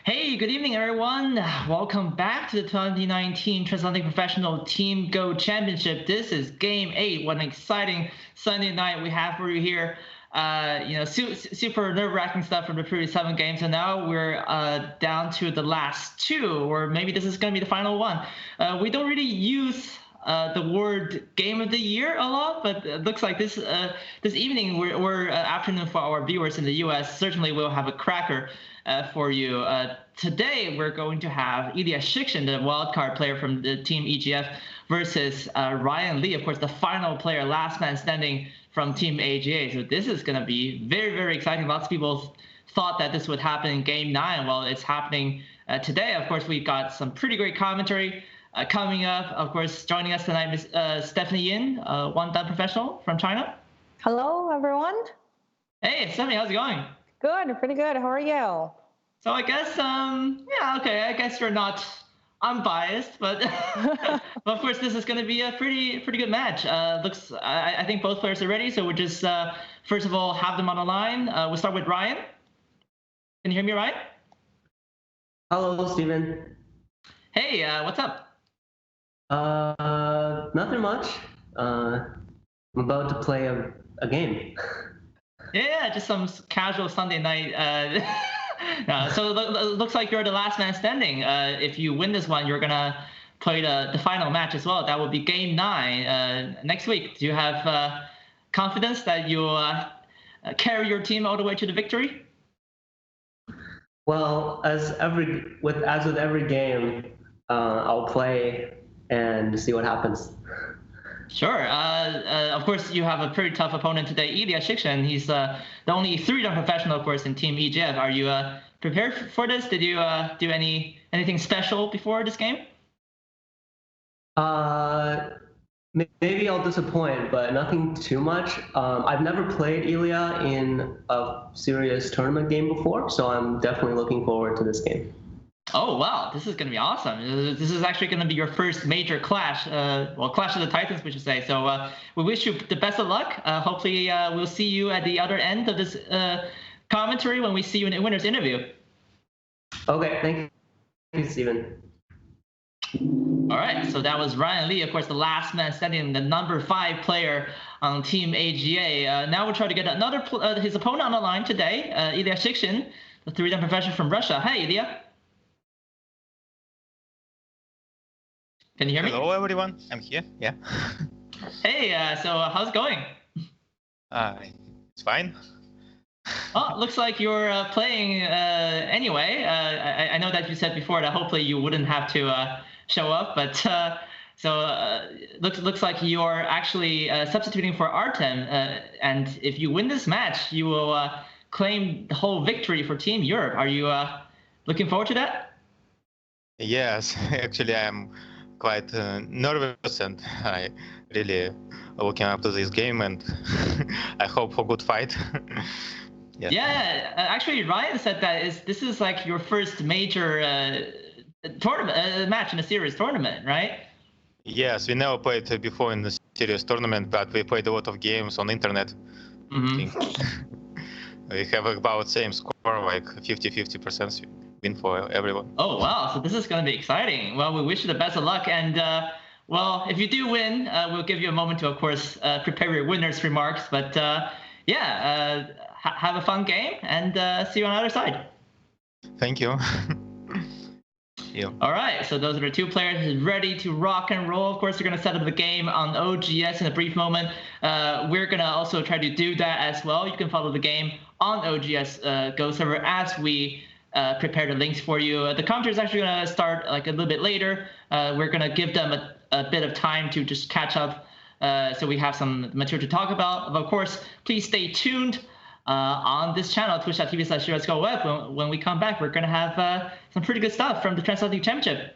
Hey, good evening, everyone. Welcome back to the 2019 Transatlantic Professional Team Go Championship. This is Game 8. What an exciting Sunday night we have for you here. Super nerve-wracking stuff from the previous 7 games, and now we're down to the last 2, or maybe this is going to be the final one. We don't really use the word game of the year a lot, but it looks like this evening or afternoon for our viewers in the US, certainly we'll have a cracker for you. Today we're going to have Ilya Shikshin, the wildcard player from the team EGF, versus Ryan Lee, of course, the final player, last man standing from team AGA. So this is going to be very, very exciting. Lots of people thought that this would happen in game 9. Well, it's happening today. Of course, we've got some pretty great commentary coming up. Of course, joining us tonight is Stephanie Yin, one done professional from China. Hello, everyone. Hey, Stephanie, how's it going? Good, pretty good. How are you? So I guess, yeah, okay. I guess you're not unbiased, but, but of course this is going to be a pretty good match. I think both players are ready. So we'll just first of all have them on the line. We'll start with Ryan. Can you hear me, Ryan? Hello, Steven. Hey, what's up? Nothing much. I'm about to play a game. Yeah, just some casual Sunday night. So it looks like you're the last man standing. If you win this one, you're gonna play the final match as well. That will be game 9 next week. Do you have confidence that you'll carry your team all the way to the victory? Well, as with every game, I'll play and see what happens. Sure. Of course, you have a pretty tough opponent today, Ilya Shikshin. He's the only 3-done professional, of course, in Team EGF. Are you prepared for this? Did you do anything special before this game? Maybe I'll disappoint, but nothing too much. I've never played Ilya in a serious tournament game before, so I'm definitely looking forward to this game. Oh, wow. This is going to be awesome. This is actually going to be your first major clash. Clash of the Titans, we should say. So we wish you the best of luck. Hopefully, we'll see you at the other end of this commentary when we see you in the winner's interview. Okay. Thank you, Steven. All right. So that was Ryan Lee, of course, the last man standing, the number 5 player on Team AGA. Now we'll try to get his opponent on the line today, Ilya Shikshin, the 3-done professional from Russia. Hey, Ilya. Can you hear me? Hello, everyone. I'm here. Yeah. Hey, so how's it going? It's fine. Oh, looks like you're playing anyway. I know that you said before that hopefully you wouldn't have to show up, but looks like you're actually substituting for Artem. And if you win this match, you will claim the whole victory for Team Europe. Are you looking forward to that? Yes, actually, I'm quite nervous, and I really looking up to this game, and I hope for good fight. Yeah, actually, Ryan said that this is like your first major tournament match in a series tournament, right? Yes, we never played before in the serious tournament, but we played a lot of games on internet. Mm-hmm. We have about same score, like 50% win for everyone. Oh, wow. So this is going to be exciting. Well, we wish you the best of luck. And, well, if you do win, we'll give you a moment to, of course, prepare your winner's remarks. But, have a fun game and see you on the other side. Thank you. All right. So those are the 2 players ready to rock and roll. Of course, they're going to set up the game on OGS in a brief moment. We're going to also try to do that as well. You can follow the game on OGS Go server as we prepare the links for you. The commentary is actually going to start like a little bit later. We're going to give them a bit of time to just catch up so we have some material to talk about. Of course, please stay tuned on this channel, twitch.tv/USGoWeb. When we come back, we're going to have some pretty good stuff from the Transatlantic Championship.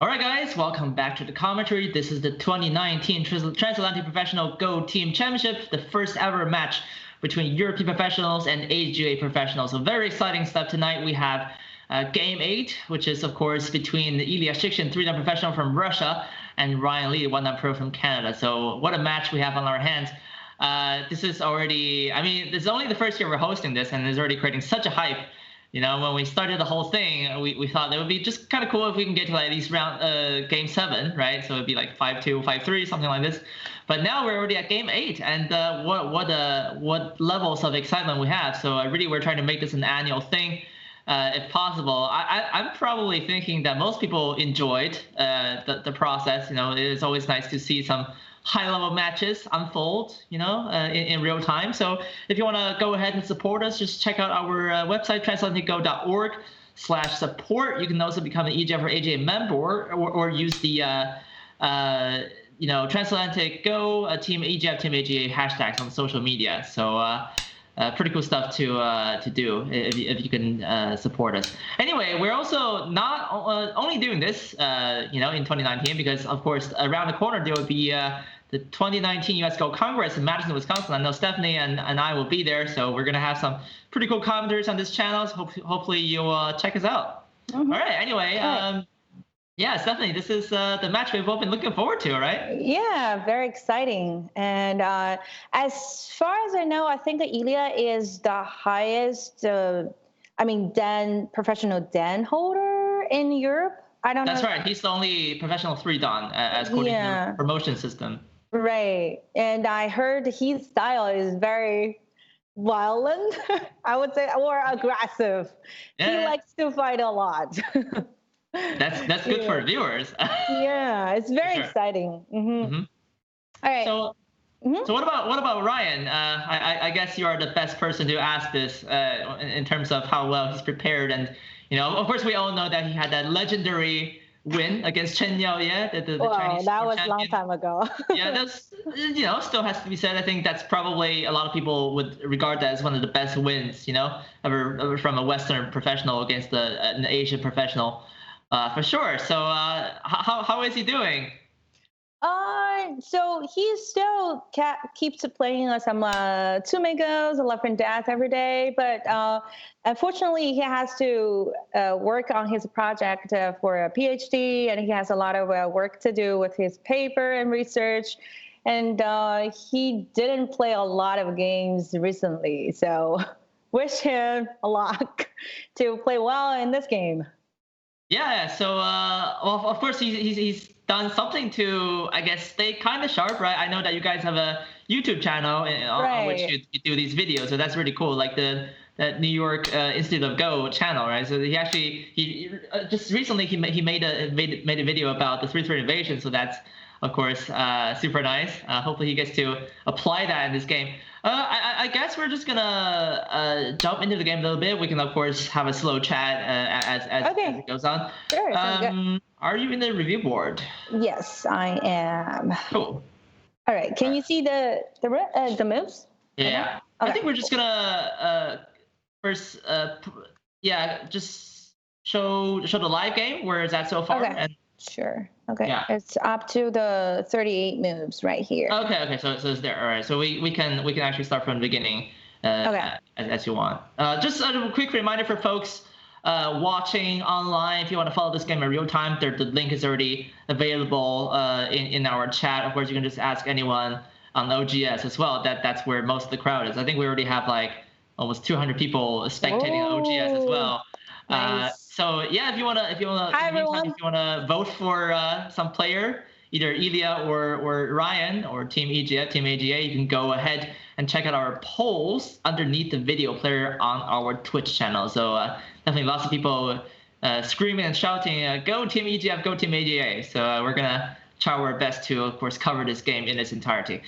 All right, guys, welcome back to the commentary. This is the 2019 Transatlantic Professional Go Team Championship, the first ever match between European professionals and AGA professionals. So very exciting stuff tonight. We have Game 8, which is, of course, between Ilya Shikshin, 3-dan professional from Russia, and Ryan Lee, 1-dan pro from Canada. So what a match we have on our hands. This is already, I mean, this is only the first year we're hosting this, and it's already creating such a hype. You know, when we started the whole thing, we thought it would be just kind of cool if we can get to like at least round game 7, right? So it'd be like 5-2, 5-3, something like this. But now we're already at game 8, and what levels of excitement we have. So really, we're trying to make this an annual thing, if possible. I'm probably thinking that most people enjoyed the process. You know, it's always nice to see some high-level matches unfold, you know, in real time. So if you want to go ahead and support us, just check out our website, transatlanticgo.org/support. You can also become an EGF or AGA member, or use the Transatlantic Go Team EGF, Team AGA hashtags on social media. So pretty cool stuff to do if you can support us. Anyway, we're also not only doing this, in 2019, because of course around the corner there will be the 2019 US Go Congress in Madison, Wisconsin. I know Stephanie and I will be there, so we're gonna have some pretty cool commentaries on this channel. So hopefully you'll check us out. Mm-hmm. All right. Anyway, yeah, Stephanie, this is the match we've both been looking forward to, right? Yeah, very exciting. And as far as I know, I think Ilya is the highest, professional Dan holder in Europe. I don't know. That's right. He's the only professional 3-dan as according to the promotion system. Right. And I heard his style is very violent, I would say, or aggressive. Yeah. He likes to fight a lot. That's good for viewers. Yeah, it's very exciting. Mm-hmm. Mm-hmm. All right. So what about Ryan? I guess you are the best person to ask this in terms of how well he's prepared, and of course we all know that he had that legendary win against Chen Yaoye, the Chinese that was champion. A long time ago. Yeah, that's still has to be said. I think that's probably a lot of people would regard that as one of the best wins, ever from a Western professional against an Asian professional. For sure. So how is he doing? So he still keeps playing some Tsumegos, Left and Death every day, but unfortunately he has to work on his project for a PhD, and he has a lot of work to do with his paper and research, and he didn't play a lot of games recently. So wish him a luck to play well in this game. Yeah, so well, of course he's done something to, I guess, stay kind of sharp, right? I know that you guys have a YouTube channel on which you do these videos, so that's really cool. Like the New York Institute of Go channel, right? So he just recently he made a video about the 3-3 invasion, so that's of course super nice. Hopefully he gets to apply that in this game. I guess we're just gonna jump into the game a little bit. We can of course have a slow chat as it goes on. Sure. Are you in the review board? Yes, I am. Cool. All right. Can you see the moves? Yeah. Okay. I think we're just gonna first just show the live game. Where is that so far? Okay. Sure. Okay. Yeah. It's up to the 38 moves right here. Okay. So it's there. All right. So we can actually start from the beginning as you want. Just a quick reminder for folks watching online, if you want to follow this game in real time, the link is already available in our chat. Of course, you can just ask anyone on OGS as well. That's where most of the crowd is. I think we already have like almost 200 people spectating on OGS as well. Nice. So yeah, if you wanna vote for some player, either Ilya or Ryan or Team EGF, Team AGA, you can go ahead and check out our polls underneath the video player on our Twitch channel. So definitely lots of people screaming and shouting, "Go Team EGF, go Team AGA!" So we're gonna try our best to, of course, cover this game in its entirety.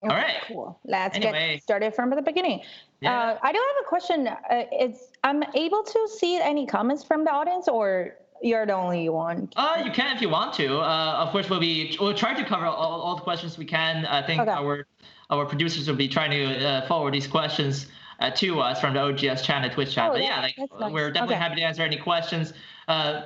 All right. Cool. Let's get started from the beginning. Yeah. I do have a question. I'm able to see any comments from the audience, or you're the only one? You can if you want to. Of course, we'll try to cover all the questions we can. I think our producers will be trying to forward these questions to us from the OGS chat and Twitch chat. Oh, but yeah, like nice. we're definitely happy to answer any questions.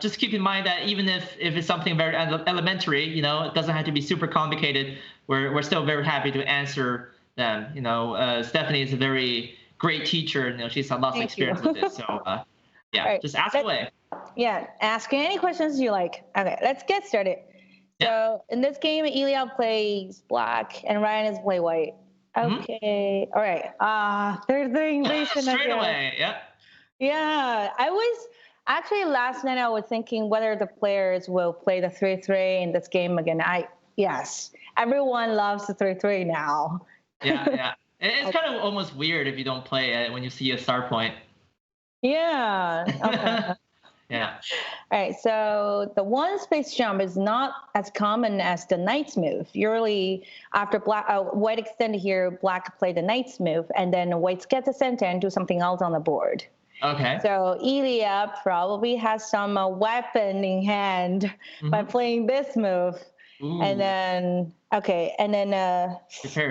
Just keep in mind that even if it's something very elementary, you know, it doesn't have to be super complicated. We're still very happy to answer them. You know, Stephanie is a very great teacher, and you know, she's had lots of experience with this. So yeah, right. Just ask away. Yeah, ask any questions you like. Okay, let's get started. Yeah. So in this game, Ilya plays black and Ryan is play white. Okay. All right. Third invasion straight away. Yep. Yeah. I was actually last night I was thinking whether the players will play the 3-3 in this game again. Yes. Everyone loves the 3-3 now. Yeah. It's kind of almost weird if you don't play it when you see a star point. Yeah. Okay. Yeah. All right. So the one space jump is not as common as the knight's move. Usually, after white extend here, black play the knight's move, and then white get the center and do something else on the board. Okay. So Ilya probably has some weapon in hand by playing this move. Ooh. And then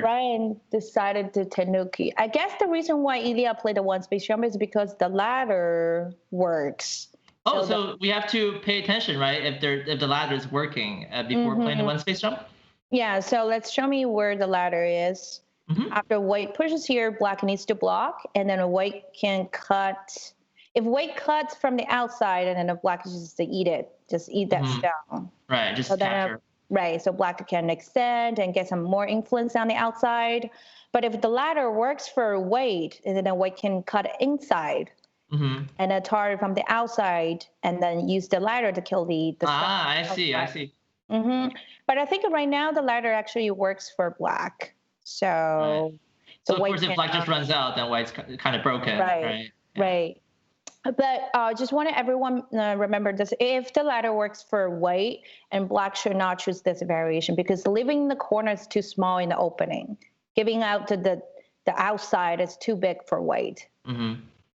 Ryan decided to Tanuki. I guess the reason why Ilya played the one space jump is because the ladder works. Oh, so we have to pay attention, right? If the ladder is working before playing the one space jump. Yeah. So let's show me where the ladder is. After white pushes here, black needs to block, and then white can cut. If white cuts from the outside, and then black is just to eat it, just eat that stone. Right. Just capture. Right. So black can extend and get some more influence on the outside. But if the ladder works for white, and then white can cut inside. And a target from the outside, and then use the ladder to kill the I see. But I think right now the ladder actually works for black. So, so of course, if black just runs out, then white's kind of broken. Right. But just want everyone remember this: if the ladder works for white, and black should not choose this variation because leaving the corner is too small in the opening. Giving out to the outside is too big for white.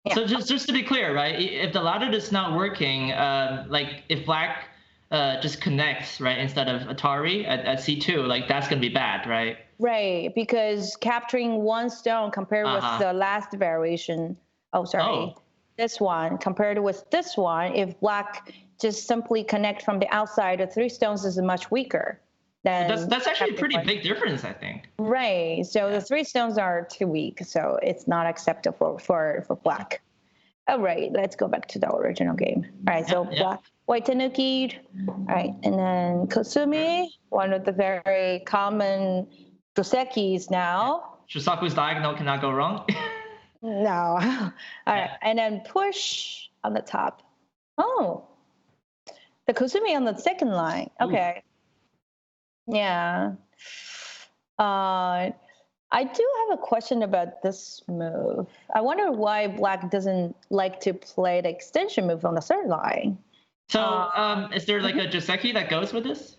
Yeah. So just to be clear, right? If the ladder is not working, like if black just connects, right, instead of Atari at C2, like that's gonna be bad, right? Right, because capturing one stone compared with the last variation. This one compared with this one, if black just simply connect from the outside, the 3 stones is much weaker. That's actually a pretty big difference, I think. Right. So the 3 stones are too weak, so it's not acceptable for black. All right, let's go back to the original game. All right, so black, white Tanuki. All right, and then Kosumi, one of the very common Josekis now. Shosaku's diagonal cannot go wrong. No. All right, and then push on the top. Oh, the Kosumi on the second line. Okay. Ooh. Yeah. I do have a question about this move. I wonder why black doesn't like to play the extension move on the third line. So is there like a Joseki that goes with this?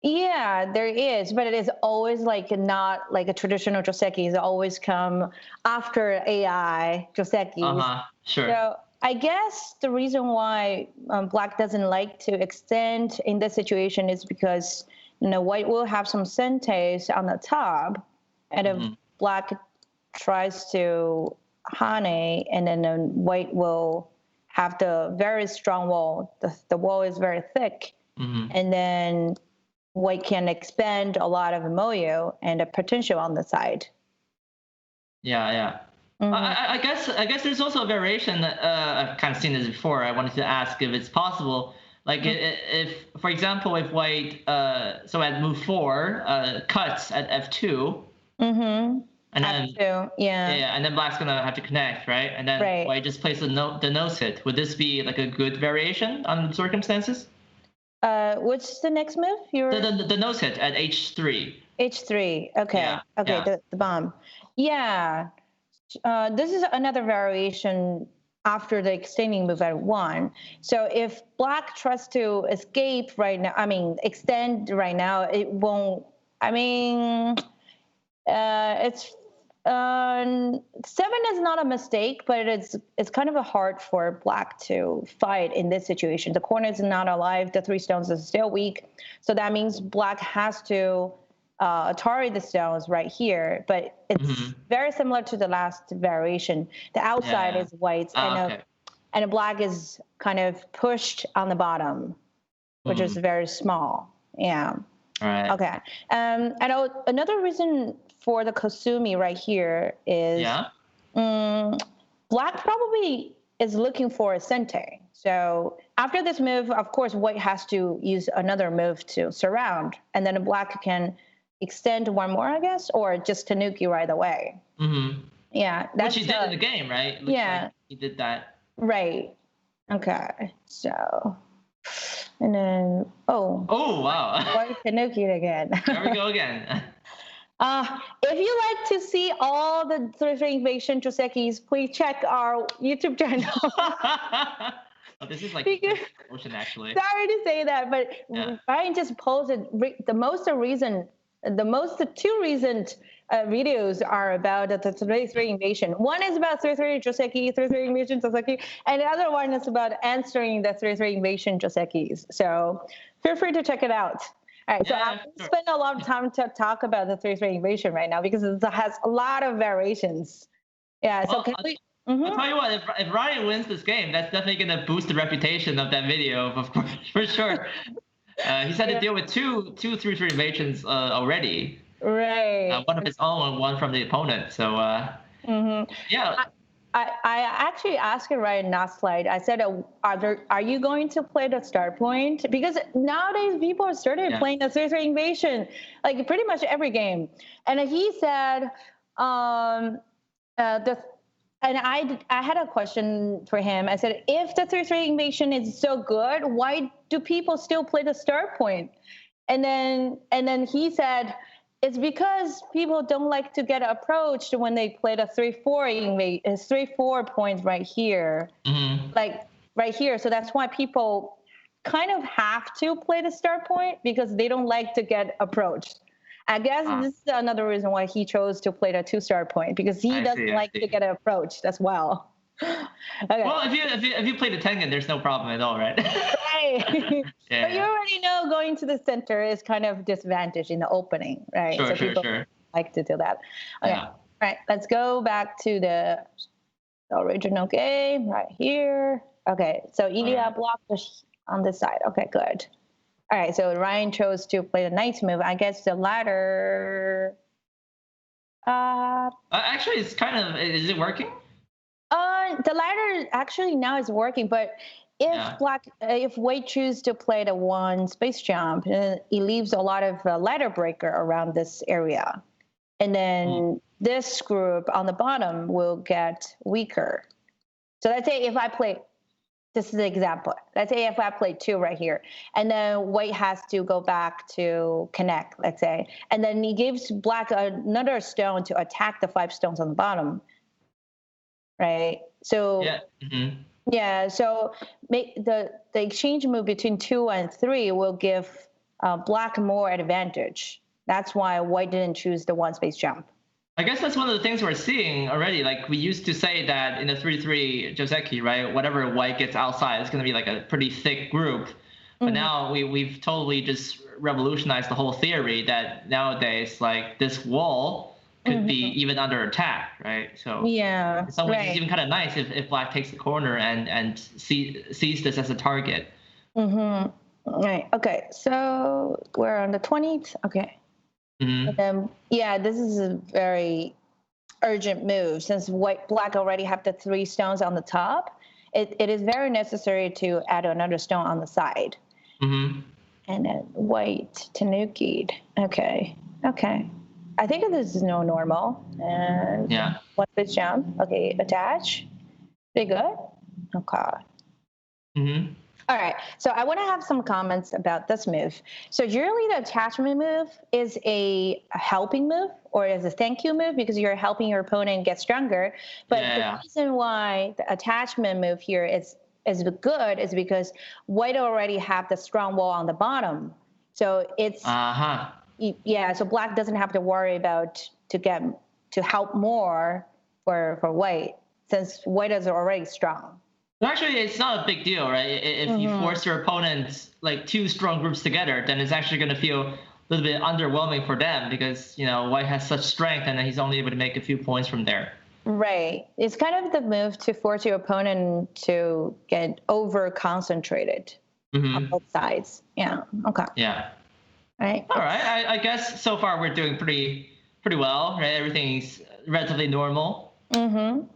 Yeah, there is, but it is always like not like a traditional Joseki. It always come after AI Josekis. Sure. So I guess the reason why black doesn't like to extend in this situation is because white will have some sentes on the top, and if black tries to hane, and then white will have the very strong wall. The wall is very thick, and then white can expend a lot of moyo and the potential on the side. Yeah. I guess there's also a variation that I've kind of seen this before. I wanted to ask if it's possible. Like if, for example, if white, so at move 4, cuts at F2, and then F2, and then black's gonna have to connect, right? And then white just plays the nose hit. Would this be like a good variation on the circumstances? What's the next move? The nose hit at H3. H3. Okay. Yeah. Okay. The bomb. Yeah. This is another variation after the extending move at 1. So if black tries to escape right now, extend right now, it won't, it's 7 is not a mistake, but it's kind of hard for black to fight in this situation. The corner is not alive. The 3 stones is still weak. So that means black has to Atari the stones right here, but it's very similar to the last variation. The outside is white, and the black is kind of pushed on the bottom, which is very small. Yeah. All right. Okay. And another reason for the Kasumi right here is black probably is looking for a sente. So after this move, of course, white has to use another move to surround, and then black can extend one more, I guess, or just tanuki right away. Yeah. Which he did in the game, right? Looks like he did that. Right. Okay. So, and then, oh wow. White tanuki again. There we go again. If you like to see all the 3-3 invasion Josekis, please check our YouTube channel. This is like ocean actually. Sorry to say that, but Ryan just posted the two recent videos are about the 3-3 invasion. One is about 3-3 Joseki, 3-3 invasion Joseki, and the other one is about answering the 3-3 invasion Josekis. So feel free to check it out. All right, so I'm spend a lot of time to talk about the 3-3 invasion right now because it has a lot of variations. Yeah, so can we... I'll tell you what, if Ryan wins this game, that's definitely going to boost the reputation of that video, of course, for sure. He's had to deal with two 3-3 invasions already. Right. One of his own and one from the opponent. So, yeah. I actually asked Ryan last slide. I said, are you going to play the start point? Because nowadays people are started playing the 3-3 invasion, like pretty much every game. And he said, and I had a question for him. I said, if the 3-3 invasion is so good, why do people still play the start point? And then he said, it's because people don't like to get approached when they play the 3-4 point right here, like right here. So that's why people kind of have to play the start point because they don't like to get approached. I guess this is another reason why he chose to play the 2-star point because he doesn't like to get approached as well. Okay. Well, if you play the Tengen, there's no problem at all, right? Right. But you already know going to the center is kind of disadvantage in the opening, right? Sure, so people like to do that. Okay. All right. Let's go back to the original game right here. Okay. So Ilya blocked on this side. Okay, good. All right, so Ryan chose to play the knight's move. I guess the ladder. Actually, it's kind of. Is it working? The ladder actually now is working, but if white choose to play the one space jump, it leaves a lot of ladder breaker around this area, and then this group on the bottom will get weaker. So let's say if I play. This is the example. Let's say if I play 2 right here, and then white has to go back to connect, let's say, and then he gives black another stone to attack the 5 stones on the bottom, right? So so the exchange move between 2 and 3 will give black more advantage. That's why white didn't choose the one space jump. I guess that's one of the things we're seeing already. Like we used to say that in a 3-3 Joseki, right? Whatever white gets outside, it's going to be like a pretty thick group. But now we've totally just revolutionized the whole theory that nowadays, like this wall could be even under attack, right? So in some ways, it's even kind of nice if black takes the corner and sees this as a target. Right. Okay. So we're on the 20th. Okay. And then, this is a very urgent move since black already have the 3 stones on the top. It is very necessary to add another stone on the side. And then white tanuki'd. Okay. I think this is no normal. And one space jump. Okay, attach. Pretty good. Okay. All right, so I want to have some comments about this move. So usually the attachment move is a helping move or is a thank you move because you're helping your opponent get stronger. But the reason why the attachment move here is good is because white already have the strong wall on the bottom. So it's so black doesn't have to worry about to help more for white since white is already strong. Actually, it's not a big deal, right? If you force your opponents like 2 strong groups together, then it's actually going to feel little bit underwhelming for them because, white has such strength and then he's only able to make a few points from there. Right. It's kind of the move to force your opponent to get over-concentrated on both sides. Yeah. Okay. Yeah. Right. All right. I guess so far we're doing pretty well, right? Everything's relatively normal. All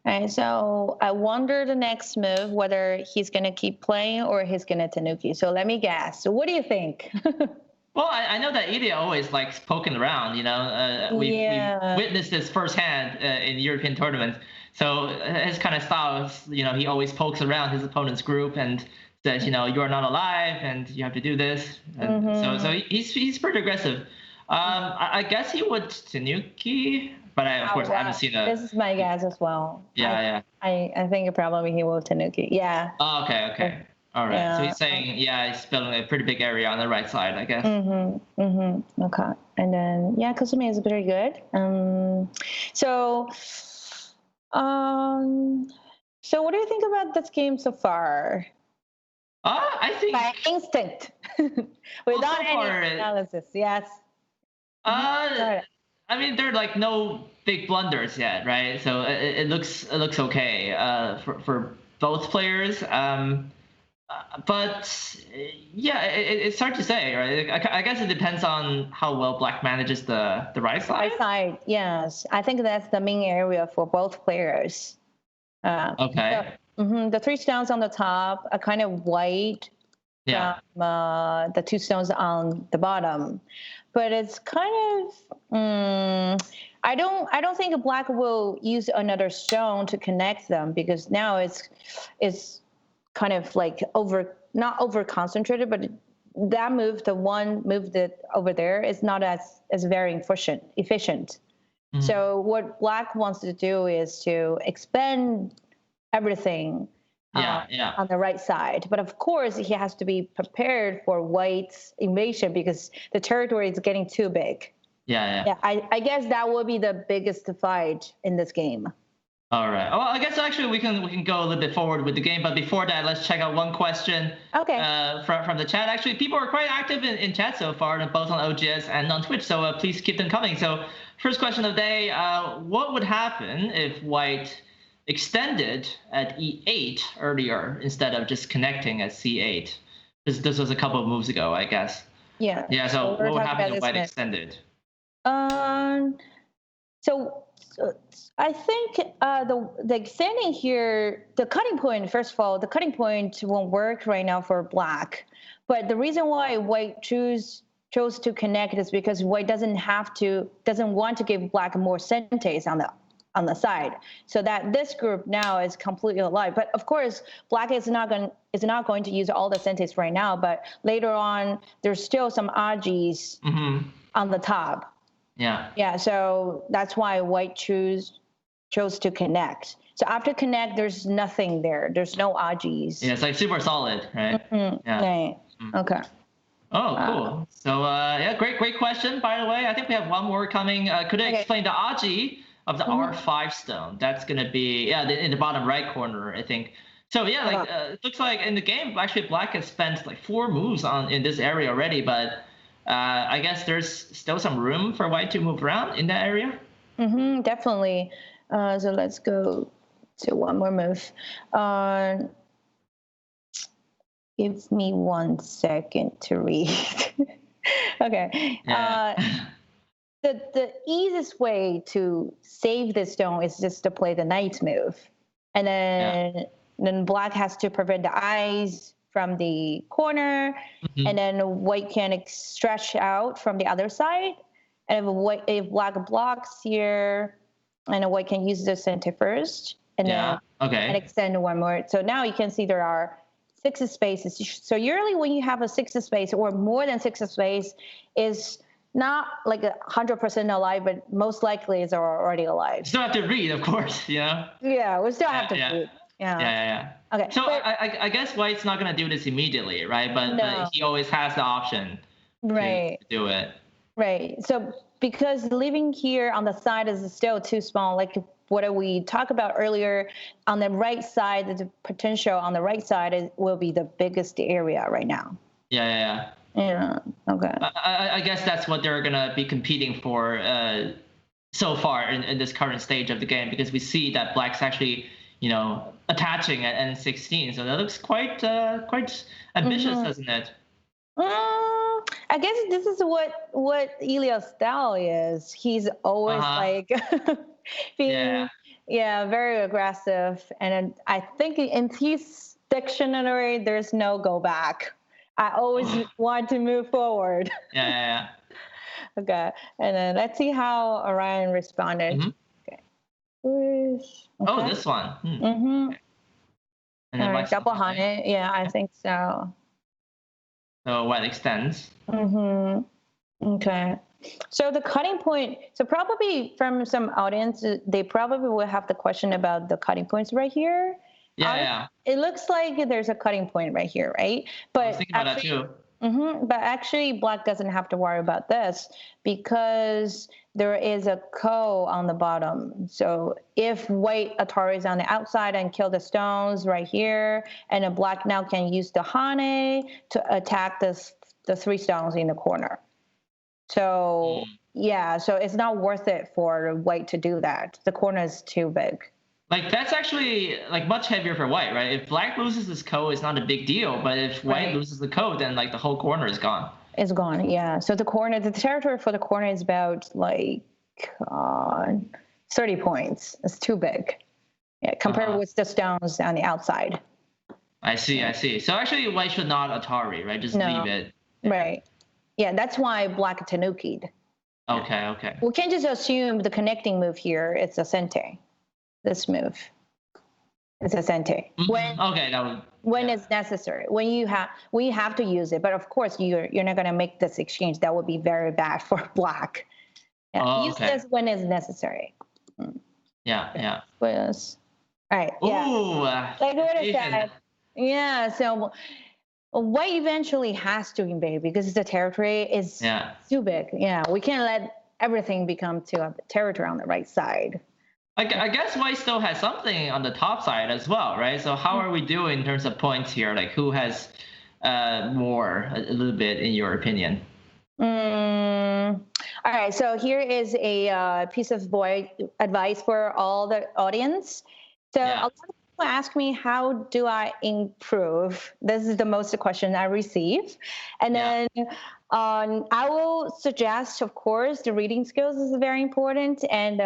right. So I wonder the next move, whether he's going to keep playing or he's going to Tanuki. So let me guess. So what do you think? Well, I know that Ilya always likes poking around, we've witnessed this firsthand in European tournaments. So his kind of style is, he always pokes around his opponent's group and says, you're not alive and you have to do this. And so he's pretty aggressive. I guess he would Tanuki, but of course I haven't seen a... This is my guess as well. Yeah. I think probably he will Tanuki. Yeah. Oh, okay. All right. Yeah. So he's saying, he's building a pretty big area on the right side, I guess. Okay. And then, Kusumi is very good. So what do you think about this game so far? I think by instinct, without any analysis. Yes. I mean, there are like no big blunders yet, right? So it looks okay for both players. But it's hard to say, right? I guess it depends on how well black manages the right side. Right side, yes. I think that's the main area for both players. Okay. So, the 3 stones on the top are kind of white. Yeah. The 2 stones on the bottom, but it's kind of. I don't think black will use another stone to connect them because now it's kind of like not over concentrated, but that move, the one move that over there is not as very efficient. So what black wants to do is to expand everything on the right side. But of course, he has to be prepared for white's invasion because the territory is getting too big. Yeah. I guess that will be the biggest fight in this game. All right. Well, I guess actually we can go a little bit forward with the game, but before that, let's check out one question. Okay. From the chat. Actually, people are quite active in chat so far, both on OGS and on Twitch. So please keep them coming. So first question of the day: what would happen if white extended at E8 earlier instead of just connecting at C8? This was a couple of moves ago, I guess. Yeah. Yeah. So what would happen if white extended? So I think the extending here, the cutting point, first of all, the cutting point won't work right now for black. But the reason why white chose to connect is because white doesn't want to give black more centes on the side. So that this group now is completely alive. But of course, black is not going to use all the centes right now, but later on there's still some Ajis on the top. Yeah, so that's why white chose to connect. So after connect, there's nothing there. There's no Ajis. Yeah, it's like super solid, right? Yeah. Right. Okay. Oh, cool. So great question, by the way. I think we have one more coming. Could I explain the Aji of the R5 stone? That's going to be in the bottom right corner, I think. So it looks like in the game, actually black has spent like 4 moves in this area already, but I guess there's still some room for white to move around in that area. Definitely. So let's go to one more move. Give me 1 second to read. Okay. Yeah. The easiest way to save this stone is just to play the knight move, and then black has to prevent the eyes from the corner, and then white can stretch out from the other side. And if black blocks here, and white can use the center first, and then and extend one more. So now you can see there are 6 spaces. So usually when you have a 6 space or more than 6 space, is not like 100% alive, but most likely is already alive. Still have to read, of course. Yeah, we still have to read. Yeah. Okay. So I guess white's not going to do this immediately, right? But he always has the option to do it. Right. So because living here on the side is still too small, like what we talked about earlier, on the right side, the potential on the right side will be the biggest area right now. Yeah. Yeah. Okay. I guess that's what they're gonna be competing for so far in this current stage of the game, because we see that Black's actually, attaching at N16. So that looks quite ambitious, doesn't it? I guess this is what Ilya's style is. He's always like being very aggressive, and I think in his dictionary there's no go back. I always want to move forward. Yeah. Okay, and then let's see how Orion responded. Okay. Oh, this one. Okay. And all right, double Hane. Yeah, I think so. So what extends? Okay. So the cutting point. So probably from some audience, they probably will have the question about the cutting points right here. Yeah. It looks like there's a cutting point right here, right? But I was thinking about that too. But actually, Black doesn't have to worry about this because there is a ko on the bottom. So if White Atari is on the outside and kill the stones right here, and then Black now can use the Hane to attack the 3 stones in the corner. So so it's not worth it for White to do that. The corner is too big. Like, that's actually much heavier for White, right? If Black loses his ko, it's not a big deal. But if White loses the ko, then the whole corner is gone. It's gone, yeah. So the territory for the corner is about 30 points. It's too big. Yeah, compared with the stones on the outside. I see. So actually, White should not Atari, right? Just leave it. Right. Yeah, that's why Black Tanuki'd. Okay. We can't just assume the connecting move here. It's a sente. This move. It's a sente. When it's necessary. When you have to use it. But of course, you're not going to make this exchange. That would be very bad for Black. Yeah, use this when it's necessary. Yeah. Yes. All right. Yeah. Ooh. Like what I said. Yeah. So White eventually has to invade because the territory is too big. Yeah. We can't let everything become to a territory on the right side. I guess White still has something on the top side as well, right? So how are we doing in terms of points here? Like, who has more, a little bit, in your opinion? All right. So here is a piece of advice for all the audience. So a lot of people ask me, how do I improve? This is the most question I receive. And then I will suggest, of course, the reading skills is very important, and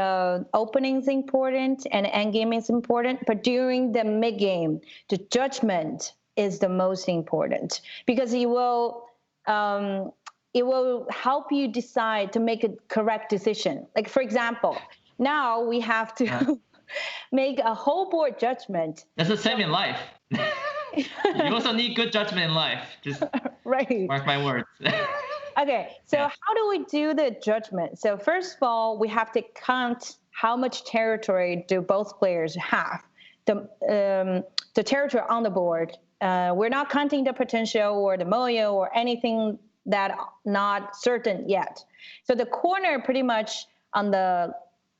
opening is important, and endgame is important. But during the mid-game, the judgment is the most important, because it will help you decide to make a correct decision. Like, for example, now we have to make a whole board judgment. That's the same in life. You also need good judgment in life. Just mark my words. Okay, so how do we do the judgment? So first of all, we have to count how much territory do both players have. The territory on the board. We're not counting the potential or the moyo or anything that not certain yet. So the corner pretty much on the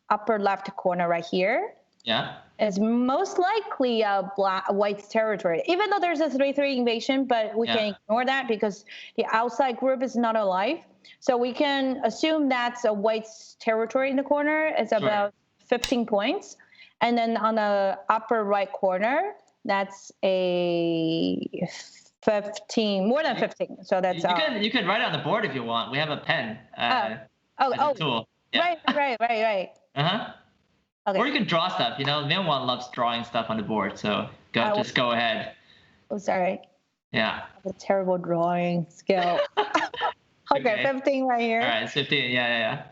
upper left corner right here. Yeah. Is most likely White's territory, even though there's a 3-3 invasion, but we can ignore that because the outside group is not alive. So we can assume that's a White's territory in the corner. It's about 15 points. And then on the upper right corner, that's a 15, more than 15. So that's you can write it on the board if you want. We have a pen as a tool. Yeah. Right. Okay. Or you can draw stuff. Minwan loves drawing stuff on the board, so just go ahead. Oh, sorry. Yeah. I have a terrible drawing skill. Okay, 15 right here. All right, 15. Yeah.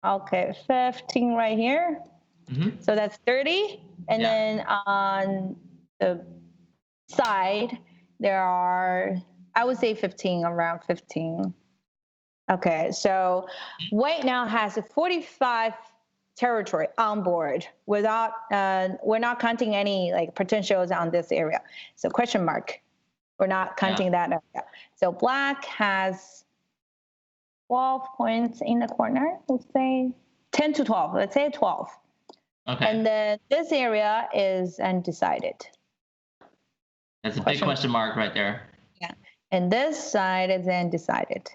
Okay, 15 right here. Mm-hmm. So that's 30. And then on the side, there are, I would say 15, around 15. Okay, so White now has a 45 territory on board without, we're not counting any potentials on this area. So question mark, we're not counting that area. So Black has 12 points in the corner, let's say 10 to 12, let's say 12. Okay. And then this area is undecided. That's a big question mark right there. Yeah. And this side is undecided.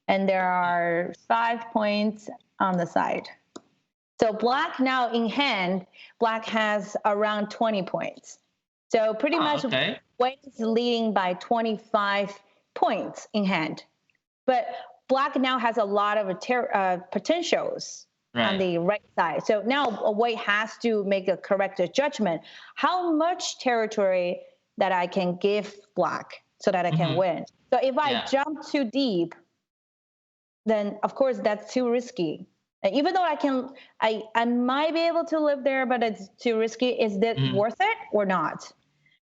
and there are 5 points on the side. So black now in hand, black has around 20 points. So pretty much white is leading by 25 points in hand. But black now has a lot of potentials on the right side. So now white has to make a correct judgment. How much territory that I can give black so that I can win? So if I jump too deep, then of course that's too risky. Even though I might be able to live there, but it's too risky. Is that worth it or not?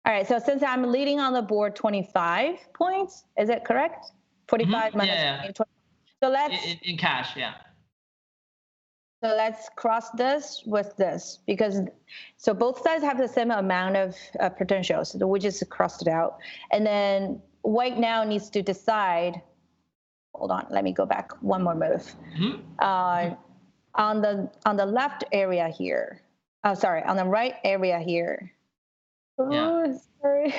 All right. So since I'm leading on the board 25 points, is it correct? 45 minus 20. So let's in cash, So let's cross this with this so both sides have the same amount of potential. So we just crossed it out, and then white now needs to decide. Hold on, let me go back one more move. On the left area here. Oh, sorry, on the right area here. Oh, sorry.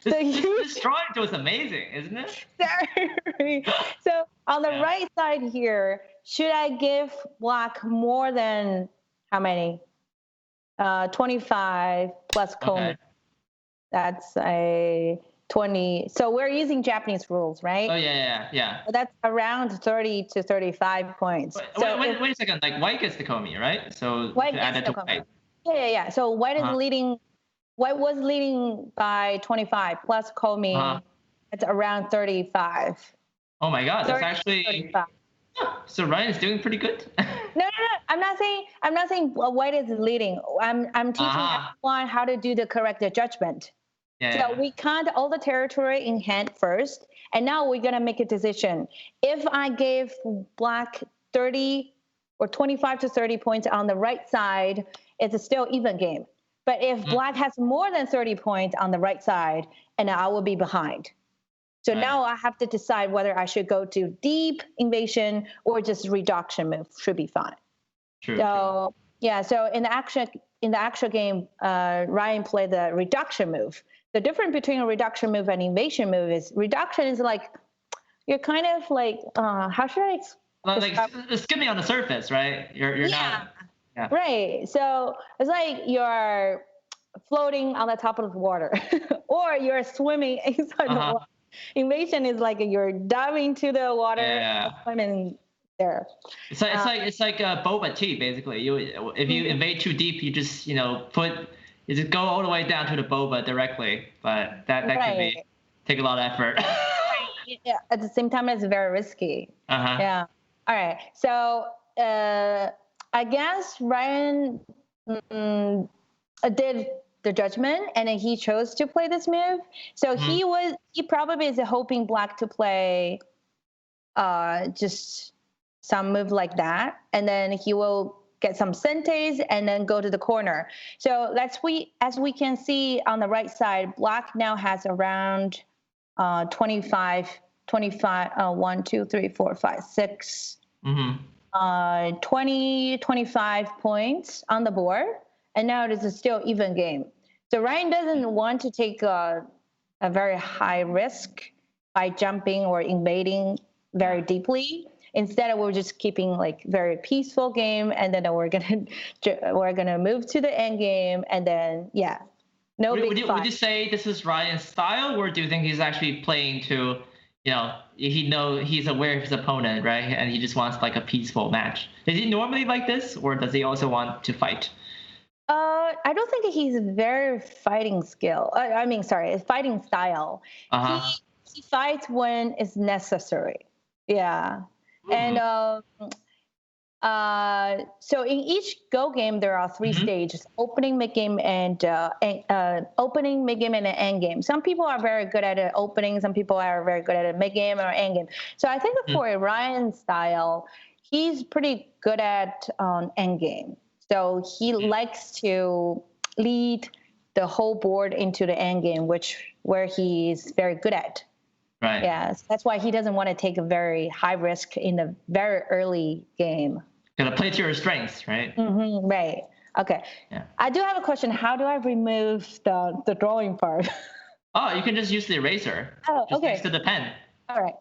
This drawing was amazing, isn't it? Sorry. So on the right side here, should I give black more than how many? 25 plus Komi. That's a 20. So we're using Japanese rules, right? Oh, yeah. So that's around 30 to 35 points. Wait a second. Like white gets the Komi, right? So white gets the Komi. Yeah. So white is leading. White was leading by 25 plus Komi. It's around 35. Oh my God, that's actually. 35. So Ryan is doing pretty good. No. I'm not saying white is leading. I'm teaching everyone how to do the correct judgment. So we count all the territory in hand first, and now we're gonna make a decision. If I gave black 30 or 25 to 30 points on the right side, it's a still even game. But if black has more than 30 points on the right side, and I will be behind. So now I have to decide whether I should go to deep invasion or just reduction move should be fine. True. So in the actual game, Ryan played the reduction move. The difference between a reduction move and invasion move is reduction is like you're kind of like how should I like skimming on the surface, right? You're not. Yeah. Right. So it's like you're floating on the top of the water, or you're swimming inside the water. Invasion is like you're diving to the water, swimming there. It's like boba tea basically. If you invade too deep, you just you just go all the way down to the boba directly, but that could take a lot of effort. Yeah. At the same time, it's very risky. Yeah. All right. So I guess Ryan did the judgment, and then he chose to play this move. So he probably is hoping black to play just some move like that, and then he will get some centes and then go to the corner. So as we can see on the right side, black now has around 25, 1, 2, 3, 4, 5, 6, 20, 25 points on the board. And now it is a still even game. So Ryan doesn't want to take a very high risk by jumping or invading very deeply. Instead, we're just keeping like very peaceful game, and then we're gonna move to the end game, and then no big fight. Would you say this is Ryan's style, or do you think he's actually playing to, he's aware of his opponent, right, and he just wants like a peaceful match? Is he normally like this, or does he also want to fight? I don't think he's very fighting fighting style. He fights when it's necessary. Yeah. And so in each Go game, there are 3 stages: opening, mid game, and opening, mid game, and an end game. Some people are very good at opening. Some people are very good at mid game or end game. So I think for Ryan's style, he's pretty good at end game. So he likes to lead the whole board into the end game, where he's very good at. Right. Yes, that's why he doesn't want to take a very high risk in the very early game. Gotta play to your strengths, right? Right. Okay. Yeah. I do have a question. How do I remove the drawing part? Oh, you can just use the eraser. Oh, just okay. next to the pen. All right.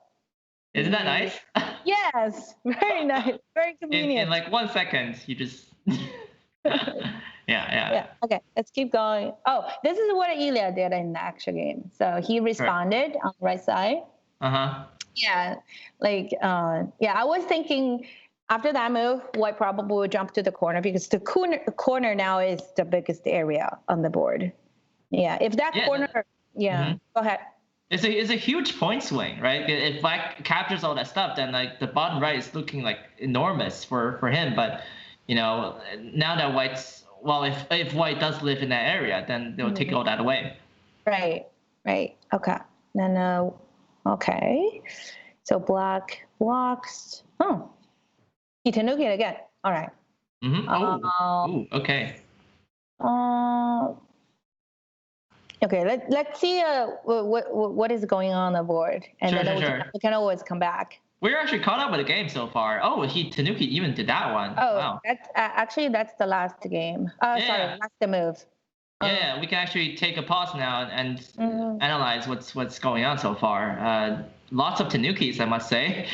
Isn't that nice? Yes, very nice, very convenient. In like 1 second, you just. Yeah. Okay, let's keep going. Oh, this is what Ilya did in the actual game. So he responded on the right side. Yeah, I was thinking after that move, white probably would jump to the corner because the corner now is the biggest area on the board. Yeah, if that corner, go ahead. It's a huge point swing, right? If black captures all that stuff, then like the bottom right is looking like enormous for him. But now that if white does live in that area, then they'll take all that away. Right. Okay. Then okay. So black blocks. Oh, he tanuki it again. All right. Okay. Okay, let's see what is going on the board, and then we can always come back. We're actually caught up with the game so far. Oh, he tanuki even did that one. Oh, wow. That's the last game. Sorry, that's the move. Yeah, we can actually take a pause now and analyze what's going on so far. Lots of tanukis, I must say.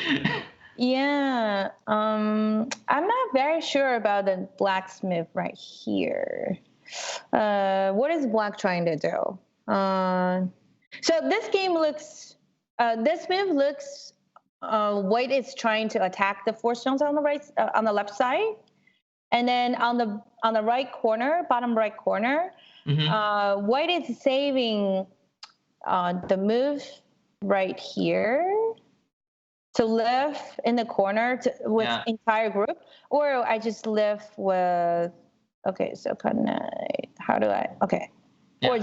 Yeah, I'm not very sure about the blacksmith right here. What is black trying to do? So this game looks. This move looks. White is trying to attack the 4 stones on the left side, and then on the right corner, bottom right corner, white is saving the move right here to live in the corner with entire group, or I just live with. Okay, so how do I? Okay, or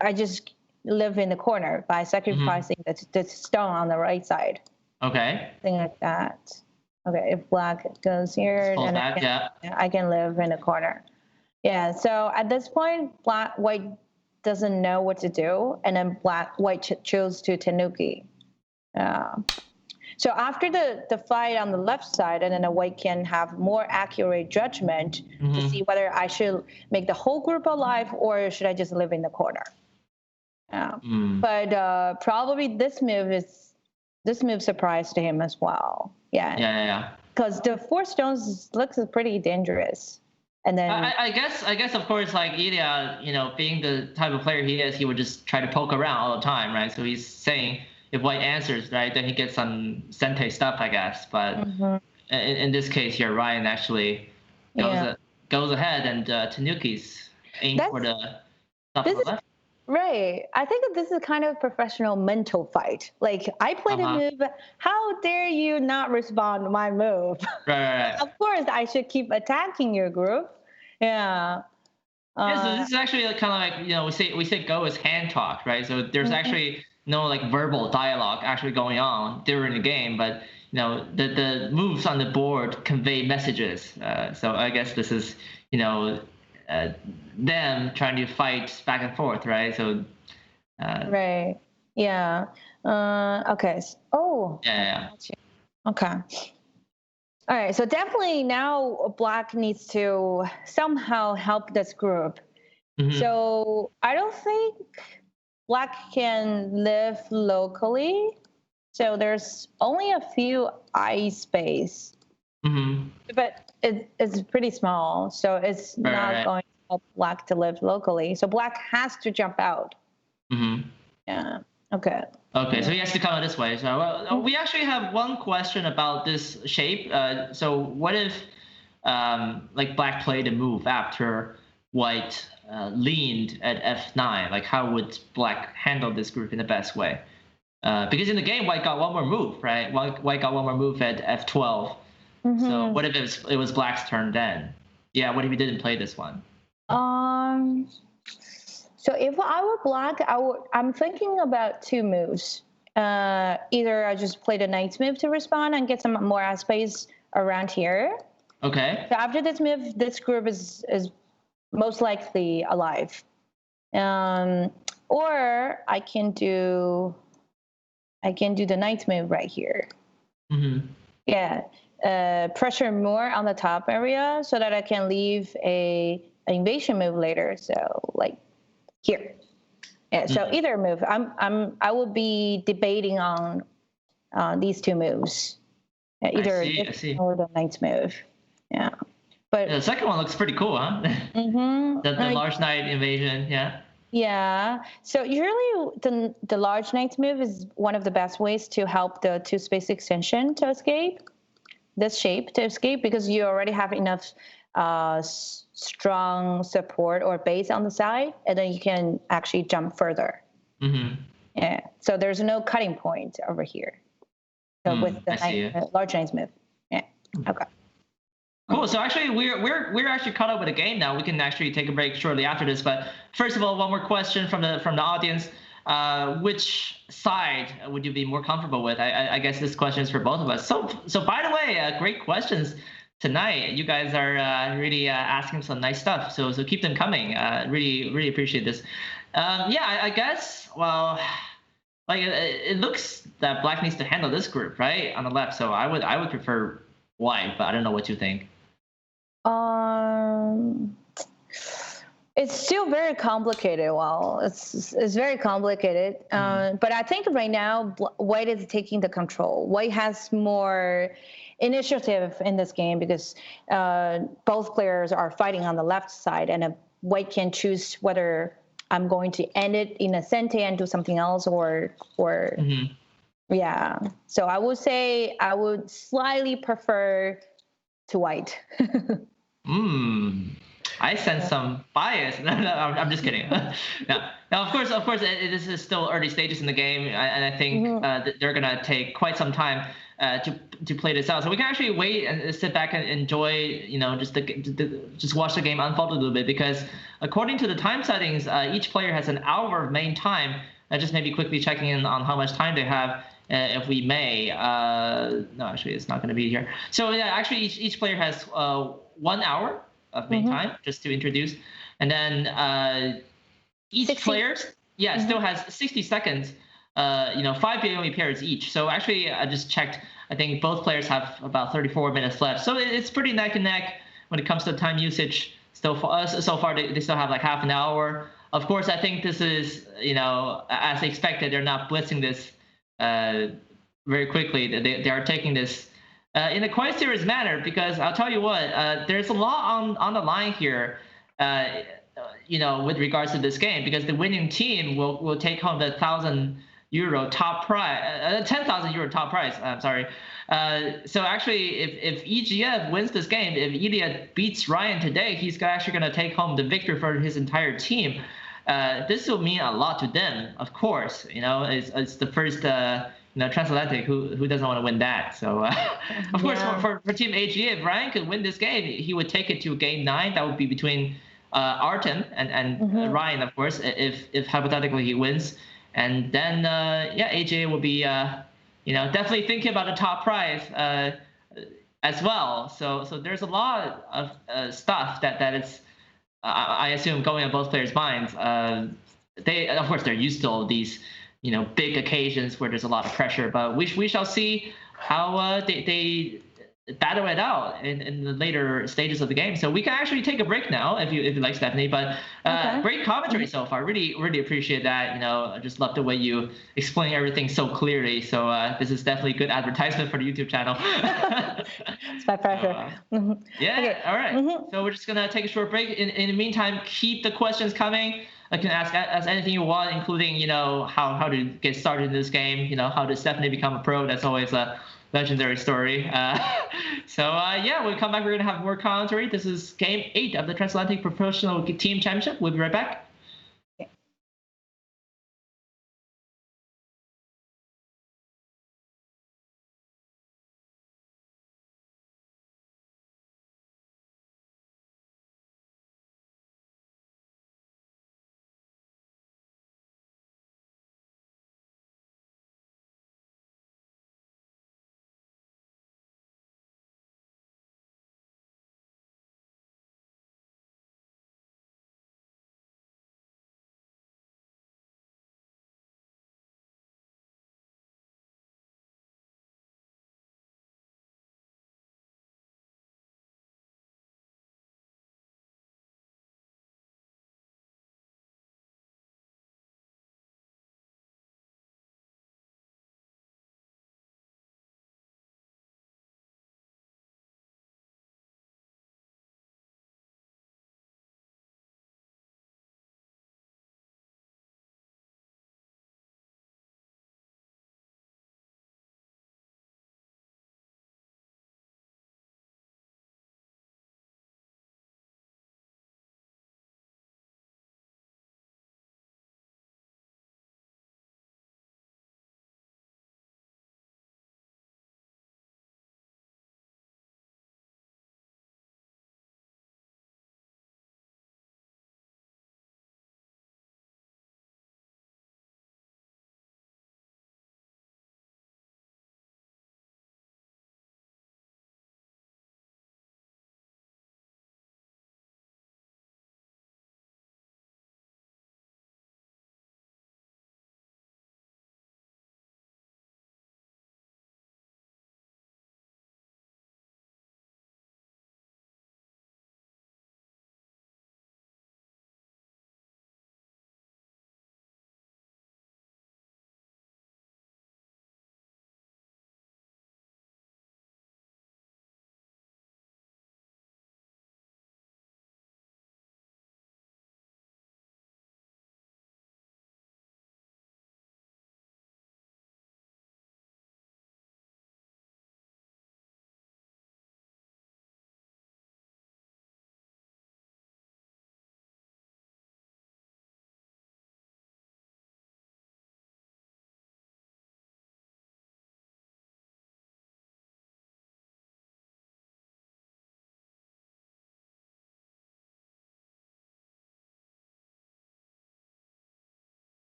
I just live in the corner by sacrificing the stone on the right side. Okay. Thing like that. Okay, if black goes here, then I can live in the corner. Yeah. So at this point, white doesn't know what to do, and then white chose to tanuki. So after the fight on the left side, and then the white can have more accurate judgment to see whether I should make the whole group alive or should I just live in the corner. But probably this move surprised him as well. Yeah. Because the 4 stones looks pretty dangerous. And then I guess of course, like Ilya, being the type of player he is, he would just try to poke around all the time, right? So he's saying, if white answers, right, then he gets some sente stuff, I guess. But in this case here, Ryan actually goes ahead and tanukis aim for the top of the left. Right. I think this is kind of professional mental fight. Like, I played a move. How dare you not respond to my move? Right. Of course, I should keep attacking your group. Yeah. So this is actually kind of like, we say go is hand talk, right? So there's actually no like verbal dialogue actually going on during the game, but the moves on the board convey messages. So I guess this is them trying to fight back and forth, right? So right. Yeah. Okay. Oh. Yeah. Okay. All right. So definitely now black needs to somehow help this group. So I don't think black can live locally. So there's only a few eye space, but it's pretty small. So it's not going to help black to live locally. So black has to jump out. Yeah. Okay. Okay, so he has to come this way. So we actually have one question about this shape. So what if like black played a move after white leaned at f9? Like, how would black handle this group in the best way? Because in the game, white got one more move, right? White got one more move at f12. So what if it was black's turn then? Yeah, what if he didn't play this one? So if I were black, I'm thinking about 2 moves. Either I just play the knight's move to respond and get some more space around here. Okay. So after this move, this group is most likely alive. Or I can do the knight's move right here. Yeah. Pressure more on the top area so that I can leave an invasion move later. So like here. Yeah, so either move. I will be debating on these two moves. Either I see. or the knight's move. Yeah. But the second one looks pretty cool, huh? The large knight invasion, yeah. Yeah. So usually the large knight's move is one of the best ways to help the two space extension to escape this shape to escape, because you already have enough strong support or base on the side, and then you can actually jump further. Yeah. So there's no cutting point over here. So with the large knight's move. Yeah. Okay. Cool. So actually, we're actually caught up with the game now. We can actually take a break shortly after this. But first of all, one more question from the audience: which side would you be more comfortable with? I guess this question is for both of us. So by the way, great questions tonight. You guys are really asking some nice stuff. So keep them coming. Really appreciate this. I guess. Well, like it looks that Black needs to handle this group right on the left. So I would prefer White, but I don't know what you think. It's still very complicated. Well, it's very complicated. But I think right now White is taking the control. White has more initiative in this game because both players are fighting on the left side, and White can choose whether I'm going to end it in a sente and do something else, or yeah. So I would say I would slightly prefer to White. I sense some bias. No, I'm just kidding. Now, of course, this is still early stages in the game, and I think they're gonna take quite some time to play this out. So we can actually wait and sit back and enjoy, just watch the game unfold a little bit, because according to the time settings, each player has an hour of main time. Just maybe quickly checking in on how much time they have. If we may, no, actually, it's not going to be here. So yeah, actually, each player has 1 hour of main time, just to introduce, and then each 60. Player, still has 60 seconds. 5 BOE pairs each. So actually, I just checked. I think both players have about 34 minutes left. So it's pretty neck and neck when it comes to time usage. Still, so far they still have like half an hour. Of course, I think this is as expected. They're not blitzing this very quickly. They are taking this in a quite serious manner, because I'll tell you what, there's a lot on the line here, with regards to this game, because the winning team will take home the €1,000 top prize, 10,000 euro top prize. I'm sorry. So actually, if EGF wins this game, if Ilya beats Ryan today, he's actually going to take home the victory for his entire team. This will mean a lot to them, of course. It's the first Transatlantic who doesn't want to win that. So of course, for Team AGA, if Ryan could win this game, he would take it to game 9. That would be between Artem and Ryan, of course, if hypothetically he wins. And then AGA will be definitely thinking about the top prize as well. So there's a lot of stuff that is, I assume, going on both players' minds. They're used to all these, big occasions where there's a lot of pressure. But we shall see how they battle it out in the later stages of the game. So we can actually take a break now if you like, Stephanie. But great commentary so far. Really appreciate that. I just love the way you explain everything so clearly. So this is definitely good advertisement for the YouTube channel. It's my pleasure. Okay. All right. So we're just gonna take a short break. In the meantime, keep the questions coming. I can ask anything you want, including how to get started in this game. How does Stephanie become a pro? That's always a legendary story. When we come back, we're going to have more commentary. This is Game 8 of the Transatlantic Professional Team Championship. We'll be right back.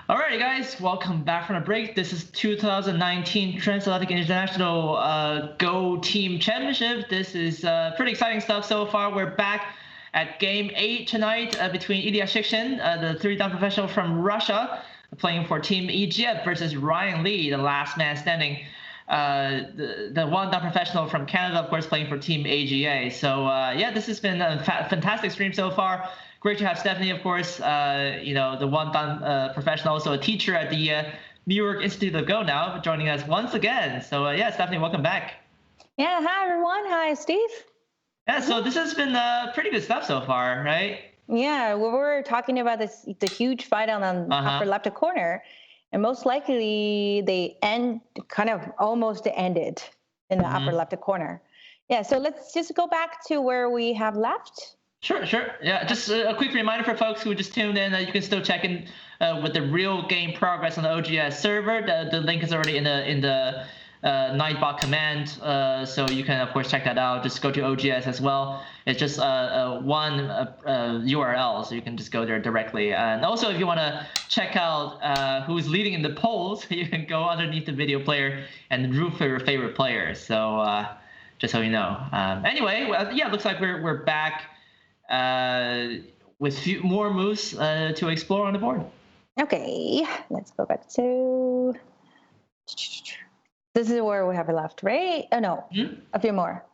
Alrighty, guys, welcome back from the break. This is 2019 Transatlantic International Go Team Championship. This is pretty exciting stuff so far. We're back at Game 8 tonight between Ilya Shikshin, the 3-dan professional from Russia, playing for Team EGF versus Ryan Lee, the last man standing. The 1-dan professional from Canada, of course, playing for Team AGA. So, yeah, this has been a fantastic stream so far. Great to have Stephanie, of course, the 1-dan professional, also a teacher at the New York Institute of Go now, joining us once again. So, yeah, Stephanie, welcome back. Yeah, hi, everyone. Hi, Steve. Yeah, so this has been pretty good stuff so far, right? Yeah, we were talking about the huge fight on the upper left corner, and most likely they almost ended in the upper left corner. Yeah, so let's just go back to where we have left. Sure. Yeah, just a quick reminder for folks who just tuned in, you can still check in with the real game progress on the OGS server. The link is already in the Nightbot command, so you can, of course, check that out. Just go to OGS as well. It's just one URL, so you can just go there directly. And also, if you want to check out who's leading in the polls, you can go underneath the video player and root for your favorite player. So just so you know. Anyway, yeah, it looks like we're back with more moves to explore on the board. Okay, let's go back to... This is where we have left, right? Oh, no, a few more.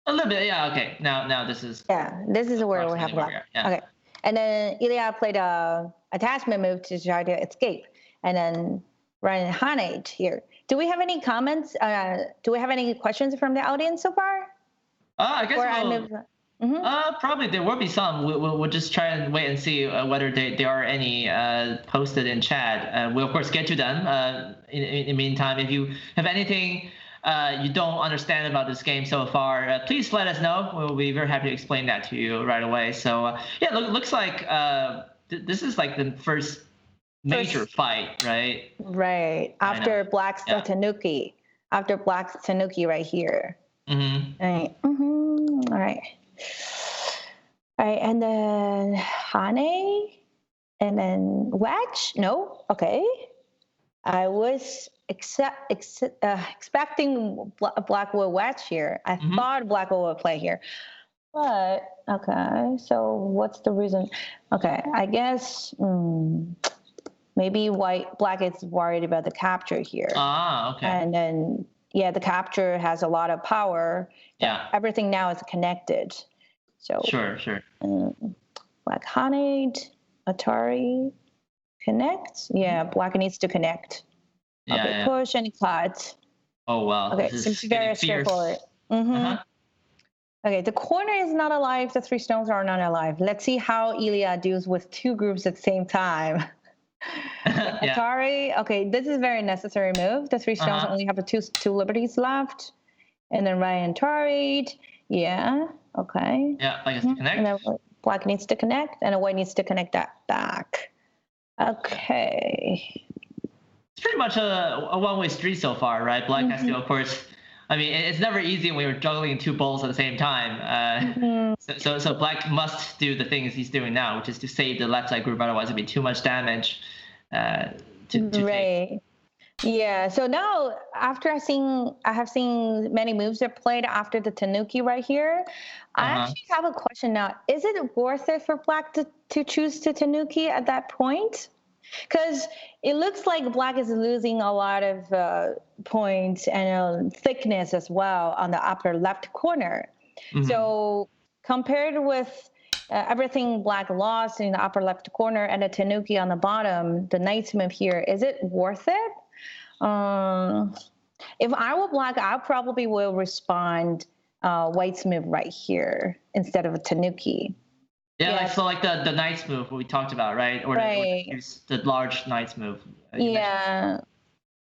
A little bit, yeah, okay. Now this is... Yeah, this is where we have left. Yeah. Okay, and then Ilya played a attachment move to try to escape. And then Ryan Hanage here. Do we have any comments? Do we have any questions from the audience so far? I guess probably there will be some. We'll just try and wait and see whether there are any posted in chat. We'll, of course, get to them. In the meantime, if you have anything you don't understand about this game so far, please let us know. We'll be very happy to explain that to you right away. So, yeah, looks like this is like the first major fight, right? Right. After Black's Tanuki. After Black's Tanuki right here. Right. All right. All right, and then Hane, and then Wedge. No, okay. I was expecting Blackwood Wedge here. I thought Blackwood would play here, but okay. So what's the reason? Okay, I guess maybe Black is worried about the capture here. Okay. And then the capture has a lot of power. Yeah. Everything now is connected. So sure. Black Hanade, Atari, connect. Yeah, Black needs to connect. Yeah, okay, push and cut. Oh wow. Okay, seems very straightforward. Okay, the corner is not alive. The 3 stones are not alive. Let's see how Ilya deals with 2 groups at the same time. Atari. Okay, this is a very necessary move. The 3 stones only have two liberties left, and then Ryan Atari. Yeah. Okay. Yeah, Black has to connect. And then Black needs to connect, and White needs to connect that back. Okay. It's pretty much a one-way street so far, right? Black has to, of course. I mean, it's never easy when you're juggling 2 balls at the same time. So Black must do the things he's doing now, which is to save the left side group. Otherwise, it'd be too much damage to take. Yeah, so now after I have seen many moves that played after the Tanuki right here. I actually have a question now. Is it worth it for Black to choose the Tanuki at that point? Because it looks like Black is losing a lot of points and thickness as well on the upper left corner. So compared with everything Black lost in the upper left corner and the Tanuki on the bottom, the Knight's move here, is it worth it? If I were Black, I probably will respond White's move right here instead of a Tanuki. Yeah, like the Knight's move we talked about, right? Or the large Knight's move.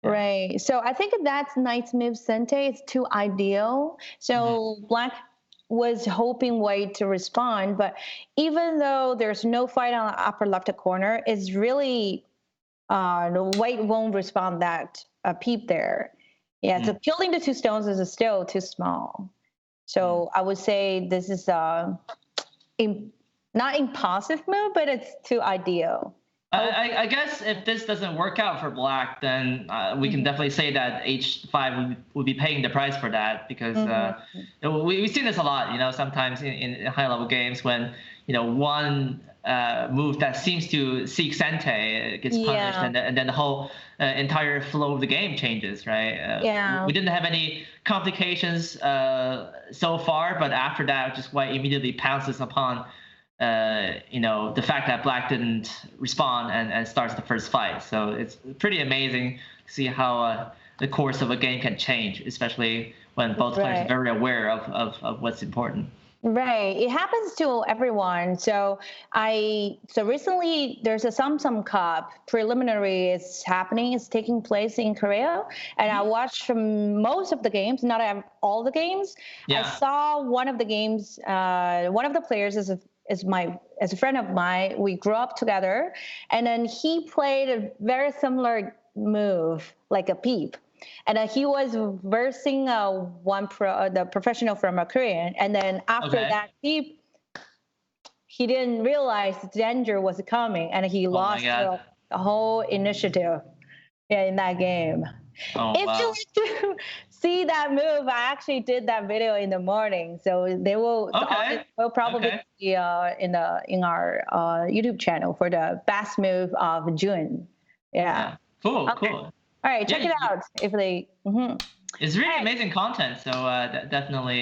Right. So I think that's Knight's move Sente. It's too ideal. So Black was hoping White to respond, but even though there's no fight on the upper left corner, it's really the White won't respond that peep there. Yeah, so killing the 2 stones is still too small. So I would say this is not impulsive move, but it's too ideal. I guess if this doesn't work out for black, then we can definitely say that H5 would be paying the price for that, because we've seen this a lot, sometimes in high-level games when, one move that seems to seek Sente gets punished, and then the whole entire flow of the game changes, right? We didn't have any complications so far, but after that, just white immediately pounces upon the fact that black didn't respond and starts the first fight. So it's pretty amazing to see how the course of a game can change, especially when both players are very aware of what's important. Right. It happens to everyone. So recently there's a Samsung Cup preliminary is happening. It's taking place in Korea. And I watched most of the games, not all the games. Yeah. I saw one of the games, one of the players is a friend of mine. We grew up together, and then he played a very similar move, like a peep, and he was versing the professional from a Korean, and then after that peep, he didn't realize the danger was coming, and he lost the whole initiative in that game. If you like to see that move, I actually did that video in the morning, so they will probably be in our YouTube channel for the best move of June. Yeah. Cool. All right, check it out if they. It's really amazing content, so definitely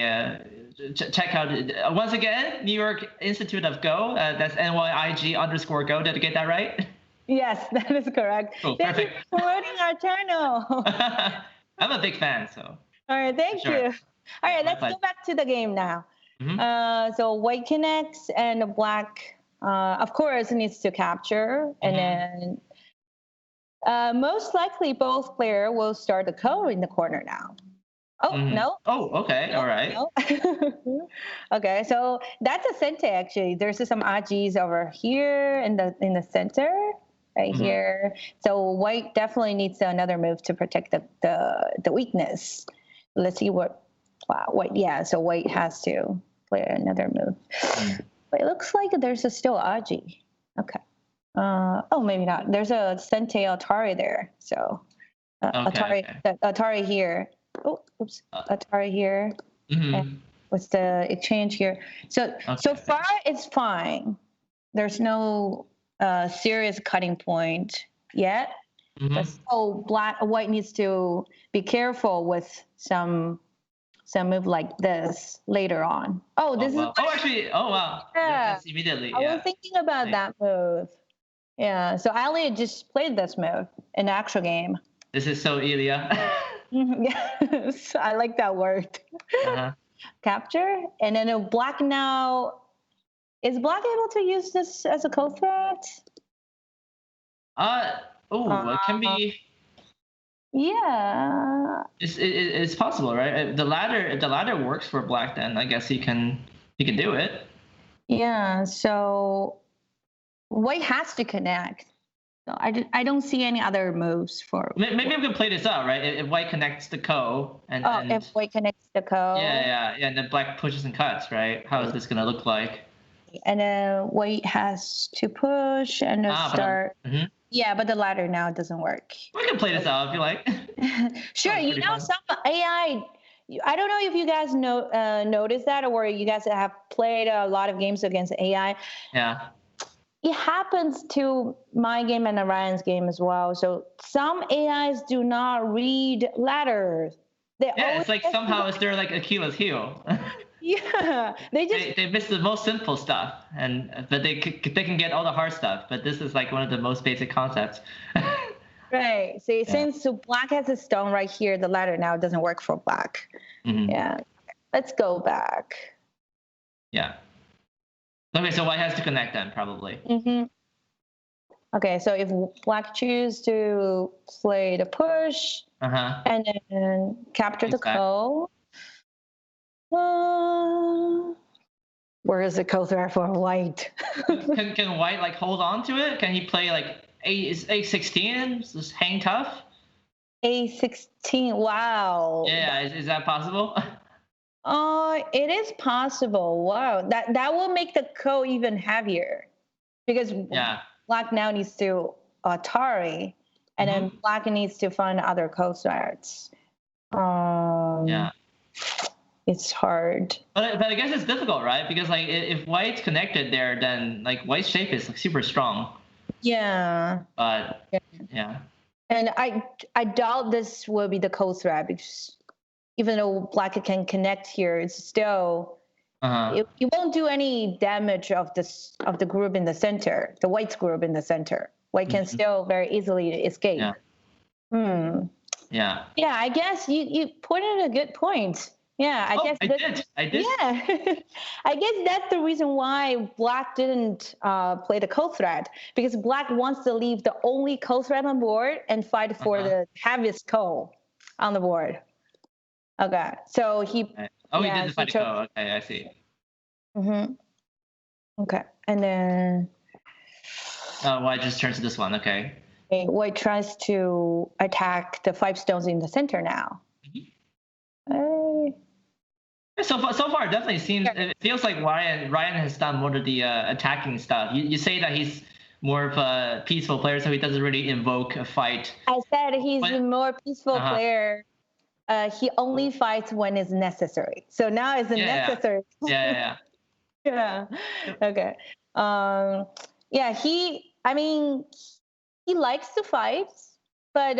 check out. Once again, New York Institute of Go. That's NYIG_Go. Did I get that right? Yes, that is correct. Cool, thank you for promoting our channel. I'm a big fan, so. All right, thank you. All right, let's go back to the game now. So white connects and black, of course, needs to capture, and then most likely both player will start the ko in the corner now. Oh, no. Oh, okay. All right. No. Okay, so that's a Sente actually. There's some Ajis over here in the center. Right here. So white definitely needs another move to protect the weakness. Let's see what white. Yeah, so white has to play another move. But it looks like there's still Aji. Okay. Maybe not. There's a Sente Atari there. So Atari here. Oh, oops. Atari here. And what's the exchange here? So far it's fine. There's no serious cutting point yet, but so white needs to be careful with some move like this later on. This is. Wow. Yeah. Yes, immediately. I was thinking about that move. Yeah. So Ilya just played this move in the actual game. This is so Ilya. Yes, I like that word. Capture, and then black now. Is black able to use this as a co-threat? It can be. Yeah. It's possible, right? The ladder works for black. Then I guess he can do it. Yeah. So white has to connect. So I don't see any other moves for. Maybe we can play this out, right? If white connects the ko and if white connects the ko. Yeah, and then black pushes and cuts, right? How is this gonna look like? And then white has to push and start. Yeah, but the ladder now doesn't work. We can play this out if you like. Sure. Some AI. I don't know if you guys noticed that, or you guys have played a lot of games against AI. Yeah. It happens to my game and Ryan's game as well. So some AIs do not read ladders. It's like somehow it's their like Achilles heel. Yeah, they miss the most simple stuff, but they can get all the hard stuff. But this is like one of the most basic concepts. Right. See, since black has a stone right here, the ladder now doesn't work for black. Yeah. Let's go back. Yeah. Okay, so white has to connect then, probably. Okay, so if black choose to play the push and then capture the ko. Where is the ko threat for white? Can white like hold on to it? Can he play like A16? Just hang tough? A16. Wow. Yeah, is that possible? It is possible. Wow, that will make the ko even heavier, because Black now needs to Atari, and then Black needs to find other coastguards. Yeah. It's hard. But I guess it's difficult, right? Because like if White's connected there, then like White's shape is like super strong. Yeah. But yeah. And I doubt this will be the coast threat, because even though Black can connect here, it's still you won't do any damage of the group in the center, the White's group in the center. White can still very easily escape. Yeah. Yeah. Yeah, I guess you pointed a good point. Yeah, I did. Yeah, I guess that's the reason why Black didn't play the coast threat, because Black wants to leave the only coast threat on board and fight for the heaviest coal on the board. Okay, so he. Oh, he did the fight coal. Okay, I see. Okay, and then. White just turns to this one. Okay. White tries to attack the 5 stones in the center now. So far, it definitely seems. It feels like Ryan has done more of the attacking stuff. You say that he's more of a peaceful player, so he doesn't really invoke a fight. I said he's a more peaceful player. He only fights when it's necessary. So now it's necessary. Yeah. Yeah. Okay. Yeah. He likes to fight, but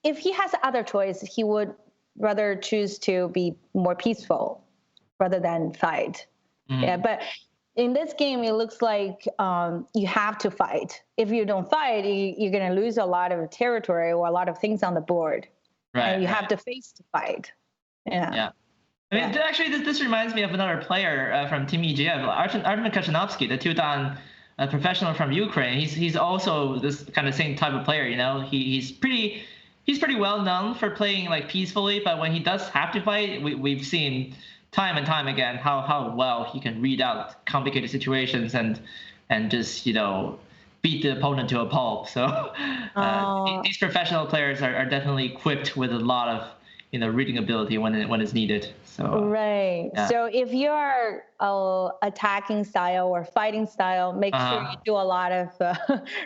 if he has other choice, he would rather choose to be more peaceful rather than fight. Yeah, but in this game, it looks like you have to fight. If you don't fight, you're going to lose a lot of territory or a lot of things on the board. Right. And you have to face the fight. Yeah. I mean, actually, this reminds me of another player from Team EGF, Artem Kashanovsky, the 2-dan professional from Ukraine. He's also this kind of same type of player. You know, he's pretty well known for playing like peacefully, but when he does have to fight, we've seen time and time again how well he can read out complicated situations and just beat the opponent to a pulp. So these professional players are definitely equipped with a lot of reading ability when it's needed. So right. Yeah. So if you're attacking style or fighting style, make sure you do a lot of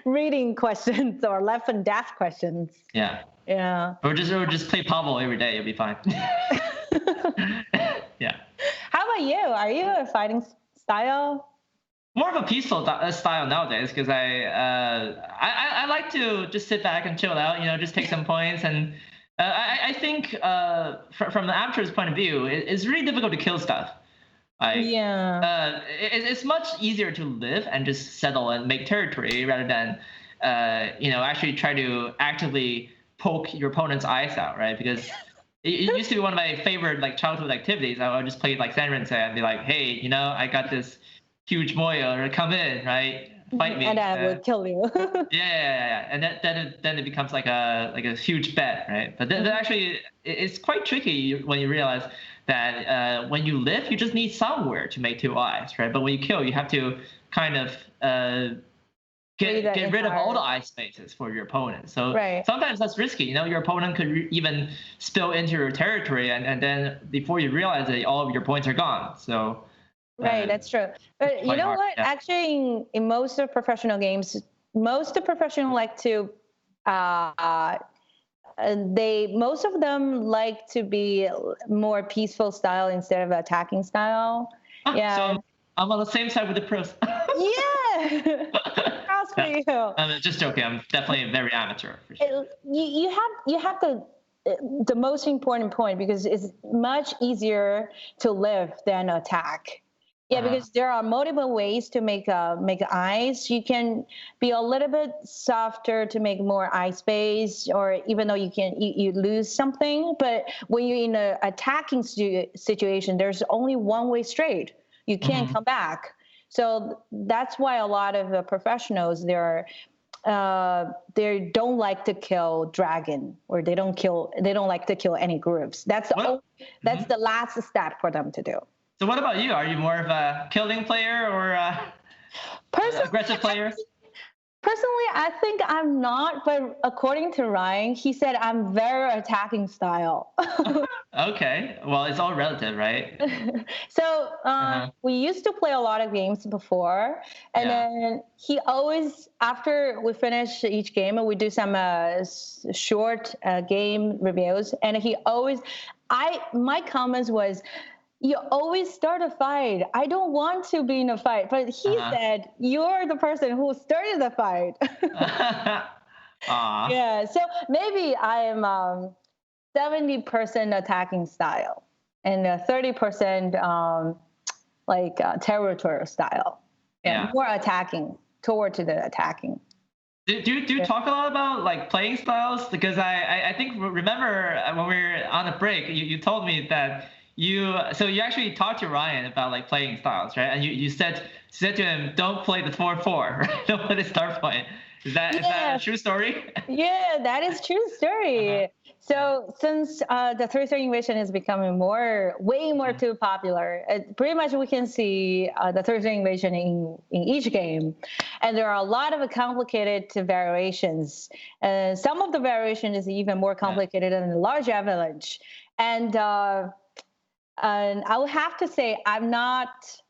reading questions or life and death questions. Yeah. Yeah. Or just play Pavel every day. You'll be fine. Yeah. How about you? Are you a fighting style? More of a peaceful style nowadays, because I like to just sit back and chill out. Just take some points, and I think from the amateur's point of view, it's really difficult to kill stuff. It's much easier to live and just settle and make territory rather than actually try to actively poke your opponent's eyes out, right? Because it used to be one of my favorite childhood activities. I would just play Sanrense and be like, hey, I got this huge moya, come in, right? Fight me. And I will kill you. Yeah. And then it becomes like a huge bet, right? But then actually it's quite tricky when you realize that when you live, you just need somewhere to make 2 eyes, right? But when you kill, you have to kind of get rid of all the eye spaces for your opponent. So sometimes that's risky. Your opponent could even spill into your territory, and then before you realize it, all of your points are gone. So right, that's true. But you know what? Yeah. Actually, in most of professional games, most of professionals like to most of them like to be more peaceful style instead of attacking style. Yeah. So I'm on the same side with the pros. Yeah. How's for you? I'm just joking. I'm definitely very amateur. For sure. You have the most important point, because it's much easier to live than attack. Yeah, because there are multiple ways to make eyes. You can be a little bit softer to make more eye space, or even though you lose something. But when you're in an attacking situation, there's only one way straight. You can't come back. So that's why a lot of professionals they don't like to kill dragon, or they don't like to kill any groups. That's the last step for them to do. So what about you? Are you more of a killing player or aggressive player? Personally, I think I'm not, but according to Ryan, he said I'm very attacking style. Okay, well, it's all relative, right? So Uh-huh. we used to play a lot of games before, and Yeah. then he always, after we finish each game, we do some short game reviews, and he always, my comments was, you always start a fight. I don't want to be in a fight, but he Uh-huh. said you're the person who started the fight. Aw. Yeah, so maybe I'm 70% attacking style and 30% territory style. Yeah. More attacking toward to the attacking. Do you talk a lot about like playing styles? Because I think remember when we were on a break, you told me that you actually talked to Ryan about like playing styles, right? And you said to him, don't play the 4-4, right? Don't play the start point. Is that a true story? Yeah, that is true story. Uh-huh. So since the 3-3 invasion is becoming way more too popular, pretty much we can see the 3-3 invasion in each game, and there are a lot of complicated variations. Some of the variation is even more complicated than the large avalanche, and I would have to say I'm not.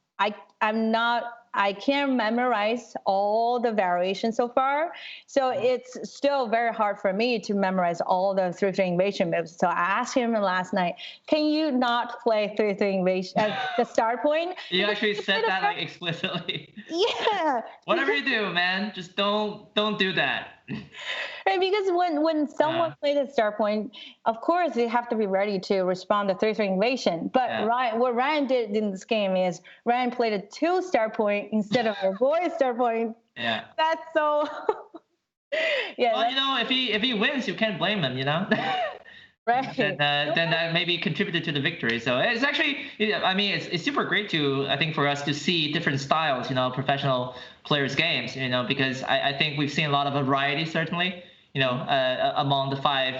I can't memorize all the variations so far. So it's still very hard for me to memorize all the 3-3 invasion moves. So I asked him last night, can you not play 3-3 invasion at the start point? You actually said that like explicitly. Yeah. Whatever you do, man, just don't do that. Right, because when someone plays at start point, of course they have to be ready to respond to 3-3 invasion. But what Ryan did in this game is Ryan played a 2 start point instead of a boy start point. Yeah. That's so. Yeah. Well, if he wins, you can't blame him. Right. Then that maybe contributed to the victory. So it's actually, I mean, it's super great I think, for us to see different styles, professional players' games, because I think we've seen a lot of variety, certainly, among the 5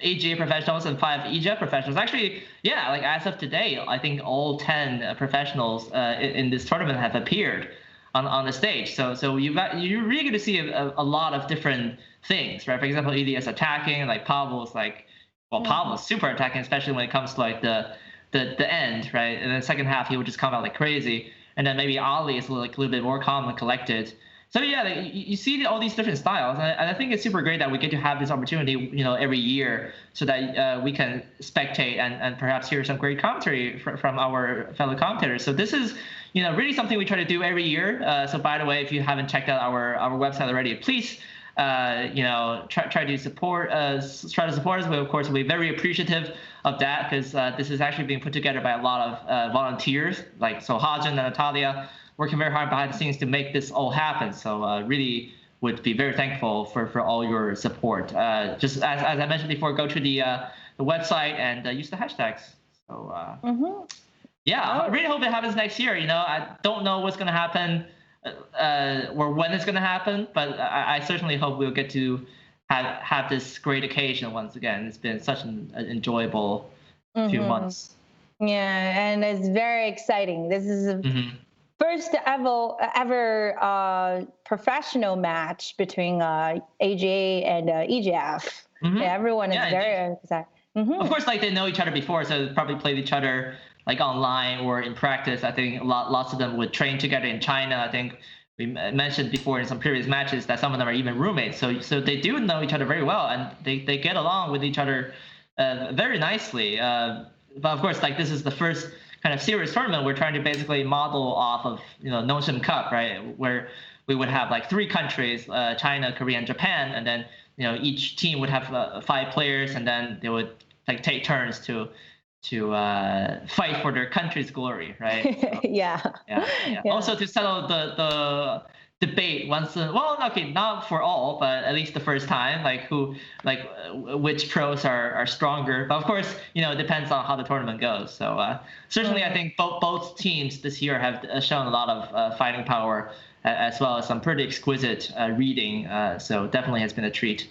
AGA professionals and 5 EGF professionals. Actually, yeah, like as of today, I think all 10 professionals in this tournament have appeared on the stage. So you're really going to see a lot of different things, right? For example, Ilya's attacking, like Pavel's like, Pavel's super attacking, especially when it comes to like the end, right? And then second half, he would just come out like crazy. And then maybe Ali is a little bit more calm and collected. So yeah, like, you see all these different styles, and I think it's super great that we get to have this opportunity, every year, so that we can spectate and perhaps hear some great commentary from our fellow commentators. So this is, really something we try to do every year. So by the way, if you haven't checked out our website already, please, try to support us. We of course will be very appreciative of that, because this is actually being put together by a lot of volunteers, like Hajin and Natalia, working very hard behind the scenes to make this all happen. So really would be very thankful for all your support. Just as I mentioned before, go to the website and use the hashtags. So yeah, I really hope it happens next year. I don't know what's going to happen or when it's going to happen, but I certainly hope we'll get to have this great occasion once again. It's been such an enjoyable few months. Yeah, and it's very exciting. This is first ever professional match between AGA and EGF. Yeah, everyone is very excited. Of course, like they know each other before, so they probably played each other like online or in practice. I think lots of them would train together in China. I think we mentioned before in some previous matches that some of them are even roommates. So they do know each other very well, and they get along with each other very nicely. But of course, like this is the first kind of serious tournament. We're trying to basically model off of Noshim Cup, right, where we would have like 3 countries, China, Korea, and Japan, and then each team would have 5 players, and then they would like take turns to fight for their country's glory, right? So, yeah. Also to settle the debate once, not for all, but at least the first time, which pros are stronger. But of course, it depends on how the tournament goes. So certainly, I think both teams this year have shown a lot of fighting power, as well as some pretty exquisite reading. So definitely has been a treat.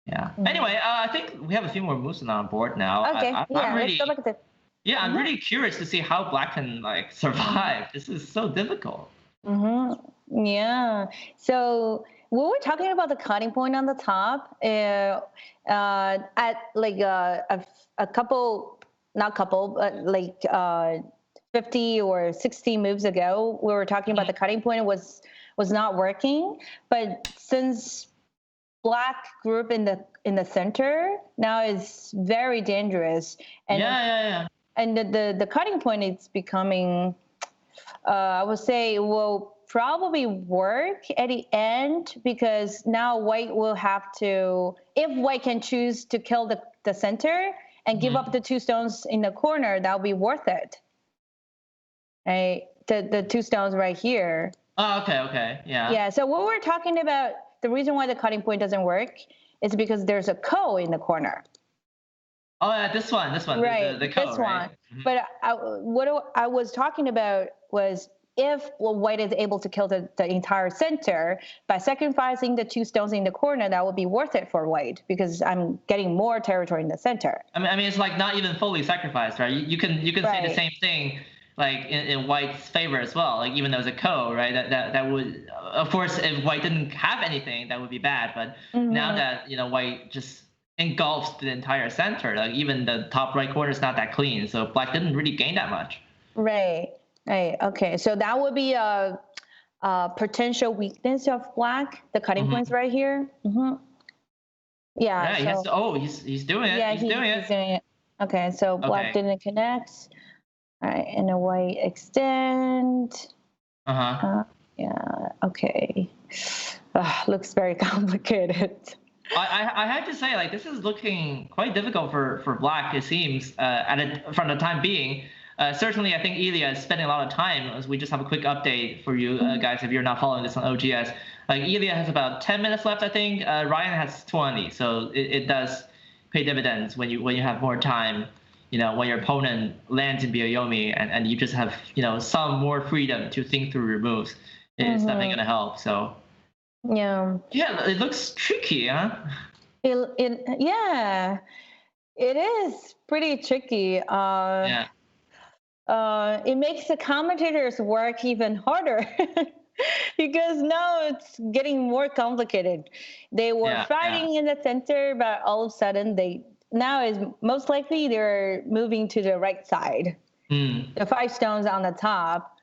Yeah. Anyway, I think we have a few more moves on board now. Okay. Let's go back to. Yeah, I'm really curious to see how Black can survive. This is so difficult. Mm-hmm. Yeah. So we were talking about the cutting point on the top. At like a couple, not couple, but like 50 or 60 moves ago, we were talking about the cutting point was not working. But since black group in the center now is very dangerous, and and the cutting point is becoming. I would say it will probably work at the end because now white will have to, if white can choose to kill the center and give up the 2 stones in the corner, that'll be worth it. Right? The 2 stones right here. Oh, okay, yeah. Yeah, so what we're talking about, the reason why the cutting point doesn't work is because there's a ko in the corner. Oh, yeah, this one, right? The ko, this right? one. But what I was talking about was if white is able to kill the entire center by sacrificing the 2 stones in the corner, that would be worth it for white because I'm getting more territory in the center. I mean, it's like not even fully sacrificed, right? You can say the same thing like in white's favor as well. Like even though it's a ko, right? That would, of course, if white didn't have anything, that would be bad. But now that white just engulfs the entire center, like even the top right corner is not that clean, so black didn't really gain that much. Right. Okay. So that would be a potential weakness of black. The cutting points right here. Yeah. He's doing it. Yeah, he's doing it. Okay. So black didn't connect. All right, and a white extend. Yeah. Okay. Looks very complicated. I have to say, like, this is looking quite difficult for black, it seems, from the time being. Certainly, I think Ilya is spending a lot of time, as we just have a quick update for you guys if you're not following this on OGS. Like, Ilya has about 10 minutes left, I think. Ryan has 20, so it does pay dividends when you have more time, when your opponent lands in Byoyomi and you just have, some more freedom to think through your moves. It's definitely going to help, so... Yeah, it looks tricky, huh? Yeah, it is pretty tricky. It makes the commentators work even harder because now it's getting more complicated. They were fighting in the center, but all of a sudden now is most likely they're moving to the right side. The 5 stones on the top.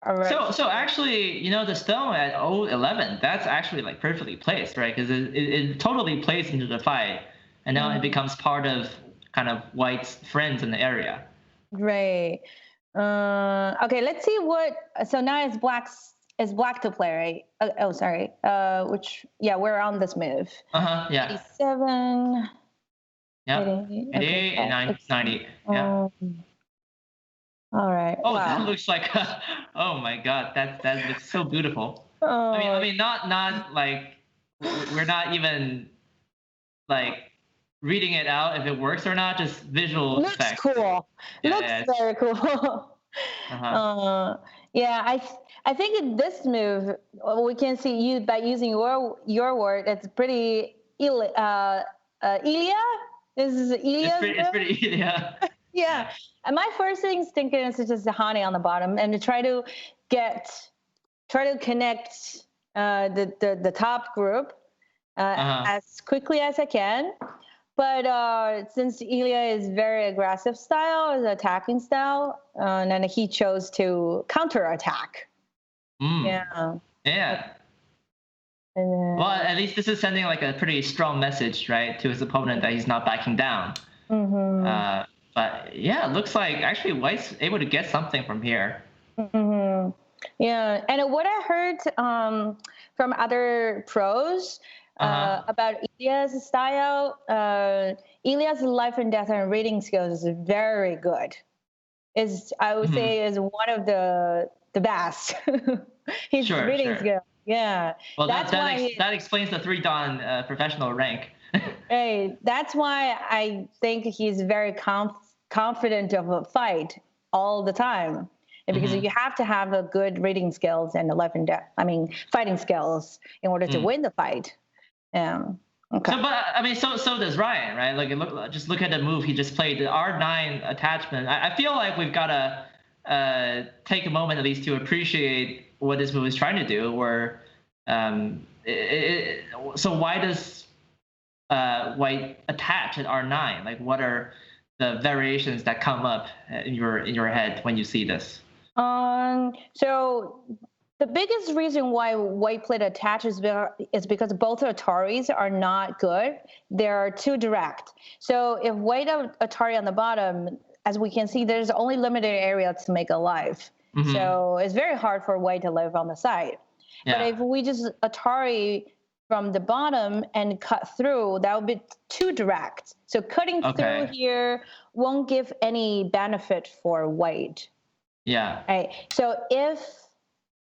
Right. So actually, the stone at 011, that's actually like perfectly placed, right? Because it totally plays into the fight, and now it becomes part of kind of white's friends in the area. Right. Okay. Let's see what. So now it's black to play, right? Sorry. We're on this move. Yeah. 87. Yeah. 88 and 90. Yeah. All right. Oh, wow. That looks like, oh my God, that looks so beautiful. I mean, not like, we're not even like reading it out if it works or not, just visual effects. Cool. Looks very cool. I think in this move, we can see you by using your word, it's pretty Ilya. This is Ilya. It's pretty Ilya. Yeah. And my first instinct is to just Hane on the bottom and to try to connect the top group as quickly as I can. But since Ilya is very aggressive style, is attacking style, and then he chose to counterattack. Yeah. Well, at least this is sending like a pretty strong message, right, to his opponent that he's not backing down. But yeah, it looks like actually White's able to get something from here. Yeah, and what I heard from other pros about Ilya's style, Ilya's life and death and reading skills is very good. I would say is one of the best. His reading skill. Yeah. Well, that explains the 3-dan professional rank. Hey, that's why I think he's very confident of a fight all the time. Because you have to have a good reading skills and fighting skills in order to win the fight. Yeah. Okay. So does Ryan, right? Like, just look at the move he just played, the R9 attachment. I feel like we've got a take a moment at least to appreciate what this move is trying to do. Or so why does white attach at R9? Like, what are the variations that come up in your head when you see this? So the biggest reason why white played attach is because both Ataris are not good. They're too direct. So if white Atari on the bottom, as we can see, there's only limited area to make a life. So it's very hard for white to live on the side. Yeah. But if we just Atari from the bottom and cut through, that would be too direct. So cutting through here won't give any benefit for white. Yeah. Right. So if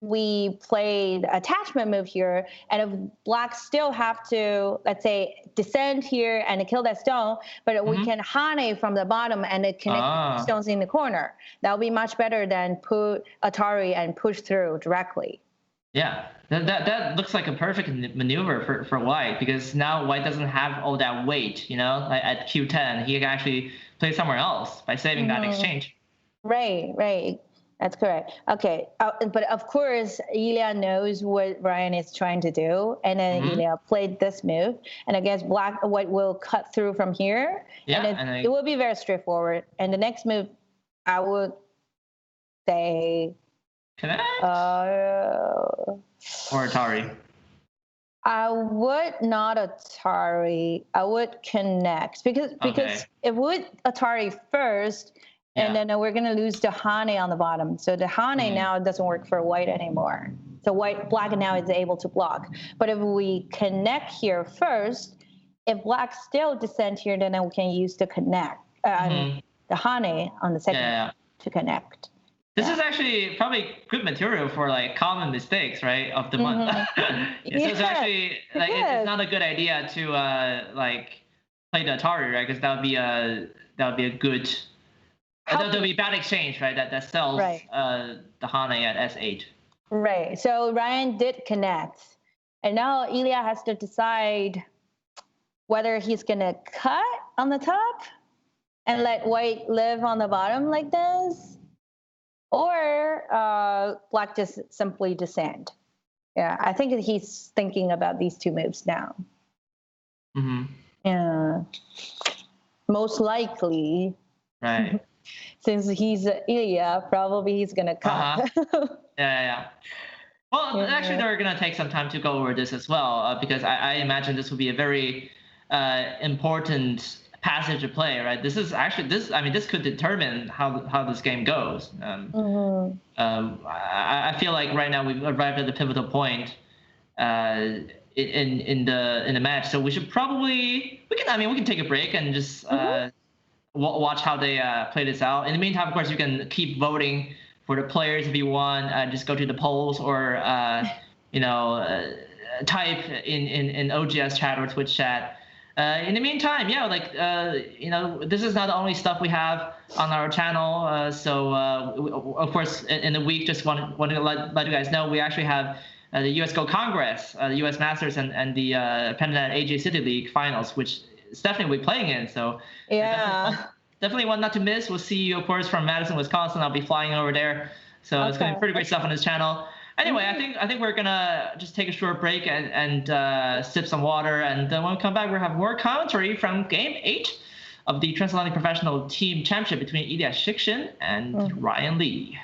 we played attachment move here, and if black still have to, let's say, descend here and kill that stone, but we can Hane from the bottom and connect stones in the corner, that would be much better than put Atari and push through directly. Yeah, that looks like a perfect maneuver for white, because now white doesn't have all that weight, at Q10. He can actually play somewhere else by saving that exchange. Right. That's correct. Okay, but of course, Ilya knows what Ryan is trying to do, and then Ilya played this move, and I guess white will cut through from here, and it will be very straightforward. And the next move, I would say, connect or Atari. I would not Atari. I would connect because if we Atari first. And then we're going to lose the Hane on the bottom. So the Hane now doesn't work for white anymore. So black now is able to block. But if we connect here first, if black still descend here, then we can use the connect, the Hane on the second to connect. This is actually probably good material for like common mistakes, right, of the month. So it's actually like it's not a good idea to play the Atari, right? Because that would be a good. There'll be bad exchange, right? That sells the Hane at S8. Right. So Ryan did connect, and now Ilya has to decide whether he's gonna cut on the top and let white live on the bottom like this, or black just simply descend. Yeah, I think he's thinking about these two moves now. Yeah. Most likely. Right. Since he's Ilya, probably he's gonna cut. Yeah. Well, actually, they're gonna take some time to go over this as well, because I imagine this will be a very important passage of play, right? This is actually this could determine how this game goes. I feel like right now we've arrived at the pivotal point in the match, so we should probably we can take a break and just. Watch how they play this out. In the meantime, of course, you can keep voting for the players if you want. Just go to the polls or type in OGS chat or Twitch chat. In the meantime, this is not the only stuff we have on our channel. So of course, in the week, just want to let you guys know we actually have the US Go Congress, the US Masters, and the Penn AJ City League finals, which Stephanie will be playing in, so definitely one not to miss. We'll see you, of course, from Madison, Wisconsin. I'll be flying over there, so it's going to be pretty great stuff on this channel. Anyway, I think we're gonna just take a short break and sip some water, and then when we come back, we'll have more commentary from Game 8 of the Transatlantic Professional Team Championship between Ilya Shikshin and Ryan Lee.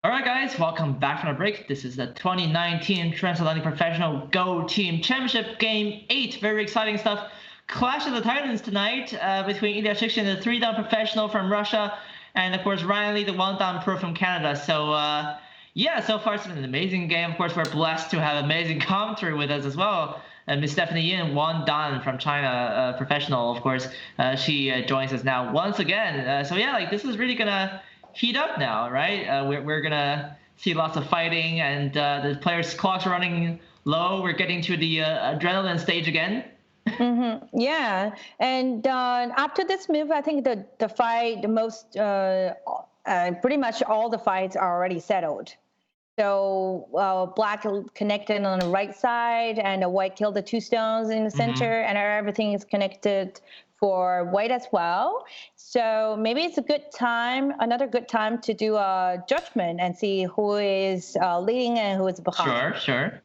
All right, guys, welcome back from the break. This is the 2019 Transatlantic Professional Go Team Championship Game 8. Very exciting stuff. Clash of the Titans tonight between Ilya Shikshin, the 3-down professional from Russia, and, of course, Ryan Lee, the 1-down pro from Canada. So, yeah, so far it's been an amazing game. Of course, we're blessed to have amazing commentary with us as well. Miss Stephanie Yin, 1-down from China, professional, of course. She joins us now once again. So, yeah, like this is really going to heat up now, right? We're gonna see lots of fighting, and the players' clocks are running low. We're getting to the adrenaline stage again. Yeah, and after this move, I think the fight, pretty much all the fights are already settled. So black connected on the right side, and the white killed the 2 stones in the center, and everything is connected for white as well. So maybe it's another good time to do a judgment and see who is leading and who is behind. Sure.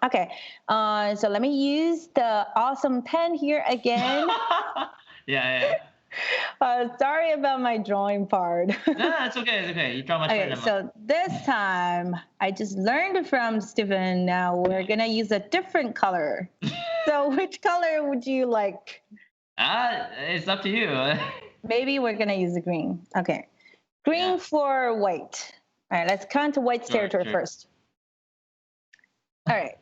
Okay. So let me use the awesome pen here again. Yeah. Sorry about my drawing part. No, it's okay. You draw much better. Okay, so this time I just learned from Stephen. Now we're gonna use a different color. So which color would you like? It's up to you. Maybe we're gonna use the green. Okay, green for white. All right, let's count to white's territory first. All right,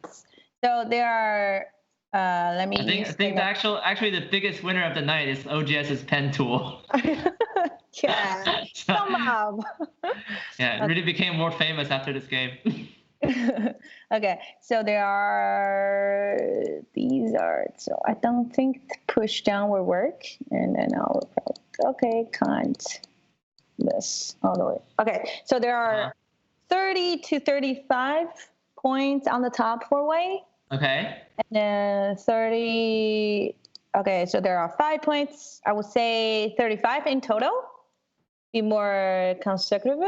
so there are. Let me. I think actually the biggest winner of the night is OGS's pen tool. Yeah, somehow. Yeah, it really became more famous after this game. Okay, so so I don't think push down will work, and then I'll count this all the way. Okay, so there are 30 to 35 points on the top for white. Okay. And then 30. Okay, so there are 5 points. I would say 35 in total. Be more consecutive.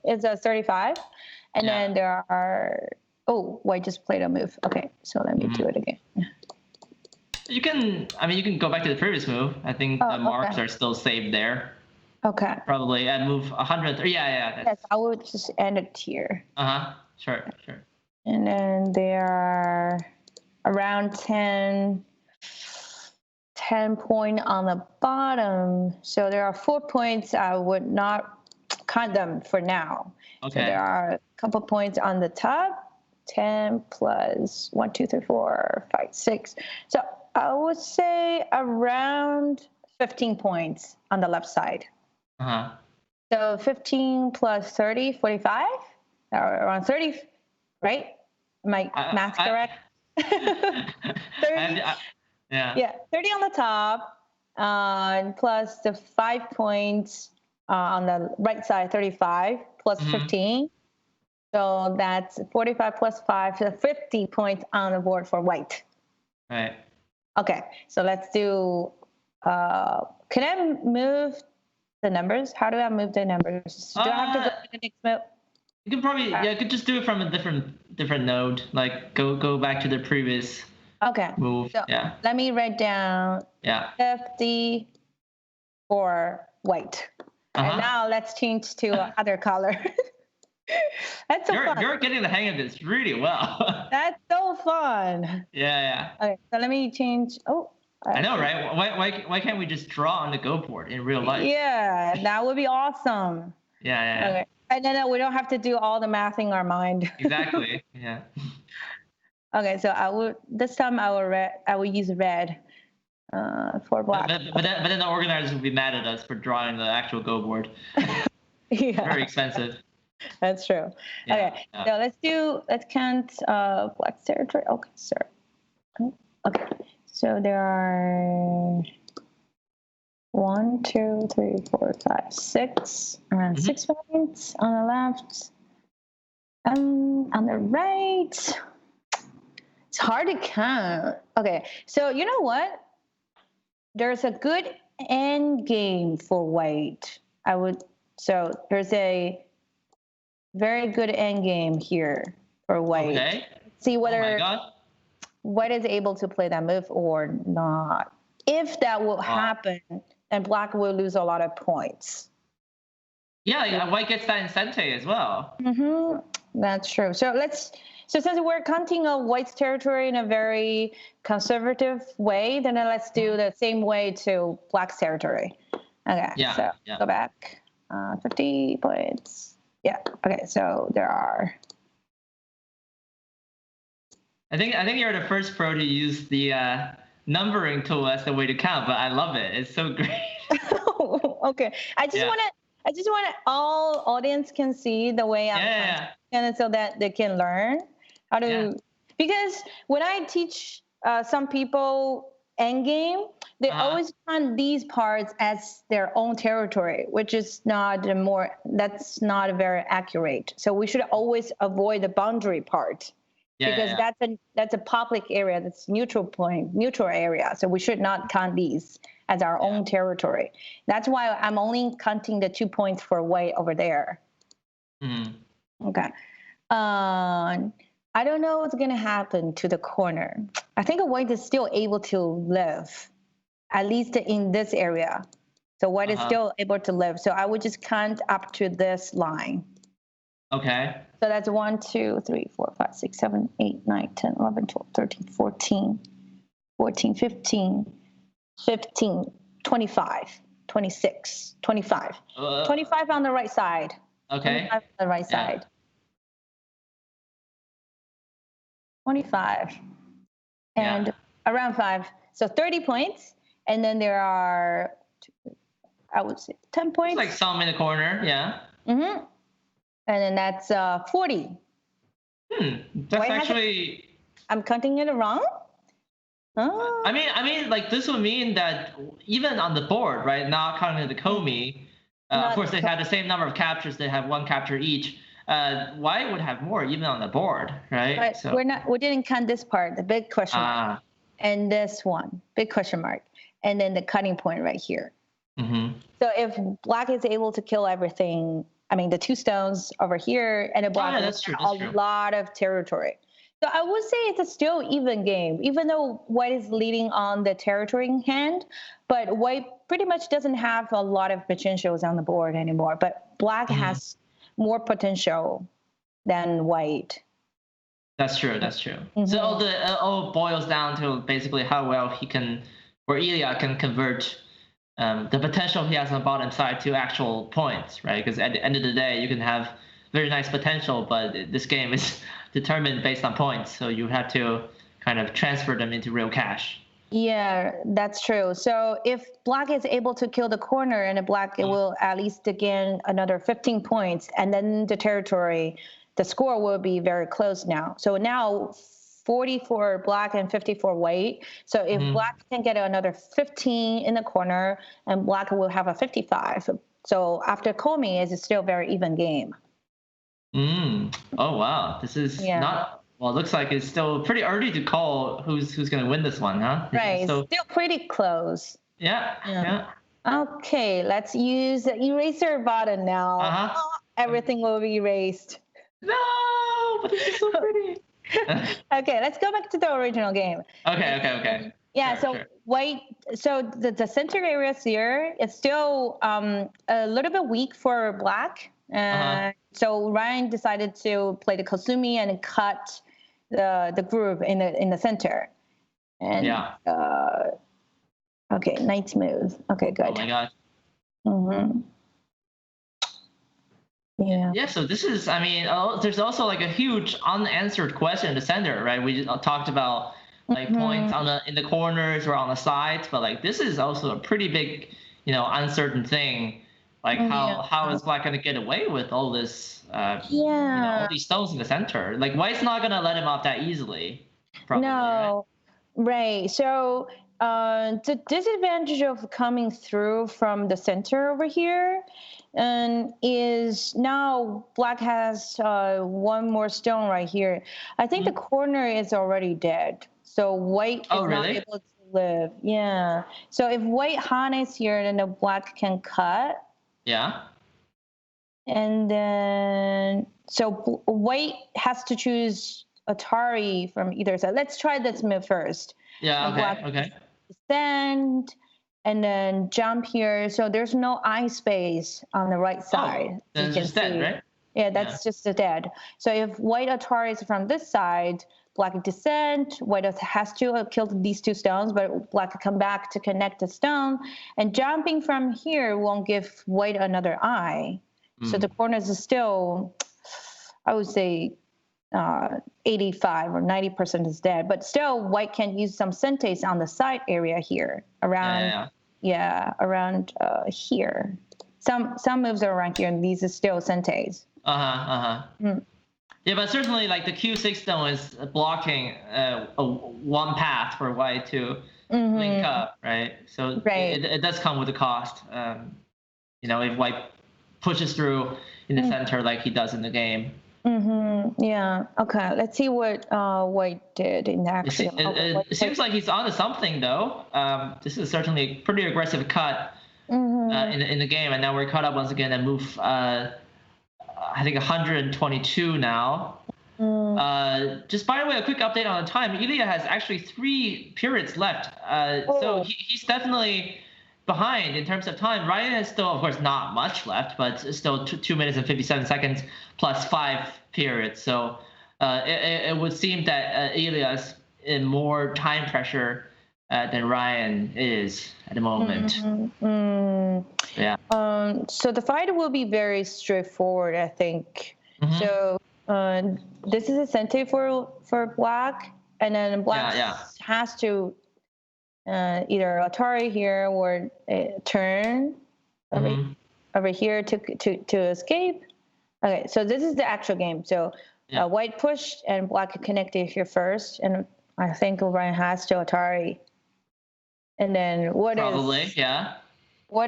Is a 35. And then there are. Oh, white just played a move. Okay, so let me do it again. You can go back to the previous move. I think the marks are still saved there. Okay. Probably at move 100. Yeah. Yes, I will just end it here. Sure. And then there are around 10 point on the bottom. So there are 4 points. I would not count them for now. Okay. So there are a couple points on the top. 10 plus 1, 2, 3, 4, 5, 6. So I would say around 15 points on the left side. So 15 plus 30, 45, or around 30, right? My math correct? 30. Yeah, 30 on the top, plus the 5 points on the right side, 35 plus 15. So that's 45 plus 5, so 50 points on the board for white. Right. Okay, so let's do. Can I move the numbers? How do I move the numbers? Do I have to go to the next move? You can probably you could just do it from a different node. Like go back to the previous move. So let me write down 50 for white. And now let's change to other color. That's so fun. You're getting the hang of this really well. That's so fun. Yeah. Okay, so let me change. I know, right? Why can't we just draw on the Go board in real life? Yeah, that would be awesome. Yeah. Okay. And then we don't have to do all the math in our mind. Exactly. Yeah. Okay, so this time I will use red for black. But then the organizers will be mad at us for drawing the actual Go board. Very expensive. That's true. Okay, so let's count black's territory. Okay, sir. Okay, so there are 1, 2, 3, 4, 5, 6. Around 6 points on the left. On the right, it's hard to count. Okay, so you know what? There's a good end game for white. So there's a very good end game here for white. Okay. See whether white is able to play that move or not. If that will happen, then black will lose a lot of points. Yeah, like, white gets that in Sente as well. That's true. So since we're counting on white's territory in a very conservative way, then let's do the same way to black's territory. Okay, so go back. 50 points. Yeah, okay, so there are... I think you're the first pro to use the numbering tool as the way to count, but I love it. It's so great. Okay, I just want all audience can see the way I'm and so that they can learn how to. Because when I teach some people endgame, they always count these parts as their own territory, which is that's not very accurate. So we should always avoid the boundary part. Because that's a public area, that's neutral area. So we should not count these as our own territory. That's why I'm only counting the 2 points for white over there. Okay. I don't know what's gonna happen to the corner. I think white is still able to live, at least in this area. So white is still able to live. So I would just count up to this line. Okay. So that's 1, 2, 3, 4, 5, 6, 7, 8, 9, 10, 11, 12, 13, 14, 15, 25, 26, 25. 25 on the right side. Okay. 25 on the right side. 25. And around 5. So 30 points. And then there are, I would say, 10 points. It's like some in the corner, And then that's 40. That's actually... I'm counting it wrong? Oh. I mean, like this would mean that even on the board, right, not counting the Komi, of course they had the same number of captures. They have 1 capture each. White would have more even on the board, right? But so we didn't count this part, the big question mark, and this one, big question mark, and then the cutting point right here. So if black is able to kill everything, I mean the 2 stones over here, and the black has a lot of territory. So I would say it's a still even game, even though white is leading on the territory in hand, but white pretty much doesn't have a lot of potentials on the board anymore. But black has more potential than white. That's true. So all boils down to basically how well he can, or Ilya can convert the potential he has on the bottom side to actual points, right? Because at the end of the day, you can have very nice potential, but this game is determined based on points. So you have to kind of transfer them into real cash. Yeah, that's true. So if black is able to kill the corner, and black will at least gain another 15 points, and then the territory, the score will be very close now. So now 40 for black and 50 for white. So if black can get another 15 in the corner, and black will have a 55. So after Komi, it's still a very even game. Oh wow, this is not. Well, it looks like it's still pretty early to call who's going to win this one, huh? Right, so, still pretty close. Yeah. Okay, let's use the eraser button now. Everything will be erased. No, but this is so pretty. Okay, let's go back to the original game. Okay. Yeah, sure. White. So the center area here is still a little bit weak for black. So Ryan decided to play the Kosumi and cut the groove in the center. And okay, nice move. Okay, good. Oh my god. Yeah. So this is, I mean, there's also like a huge unanswered question in the center, right? We talked about like points in the corners or on the sides, but like this is also a pretty big, uncertain thing. Like how is black gonna get away with all this? All these stones in the center. Like white's not gonna let him off that easily. Probably, no, right? So the disadvantage of coming through from the center over here, is now black has 1 more stone right here. I think the corner is already dead. So white is not able to live. Yeah. So if white harness here, then the black can cut. Yeah. And then, so white has to choose Atari from either side. Let's try this move first. Yeah, okay. Stand, and then jump here. So there's no eye space on the right side. Then it's just dead, right? Yeah, that's just dead. So if white Atari is from this side, black descent, white has to kill these 2 stones, but black come back to connect the stone. And jumping from here won't give white another eye. So the corners is still, I would say, 85 or 90% is dead. But still, white can use some sentes on the side area here, around, around here. Some moves are around here, and these are still sentes. Yeah, but certainly like the Q6 stone is blocking one path for white to link up, right? So it does come with a cost. If white pushes through in the center like he does in the game. Yeah. Okay. Let's see what white did in action. It seems like he's onto something though. This is certainly a pretty aggressive cut in the game, and now we're caught up once again and move. I think 122 now. Just by the way, a quick update on the time. Ilya has actually 3 periods left. So he's definitely behind in terms of time. Ryan has still, of course, not much left, but still 2 minutes and 57 seconds plus 5 periods. So it would seem that Ilya is in more time pressure than Ryan is at the moment. Yeah. So the fight will be very straightforward, I think. So this is a sente for black, and then black has to either Atari here or turn over here to escape. Okay, so this is the actual game. So white pushed and black connected here first, and I think Ryan has to Atari. And then what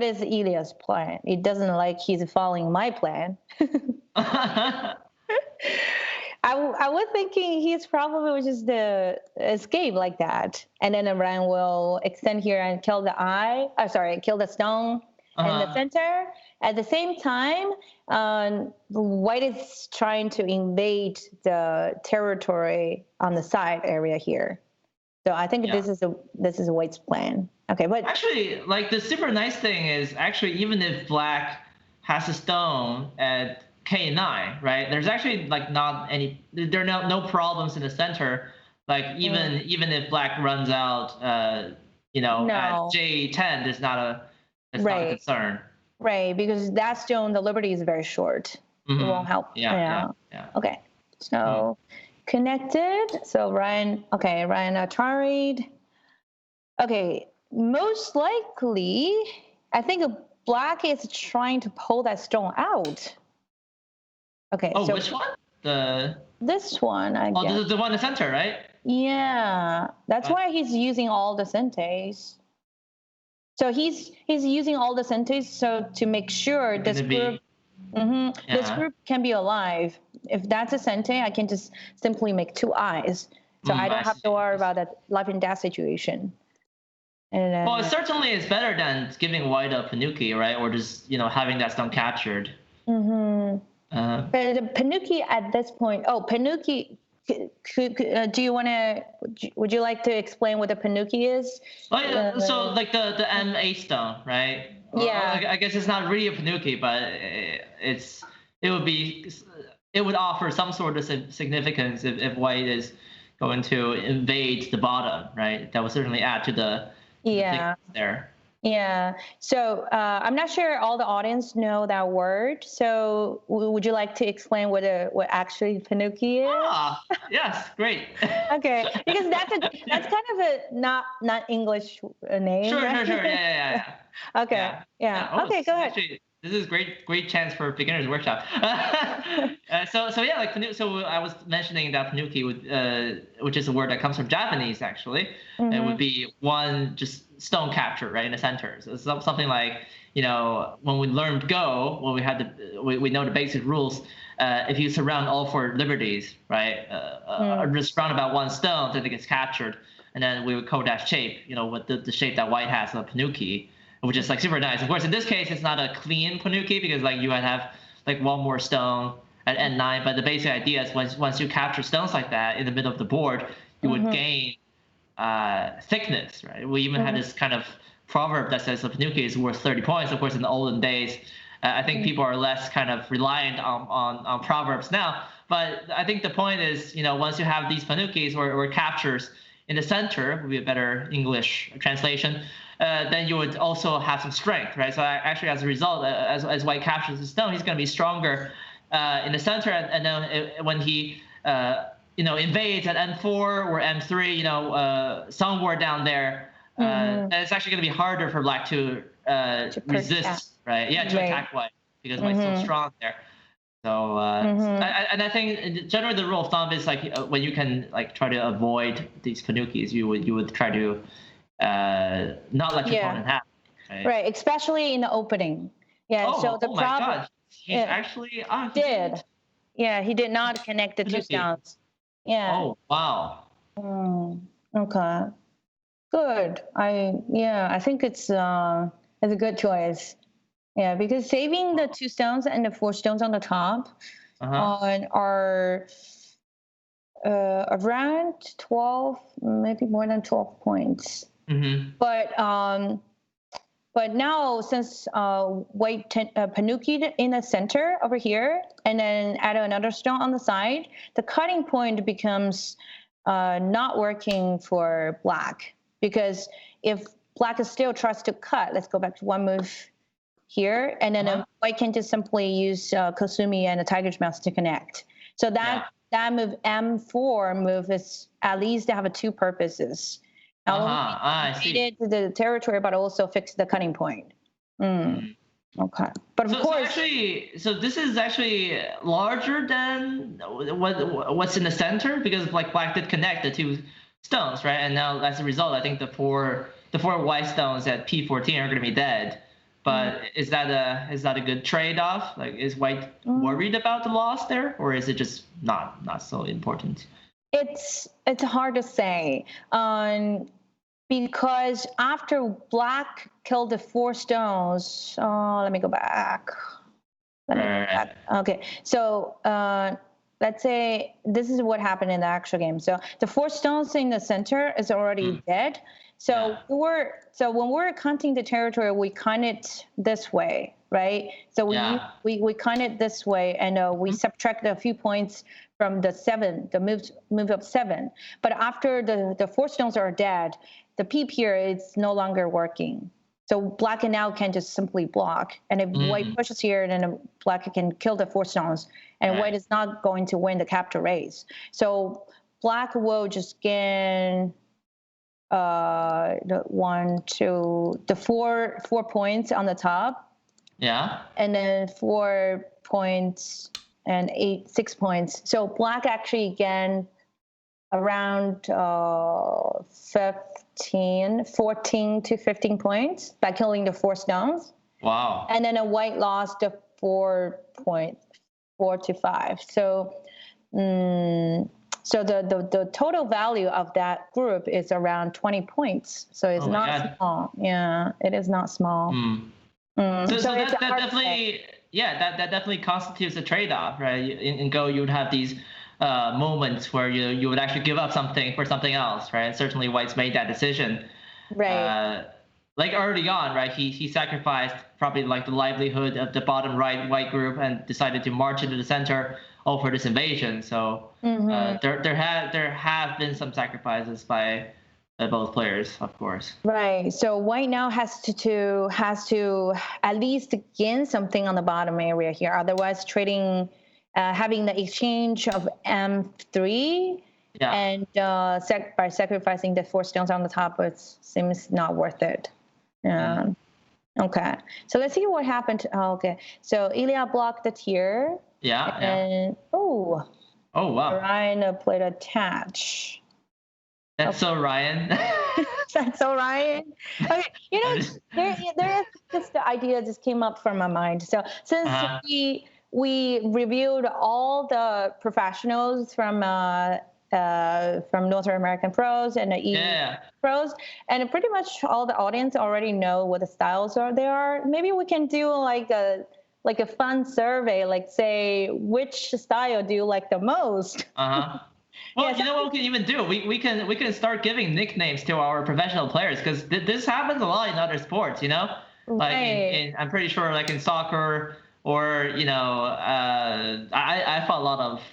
is Ilya's plan? It doesn't like he's following my plan. I was thinking he's probably just the escape like that, and then Ryan will extend here and kill the kill the stone in the center. At the same time, white is trying to invade the territory on the side area here. So I think this is white's plan. Okay, but actually, like the super nice thing is actually even if black has a stone at K9, right? There's actually like not any. There are no problems in the center. Like even if black runs out, at J10, there's not a concern. Right, because that stone, the liberty is very short. It won't help. Yeah. Okay, so. Connected. So Ryan Atari'd. Okay, most likely, I think black is trying to pull that stone out. Okay. Oh, so which one? This one, I guess. Oh, the one in the center, right? Yeah, that's why he's using all the sentes. So he's using all the sentes so to make sure this group. This group can be alive. If that's a sente, I can just simply make 2 eyes. So I don't have to worry about that life and death situation. And, well, it certainly is better than giving white a Panuki, right? Or just, having that stone captured. But the Panuki at this point, Panuki, would you like to explain what the Panuki is? So like the M8 stone, right? Yeah. I guess it's not really a Panuki, but it would offer some sort of significance if white is going to invade the bottom, right? That would certainly add to the there. Yeah. So I'm not sure all the audience know that word. So would you like to explain what actually Panuki is? Yes, great. Okay, because that's kind of a not English name. Sure, right? sure. Yeah. Okay. Yeah. Okay, go ahead. Actually, this is great chance for beginners workshop. So I was mentioning that Panuki, which is a word that comes from Japanese actually. It would be one just stone capture right in the center. So it's something like when we learned Go, we know the basic rules. If you surround all 4 liberties, right, or just surround about 1 stone, then it gets captured, and then we would code that shape, with the shape that white has of Panuki, which is like super nice. Of course, in this case, it's not a clean Panuki because like you would have like 1 more stone at N9. But the basic idea is once you capture stones like that in the middle of the board, you would gain thickness, right? We even had this kind of proverb that says a panuki is worth 30 points. Of course, in the olden days, I think people are less kind of reliant on proverbs now. But I think the point is, once you have these panukis or captures in the center, would be a better English translation, then you would also have some strength, right? So actually, as a result, as white captures the stone, he's going to be stronger in the center, and then when he invades at M4 or M3, somewhere down there, then it's actually going to be harder for black to resist, right? Yeah, to attack white, because white's so strong there. So and I think generally the rule of thumb is like when you can like try to avoid these panukis, you would try to not let your opponent have. Right, especially in the opening. Yeah. So the problem. My God. He's actually he did not connect the two stones. Yeah. Oh wow. Okay. Good. I think it's a good choice. Yeah, because saving the two stones and the four stones on the top are around 12, maybe more than 12 points. Mm-hmm. But now, since white panuki in the center over here, and then add another stone on the side, the cutting point becomes not working for black. Because if black is still tries to cut, let's go back to one move here, and then white can just simply use Kosumi and a tiger's mouth to connect. So that move, M4 move, is at least to have two purposes. Created the territory, but also fix the cutting point. Okay, but of course. So this is actually larger than what's in the center, because like black did connect the two stones, right? And now as a result, I think the four white stones at P14 are going to be dead. But is that a good trade-off? Like, is white worried about the loss there, or is it just not so important? It's hard to say. Because after black killed the four stones, let me go back. Okay, so let's say this is what happened in the actual game. So the four stones in the center is already dead. So when we're counting the territory, we count it this way, right? So we count it this way, and we subtract a few points from the 7, the move of 7. But after the four stones are dead, the peep here is no longer working. So black now can just simply block. And if white pushes here, then black can kill the four stones. And white is not going to win the capture race. So black will just gain the 4 points on the top. Yeah. And then 4 points and 6 points. So black actually gained around 14 to 15 points by killing the four stones. Wow. And then a white lost the 4 to 5. So the total value of that group is around 20 points. So it's not small. Yeah, it is not small. So that definitely, that definitely constitutes a trade-off, right? In Go, you would have these moments where you would actually give up something for something else, right? And certainly white's made that decision. Right. Like early on, right? He sacrificed probably like the livelihood of the bottom right white group and decided to march into the center for this invasion. So there have been some sacrifices by both players, of course. Right. So white now has to at least gain something on the bottom area here. Otherwise, trading, having the exchange of M3 and by sacrificing the four stones on the top, it seems not worth it. Yeah. Okay. So let's see what happened. Okay. So Ilya blocked it here. Yeah. And oh wow. Ryan played attach. That's so Ryan. That's so Ryan. Okay. There is just the idea just came up from my mind. So since we reviewed all the professionals from North American pros and the EU pros, and pretty much all the audience already know what the styles are. Maybe we can do like a fun survey, like say which style do you like the most? Well, you know what we can even do? We can start giving nicknames to our professional players, because this happens a lot in other sports. Like I'm pretty sure like in soccer, or I fought a lot of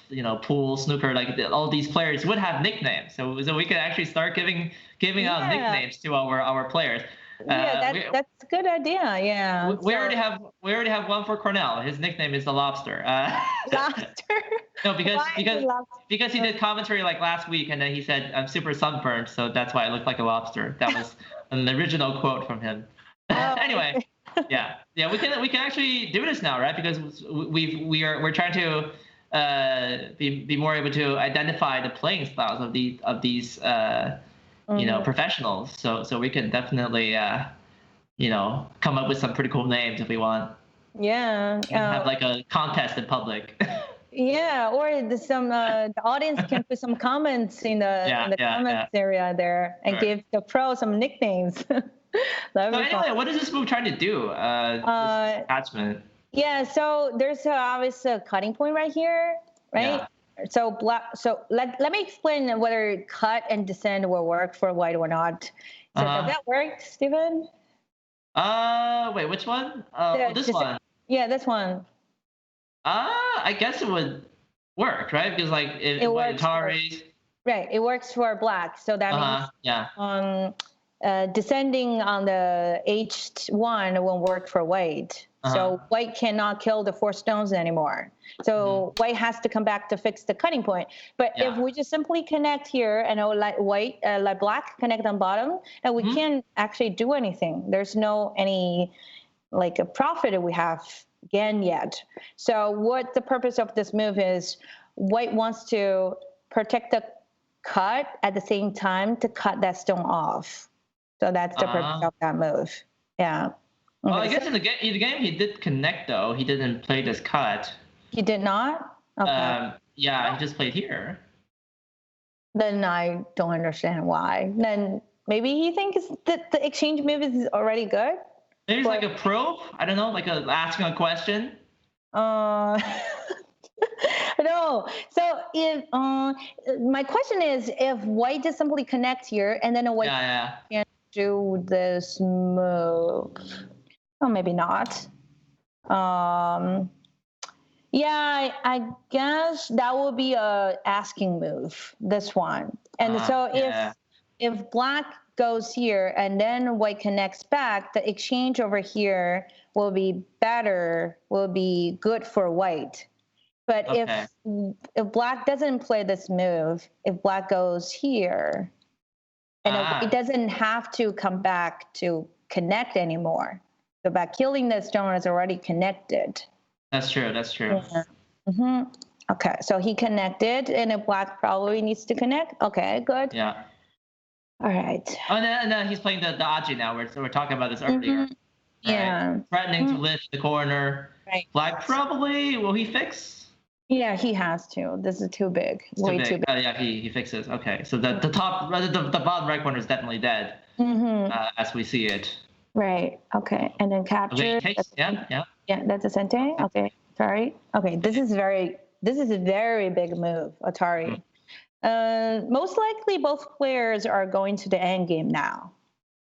pool, snooker, like all these players would have nicknames. So we could actually start giving out nicknames to our players. That's a good idea. Yeah. We already have one for Cornell. His nickname is the Lobster. Lobster. No, because he did commentary like last week, and then he said I'm super sunburned, so that's why I look like a lobster. That was an original quote from him. Anyway, yeah, we can actually do this now, right? Because we're trying to be more able to identify the playing styles of these professionals. So we can definitely come up with some pretty cool names if we want. Yeah. Have like a contest in public. Yeah, or the audience can put some comments in the comments area there and give the pro some nicknames. So anyway, what is this move trying to do? This attachment. Yeah, so there's obvious cutting point right here, right? Yeah. So let me explain whether cut and descend will work for white or not. So does that work, Steven? Wait, which one? This one. Yeah, this one. I guess it would work, right? Because like it works right, it works for black. So that means descending on the H1 won't work for white. So white cannot kill the 4 stones anymore. So white has to come back to fix the cutting point. But if we just simply connect here and let black connect on bottom, and we can't actually do anything. There's any like a profit we have gained yet. So what the purpose of this move is, white wants to protect the cut at the same time to cut that stone off. So that's the purpose of that move. Yeah. Well, I guess in the game he did connect though. He didn't play this cut. He did not? Okay. He just played here. Then I don't understand why. Then maybe he thinks that the exchange move is already good. Maybe it's like a probe. I don't know, like asking a question. No. So if my question is, if white just simply connect here and then a white can do this move. Oh, maybe not. I guess that will be a asking move, this one. And so if black goes here and then white connects back, the exchange over here will be better, will be good for white. But if black doesn't play this move, if black goes here, and it doesn't have to come back to connect anymore. So by killing the stone is already connected. That's true. Yeah. Okay, so he connected, and if black probably needs to connect. Okay, good. Yeah. All right. Oh, and then he's playing the Hajin now. We're talking about this earlier. Right? Yeah. Threatening to lift the corner. Right. Black probably, will he fix? Yeah, he has to. This is too big. Way too big. He fixes. Okay, so the bottom right corner is definitely dead, as we see it. Right. Okay, and then capture. Okay, yeah, that's a sente. Okay, sorry. Okay, this is a very big move, Atari. Most likely, both players are going to the end game now.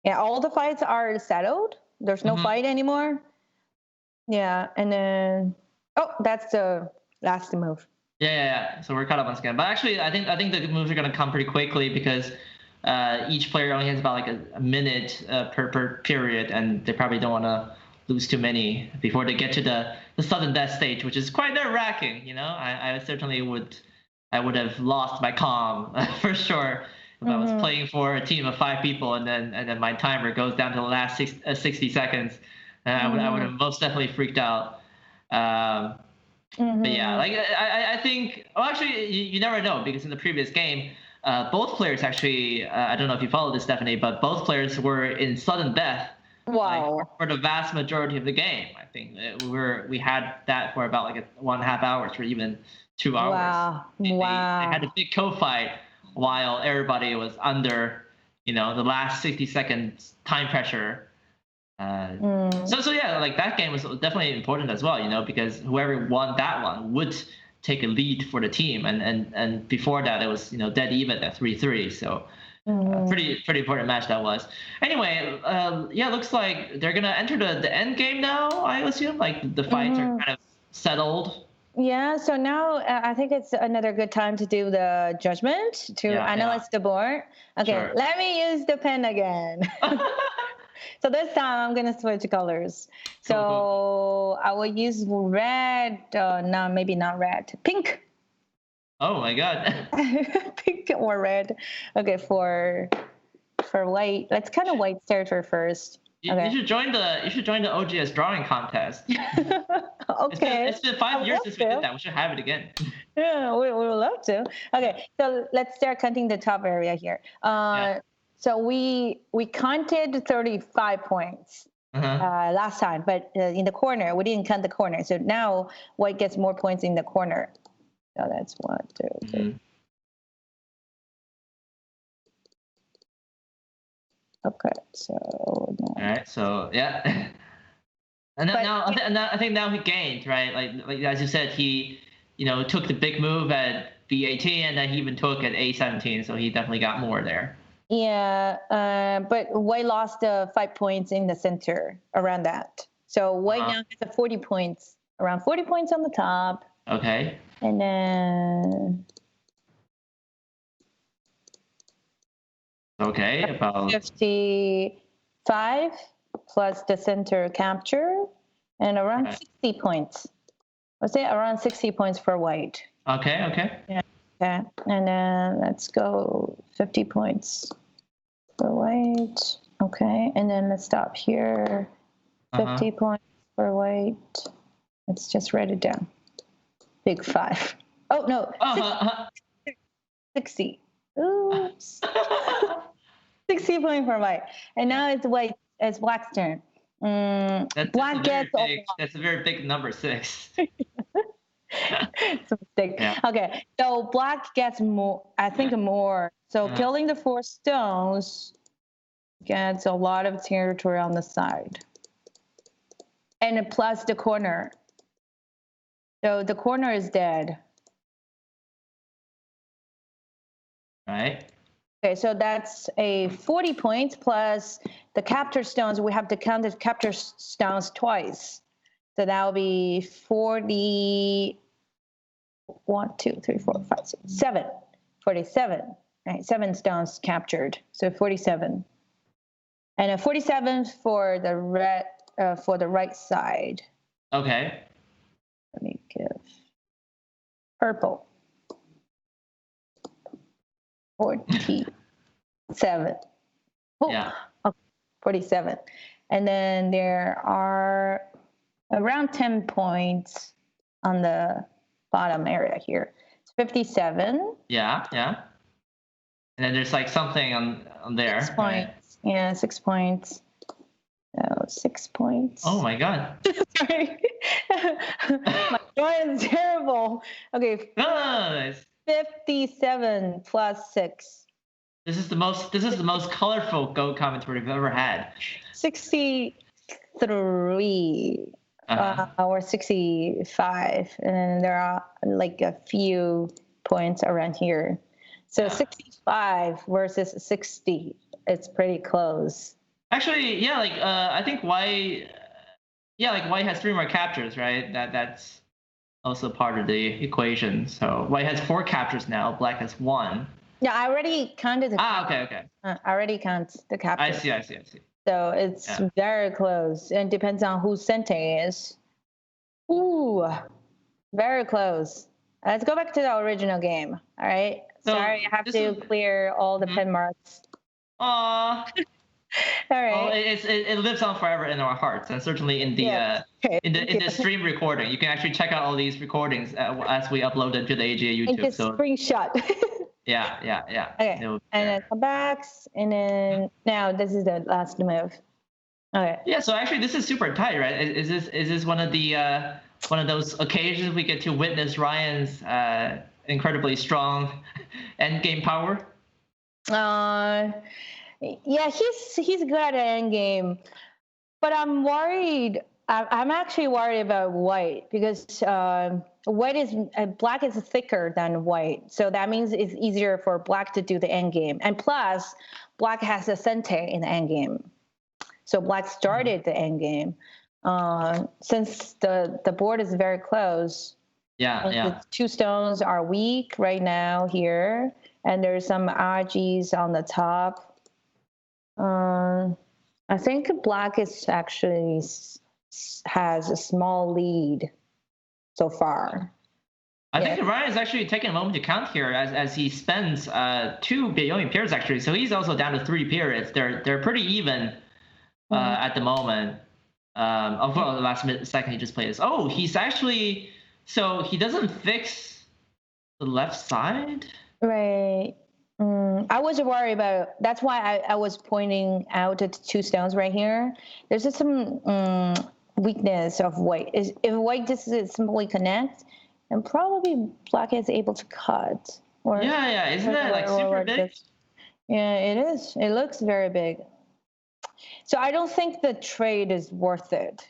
Yeah, all the fights are settled. There's no fight anymore. Yeah, and then that's the last move. Yeah. So we're caught up once again. But actually, I think the moves are going to come pretty quickly, because each player only has about like a minute per period, and they probably don't want to lose too many before they get to the sudden death stage, which is quite nerve-wracking. I certainly would have lost my calm for sure if I was playing for a team of 5 people, and then my timer goes down to the last 60 seconds. I would have most definitely freaked out. But yeah, like I think. Well, actually, you never know, because in the previous game, both players actually. I don't know if you followed this, Stephanie, but both players were in sudden death. Wow. For the vast majority of the game, I think we had that for about like 1.5 hours, or even 2 hours. Wow. They had a big co-fight while everybody was under, the last 60 seconds time pressure. So yeah, like that game was definitely important as well, because whoever won that one would take a lead for the team, and before that it was dead even at 3-3. So pretty important match that was. Anyway, looks like they're gonna enter the end game now. I assume like the fights are kind of settled. Yeah, so now I think it's another good time to do the judgment to analyze the board. Okay, Sure. Let me use the pen again. So this time I'm going to switch colors. So I will use red, no, maybe not red, pink. Oh my God. Pink or red. Okay, for white, let's kind of white territory first. You should join the OGS drawing contest. Okay. It's been 5 years since we did that. We should have it again. Yeah, we would love to. Okay, so let's start counting the top area here. So we counted 35 points last time, but in the corner we didn't count the corner. So now white gets more points in the corner. So that's 1, 2, 3. Mm-hmm. Okay, so. All right, so yeah. And now I think now he gained, right? Like as you said, he took the big move at B18, and then he even took at A17, so he definitely got more there. Yeah, but white lost 5 points in the center around that. So white now has 40 points, around 40 points on the top. Okay. And then. Okay, about 55 plus the center capture, and around 60 points. Let's say around 60 points for white. Okay. Yeah. Okay, and then let's go 50 points for white. Okay, and then let's stop here. 50 points for white. Let's just write it down. Big 5. Oh no. 60. Oops. 60 points for white. And now it's white. It's black's turn. Black gets. That's a very big number, 6. It's a mistake. Yeah. Okay, so black gets more. I think more. So killing the 4 stones gets a lot of territory on the side, and plus the corner. So the corner is dead. Right. Okay, so that's a 40 points plus the capture stones. We have to count the capture stones twice. So that will be 40. 1, 2, 3, 4, 5, 6, 7. 47. Right, 7 stones captured. So 47. And a 47 for the red for the right side. Okay. Let me give purple. 47. Oh, yeah. Okay, 47. And then there are around 10 points on the bottom area here. It's 57. Yeah. And then there's like something on there. 6 points. Right? Yeah, 6 points. Oh, 6 points. Oh my God. Sorry. My drawing is terrible. Okay. Nice. 57 plus 6. This is the most colorful Go commentary we've ever had. 63 or 65, and then there are like a few points around here. So 65 versus 60. It's pretty close. Actually, yeah, I think white has 3 more captures, right? That's also part of the equation. So white has 4 captures now. Black has 1. Yeah, I already counted the captures. Okay. I already count the captures. I see. So it's very close, and depends on whose center is. Ooh, very close. Let's go back to the original game. All right. So sorry, I have to clear all the pen marks. Aww. All right. Well, it lives on forever in our hearts, and certainly in the in the stream recording. You can actually check out all these recordings as we upload them to the AGA YouTube. And just screenshot. Yeah. Okay. And then come back, and then now this is the last move. Okay. Yeah. So actually, this is super tight, right? Is this one of those occasions we get to witness Ryan's incredibly strong endgame power? Yeah, he's good at endgame, but I'm worried I'm actually worried about white because black is thicker than white, so that means it's easier for black to do the end game. And plus, black has a center in the end game, so black started the end game. Since the board is very close. The two stones are weak right now here, and there's some RGs on the top. I think black is actually has a small lead so far. I think Ryan is actually taking a moment to count here as he spends 2 billion periods actually. So he's also down to 3 periods. They're pretty even at the moment. The last second he just played this. Oh, he's actually, so he doesn't fix the left side? Right. I was worried about, that's why I was pointing out the two stones right here. There's just some weakness of white. If white just simply connect, and probably black is able to cut. Isn't that like super big? Yeah, it is. It looks very big. So I don't think the trade is worth it.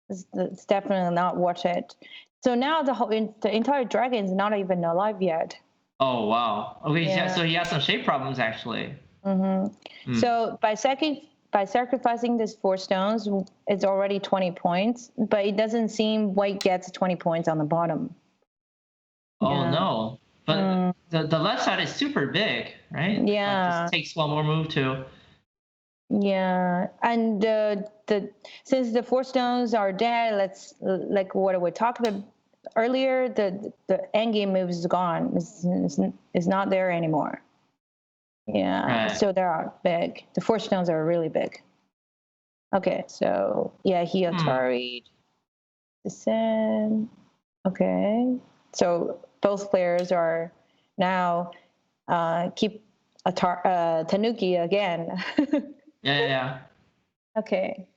It's definitely not worth it. So now the entire dragon is not even alive yet. Oh wow. Okay, so he has some shape problems actually. So by sacrificing these 4 stones, it's already 20 points, but it doesn't seem white gets 20 points on the bottom. Oh no. But the left side is super big, right? Yeah. It just takes one more move to. Yeah, and since the 4 stones are dead, let's like what we talked about earlier. The endgame move is gone. It's not there anymore. Yeah, right. So they are big. The 4 stones are really big. Okay, so yeah, he Atari'd the same. Okay, so both players are now keep Tanuki again. Yeah. Okay.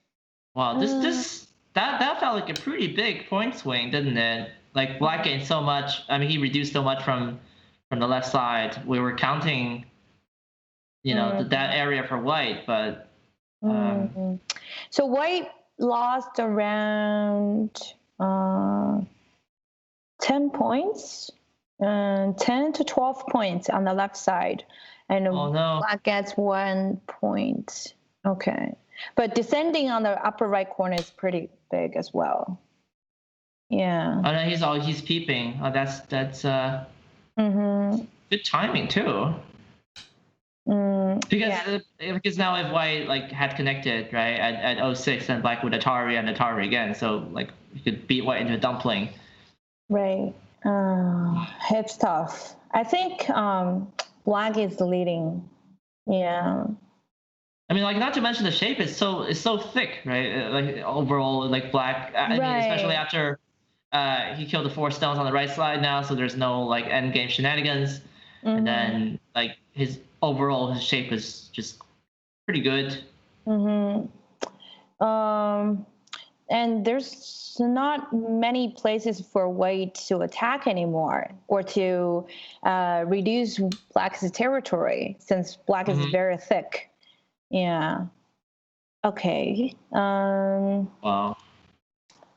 Wow, that felt like a pretty big point swing, didn't it? Like black gained so much. I mean, he reduced so much from the left side. We were counting, that area for white, but. So white lost around 10 points, 10 to 12 points on the left side, and black gets 1 point. Okay, but descending on the upper right corner is pretty big as well. Yeah. Oh no, he's peeping. Oh, that's good timing too. Because now if white like had connected right at 06, then black would Atari and Atari again, so like you could beat white into a dumpling. Right. It's tough. I think black is leading. Yeah. I mean, like, not to mention the shape is so thick, right? Like overall, like black. I mean, especially after he killed the 4 stones on the right side now, so there's no like end game shenanigans, and then like his shape is just pretty good. And there's not many places for white to attack anymore or to reduce black's territory since black is very thick. Yeah. Okay. Wow. All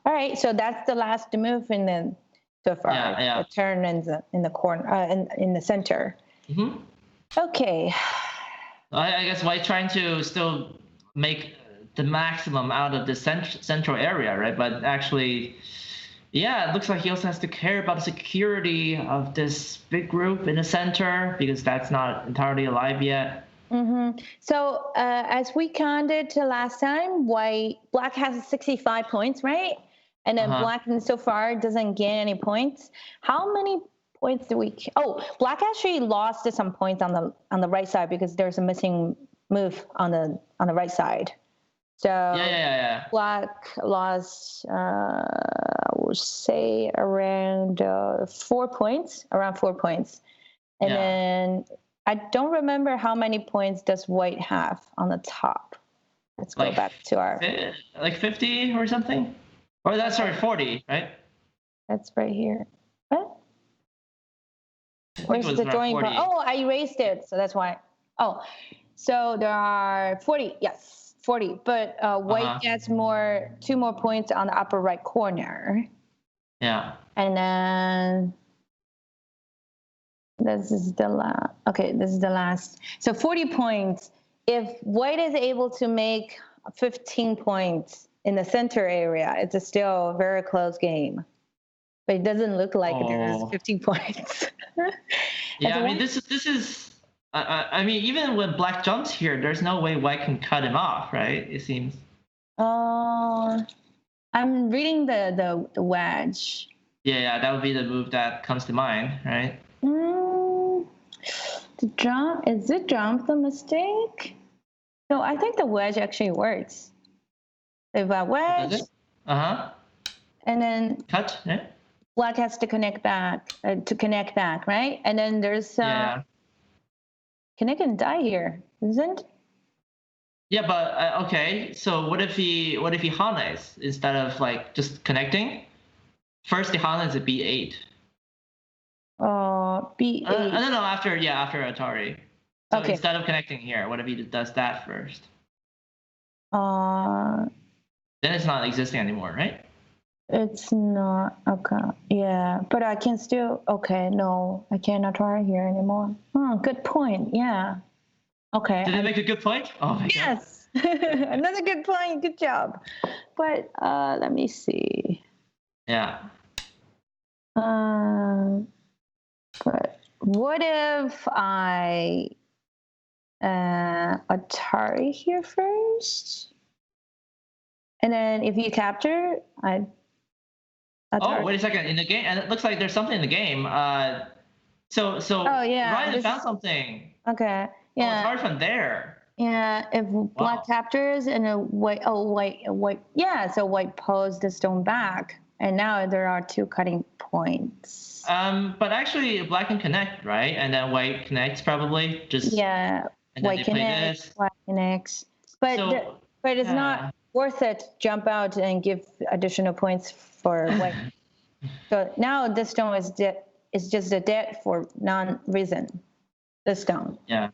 right. So that's the last move so far. Yeah. The turn in the corner, in the center. Okay. I guess white trying to still make the maximum out of the central area, right? But actually, it looks like he also has to care about the security of this big group in the center because that's not entirely alive yet. So as we counted last time, black has 65 points, right? And then black so far doesn't gain any points. How many points do we? Black actually lost some points on the right side because there's a missing move on the right side. So black lost, I would say around 4 points, and then. I don't remember how many points does white have on the top. Let's go back to our... Like 50 or something? Or that's 40, right? That's right here. What? Where's the drawing part? Oh, I erased it, so that's why. Oh, so there are 40, yes. 40, but white gets two more points on the upper right corner. Yeah. And then this is the last. Okay, this is the last. So 40 points. If white is able to make 15 points in the center area, it's still a very close game. But it doesn't look like there's 15 points. Yeah, I mean, this is. I mean, even when black jumps here, there's no way white can cut him off, right? It seems. I'm reading the wedge. Yeah, that would be the move that comes to mind, right? The jump, is the jump the mistake? No, I think the wedge actually works. If I wedge. Does it? And then cut. Yeah. Black has to connect back, right? And then there's connect and die here, isn't? Yeah, but okay. So what if he Hanes instead of like just connecting? First the Hana is a B8. B8. No, after Atari. So okay. Instead of connecting here, what if he does that first? Then it's not existing anymore, right? It's not, okay. Yeah, but I can still, okay, no, I cannot try here anymore. Good point, yeah. Okay. Did I make a good point? Oh my God. Yes, another good point, good job. But let me see. Yeah. But what if I Atari here first? And then if you capture, Atari. Oh, wait a second. In the game, and it looks like there's something in the game. So oh, yeah, Ryan found something. Okay. Yeah. Oh, it's hard from there. Yeah, if black captures and a white, yeah, so white pulls the stone back, and now there are 2 cutting points. But actually, black can connect, right? And then white connects probably. Yeah, white connects, black connects. But it's not worth it to jump out and give additional points for white. So now this stone is dead. It's just a dead for non-reason. This stone. Yeah.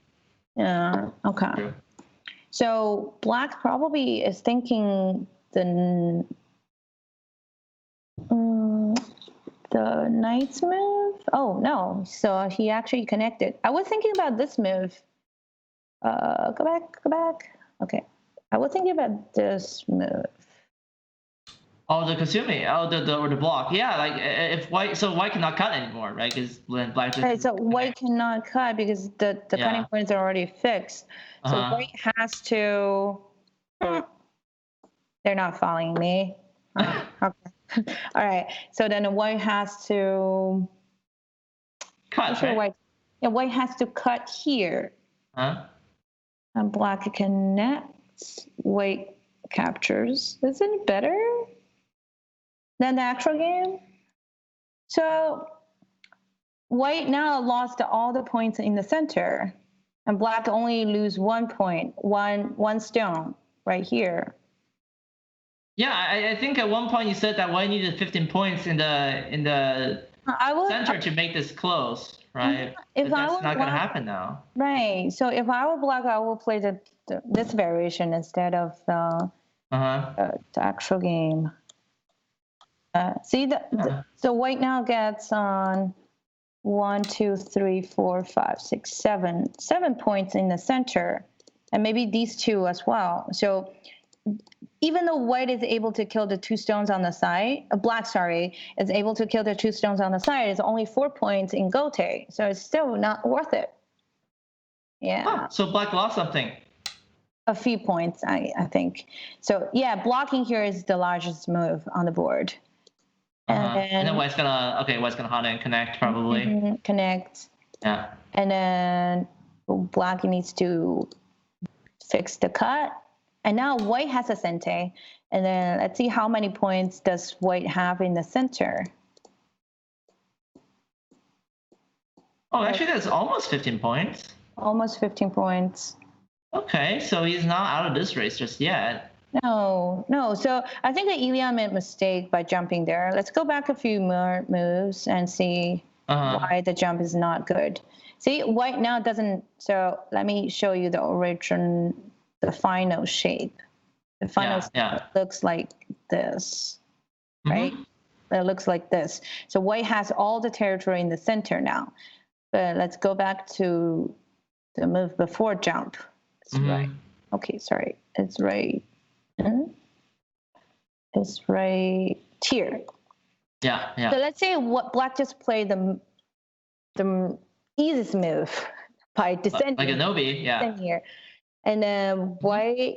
Yeah. Okay. True. So black probably is thinking the knight's move. Oh no! So he actually connected. I was thinking about this move. Go back. Okay. I was thinking about this move. Oh, the consuming. Oh, the block. Yeah, like if white cannot cut anymore, right? Because black just. Right. So white cannot cut because the cutting points are already fixed. So white has to. They're not following me. Okay. All right. So then white has to. Cut. Right? White has to cut here. And black connects. White captures. Isn't it better than the actual game? So white now lost all the points in the center, and black only lose 1 point, one stone right here. Yeah, I think at one point you said that white needed 15 points in the center to make this close, right? But that's not going to happen now. Right. So if I were black, I would play this variation instead of the actual game. So white now gets on 1, 2, 3, 4, 5, 6, 7 points in the center, and maybe these 2 as well. So even though white is able to kill the 2 stones on the side, black is able to kill the 2 stones on the side, it's only 4 points in Gote, so it's still not worth it. Yeah. So black lost something. A few points, I think. So yeah, blocking here is the largest move on the board. And then white's gonna Hana and connect probably. Connect. Yeah. And then black needs to fix the cut. And now white has a sente. And then let's see how many points does white have in the center. Oh, actually that's almost 15 points. Almost 15 points. Okay, so he's not out of this race just yet. No. So I think that Ilya made a mistake by jumping there. Let's go back a few more moves and see why the jump is not good. See, white now doesn't. So let me show you the the final shape. The final shape looks like this, right? It looks like this. So white has all the territory in the center now. But let's go back to the move before jump. It's right. Okay, sorry. It's right. It's right here. Yeah, yeah. So let's say what black just played the easiest move by descending. Like a Nobi, yeah. Here. And then white,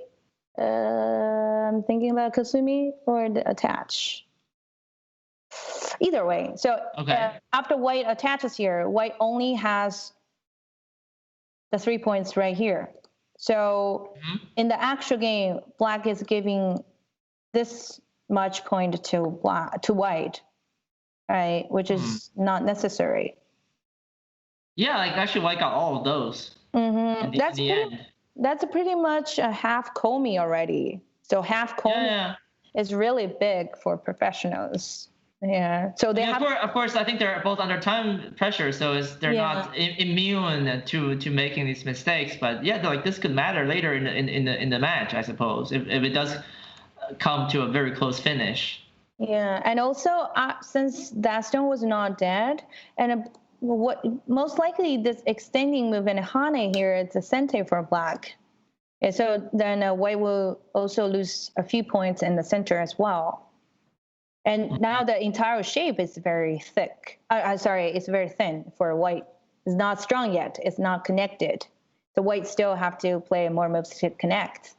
I'm thinking about Kasumi or the attach. Either way. So after white attaches here, white only has the 3 points right here. So in the actual game, black is giving this much point to white, right? Which is not necessary. Yeah, like actually white got all of those. In the end. That's pretty much a half Komi already. So half Komi is really big for professionals. Yeah. So they of course, I think they're both under time pressure, so they're not immune to making these mistakes. But yeah, like this could matter later in the match, I suppose, if it does come to a very close finish. Yeah, and also since that stone was not dead, and what most likely this extending move in Hane here, it's a sente for black. And so then white will also lose a few points in the center as well. And now the entire shape is very thick. It's very thin for white. It's not strong yet. It's not connected. The white still have to play more moves to connect.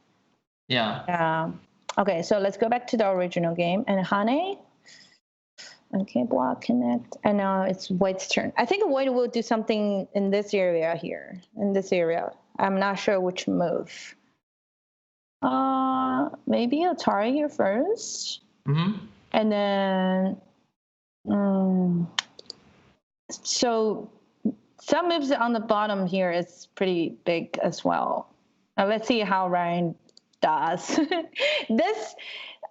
Yeah. Okay, so let's go back to the original game. And Hane. Okay, block, connect. And now it's white's turn. I think white will do something in this area here. In this area. I'm not sure which move. Maybe Atari here first. And then, so some moves on the bottom here is pretty big as well. Now let's see how Ryan does. This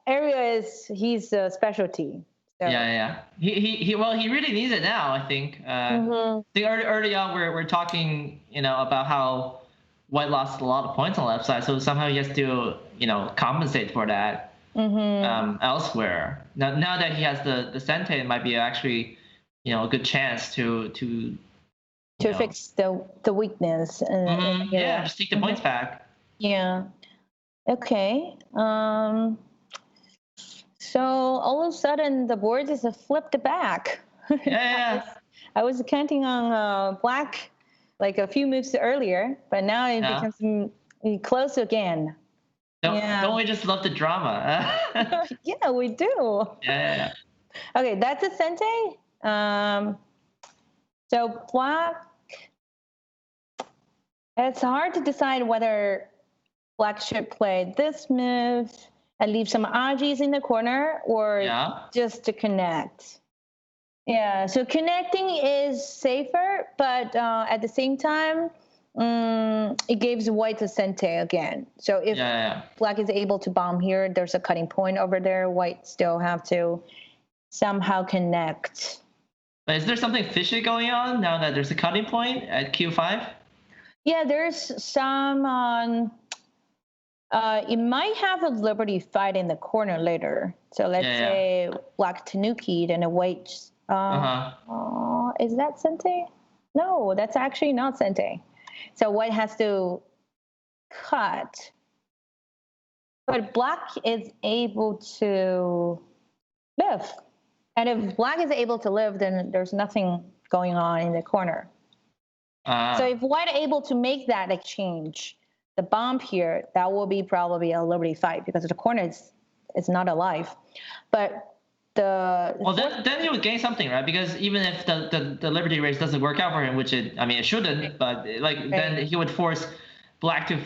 area is his specialty. So. Yeah. He really needs it now. I think. I think early on we're talking, about how white lost a lot of points on the left side, so somehow he has to, compensate for that. Elsewhere. Now that he has the sente, it might be actually, a good chance to fix the weakness. Just take the points back. Yeah. Okay. So all of a sudden the board is flipped back. Yeah. I was counting on black like a few moves earlier, but now it becomes close again. Don't we just love the drama? Yeah, we do. Yeah. Okay, that's a sente. So black, it's hard to decide whether black should play this move and leave some Ajis in the corner or just to connect. Yeah, so connecting is safer, but at the same time, it gives white a sente again. So if black is able to bomb here, there's a cutting point over there. White still have to somehow connect. But is there something fishy going on now that there's a cutting point at Q5? Yeah, there's some on. It might have a liberty fight in the corner later. So let's say black Tanuki and a white. Is that sente? No, that's actually not sente. So white has to cut. But black is able to live. And if black is able to live, then there's nothing going on in the corner. So if white are able to make that exchange, the bomb here, that will be probably a liberty fight because the corner is not alive. But then he would gain something, right? Because even if the liberty race doesn't work out for him, which it shouldn't, but then he would force black to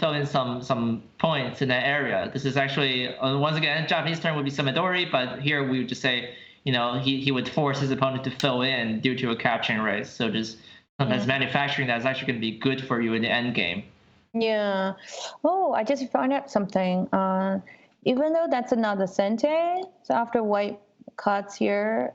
fill in some points in that area. This is actually once again Japanese term would be Samidori, but here we would just say he would force his opponent to fill in due to a capturing race. So just sometimes manufacturing that's actually going to be good for you in the end game. Yeah. Oh, I just found out something. Even though that's another sente, so after white cuts here,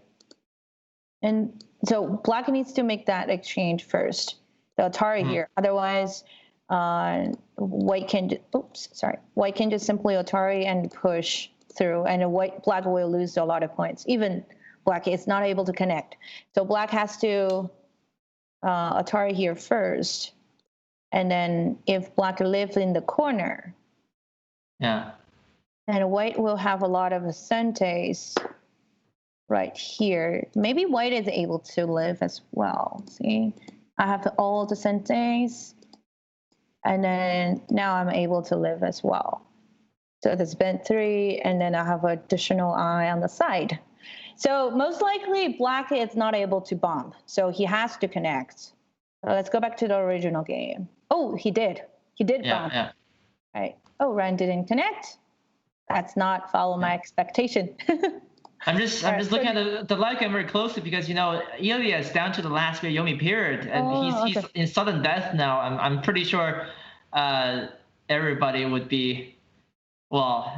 and so black needs to make that exchange first. The Atari here. Otherwise, White can just simply Atari and push through, and black will lose a lot of points. Even black is not able to connect. So black has to Atari here first, and then if black lives in the corner, Yeah. and white will have a lot of ascentes right here. Maybe white is able to live as well. See, I have all the ascentes, and then now I'm able to live as well. So there's been 3, and then I have additional eye on the side. So most likely black is not able to bomb, so he has to connect. Let's go back to the original game. Oh, he did bomb. Yeah. Right. Oh, Ryan didn't connect. That's not follow my expectation. I'm just looking at the live game very closely because Ilya is down to the last Yomi period, and he's in sudden death now. I'm pretty sure everybody would be. Well,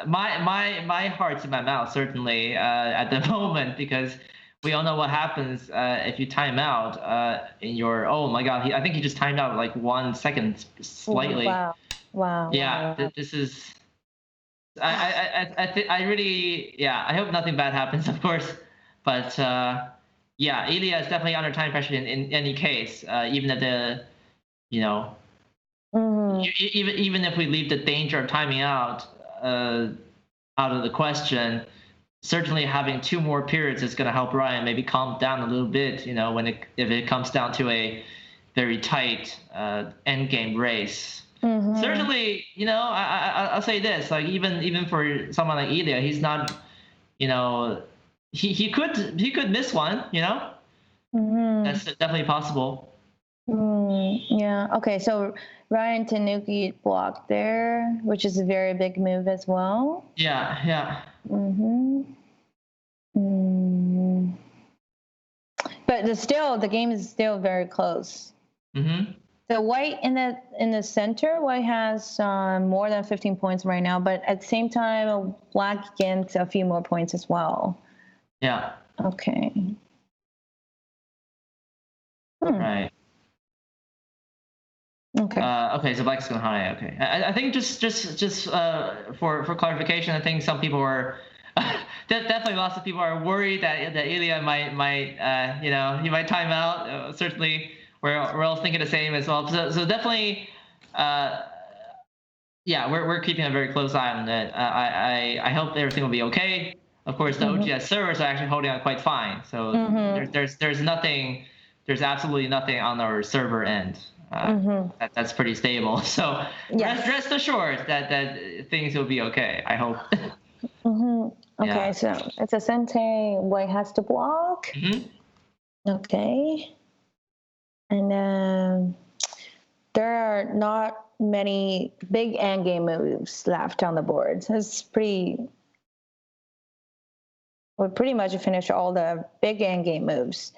my heart's in my mouth certainly at the moment, because we all know what happens if you time out in your. Oh my God! I think he just timed out like 1 second slightly. Wow. Yeah, wow. This is. I really, I hope nothing bad happens, of course, but Ilya is definitely under time pressure in any case, even at the, even if we leave the danger of timing out of the question, certainly having 2 more periods is going to help Ryan maybe calm down a little bit, if it comes down to a very tight endgame race. Mm-hmm. Certainly, I'll say this: like even for someone like Ilya, he's not, he could miss one, Mm-hmm. That's definitely possible. Yeah. Okay. So Ryan Tanuki blocked there, which is a very big move as well. Yeah. Mm-hmm. But the game is still very close. Mm-hmm. So white in the center, white has more than 15 points right now, but at the same time, black gains a few more points as well. Yeah. Okay. Right. Okay. Okay, so black's going high. Okay. I think just for clarification, I think some people are definitely lots of people are worried that Ilya might he might time out. Certainly. We're all thinking the same as well. So definitely, we're keeping a very close eye on it. I hope everything will be okay. Of course, the OGS servers are actually holding on quite fine. So there's absolutely nothing on our server end. That's pretty stable. So rest assured that things will be okay. I hope. Okay, so it's a Sente white has to block. Okay. And there are not many big endgame moves left on the board. We pretty much finished all the big endgame moves.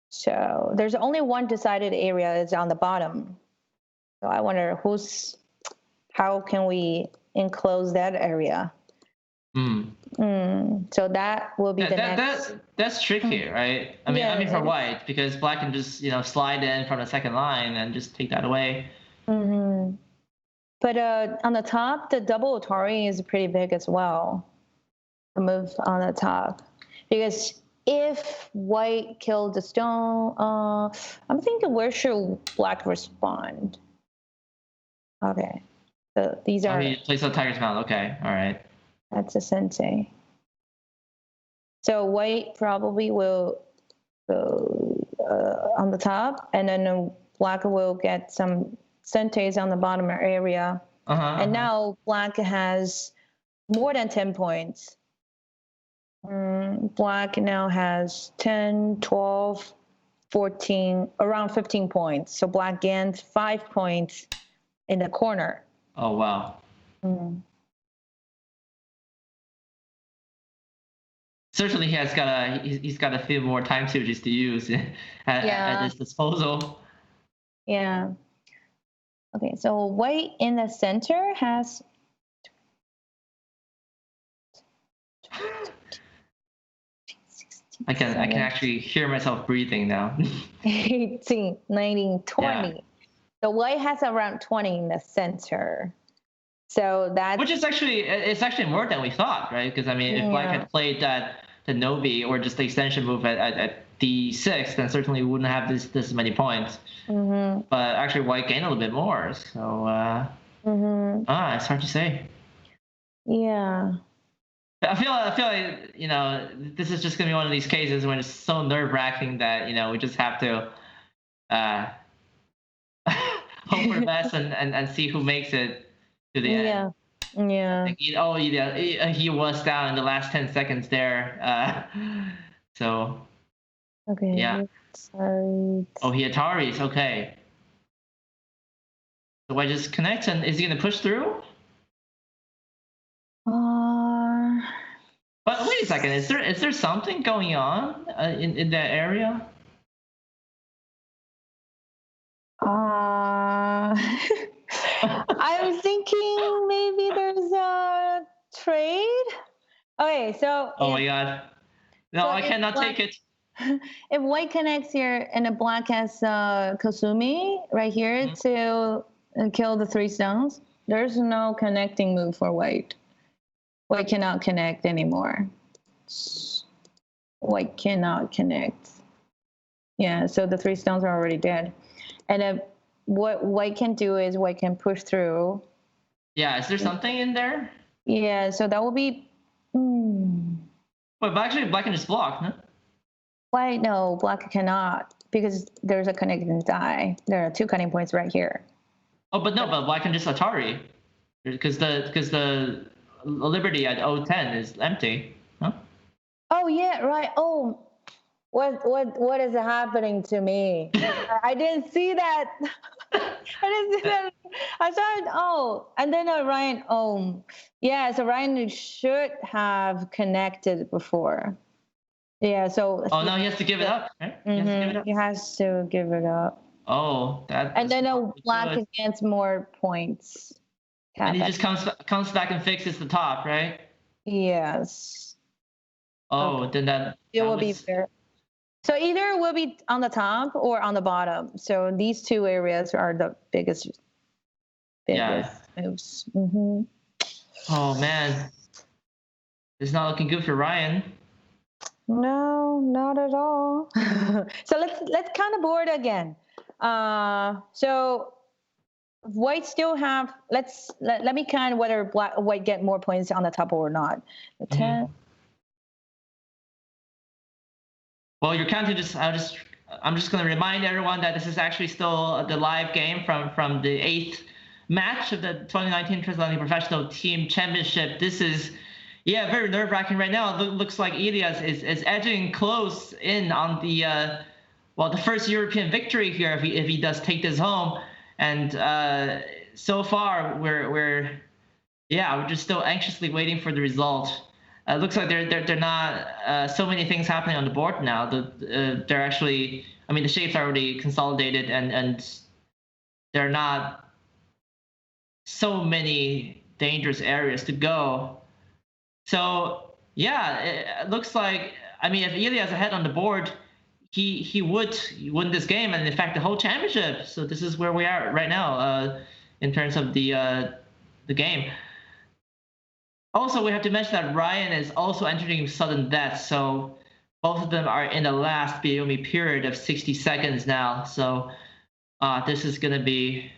So there's only one decided area is on the bottom. So I wonder how can we enclose that area? So that will be the next. That's tricky, right? I mean for white, because black can just slide in from the second line and just take that away. But on the top, the double Atari is pretty big as well. The move on the top, because if white killed the stone, I'm thinking where should black respond? Okay, so these are. Place on Tiger's Mouth. Okay, all right. That's a sensei. So white probably will go on the top, and then black will get some senseis on the bottom area. And now black has more than 10 points. Black now has 10, 12, 14, around 15 points. So black gains 5 points in the corner. Oh, wow. Certainly, he's got a few more time switches to use at his disposal. Yeah. Okay, so white in the center has. I can actually hear myself breathing now. 18, 19, 20. The white has around 20 in the center. So that's... Which is actually more than we thought, right? Because, I mean, if black had played the Novi or just the extension move at D6, then certainly we wouldn't have this many points. Mm-hmm. But actually white gained a little bit more. So, it's hard to say. Yeah. I feel like, you know, this is just going to be one of these cases when it's so nerve-wracking that, you know, we just have to hope for the best and see who makes it to the end. Yeah. He was down in the last 10 seconds there. So. Okay. Yeah. Sorry. Oh, he Ataris. Okay. So I just connect, and is he going to push through? But wait a second. Is there something going on in that area? I'm thinking maybe there's a trade. Okay, so. Oh my God! No, I cannot take it. If white connects here and the black has Kasumi right here to kill the 3 stones, there's no connecting move for white. White cannot connect anymore. White cannot connect. Yeah, so the 3 stones are already dead. And what white can do is white can push through. Yeah, is there something in there? Yeah, so that will be... But actually black can just block, no? White, no, black cannot, because there's a connecting die. There are 2 cutting points right here. Oh, but black can just Atari, because the Liberty at 010 is empty, huh? Oh yeah, right. Oh, what is happening to me? I didn't see that. I didn't see that. I started. And then Ryan. Yeah. So Ryan should have connected before. Yeah, so... Oh, now he has to give it up, right? He has to give it up. Oh, that... And then black against more points. And he just comes back and fixes the top, right? Yes. Oh, okay. Then that... It will be fair. So either it will be on the top or on the bottom. So these 2 areas are the biggest moves. Mm-hmm. Oh, man. It's not looking good for Ryan. No, not at all. So let's count the board again. So white still have... Let me count whether white get more points on the top or not. 10. Well, you're counting I'm just going to remind everyone that this is actually still the live game from the 8th match of the 2019 Transatlantic Professional Team Championship. This is, very nerve-wracking right now. It looks like Ilya is edging close in on the first European victory here if he does take this home. And so far we're just still anxiously waiting for the result. It looks like they're not so many things happening on the board now. They're actually, I mean, the shapes are already consolidated and there are not so many dangerous areas to go. So it looks like, I mean, if Ilya is ahead on the board, he would win this game, and in fact the whole championship. So this is where we are right now in terms of the game. Also, we have to mention that Ryan is also entering sudden death, so both of them are in the last Bayomi period of 60 seconds now. So this is gonna be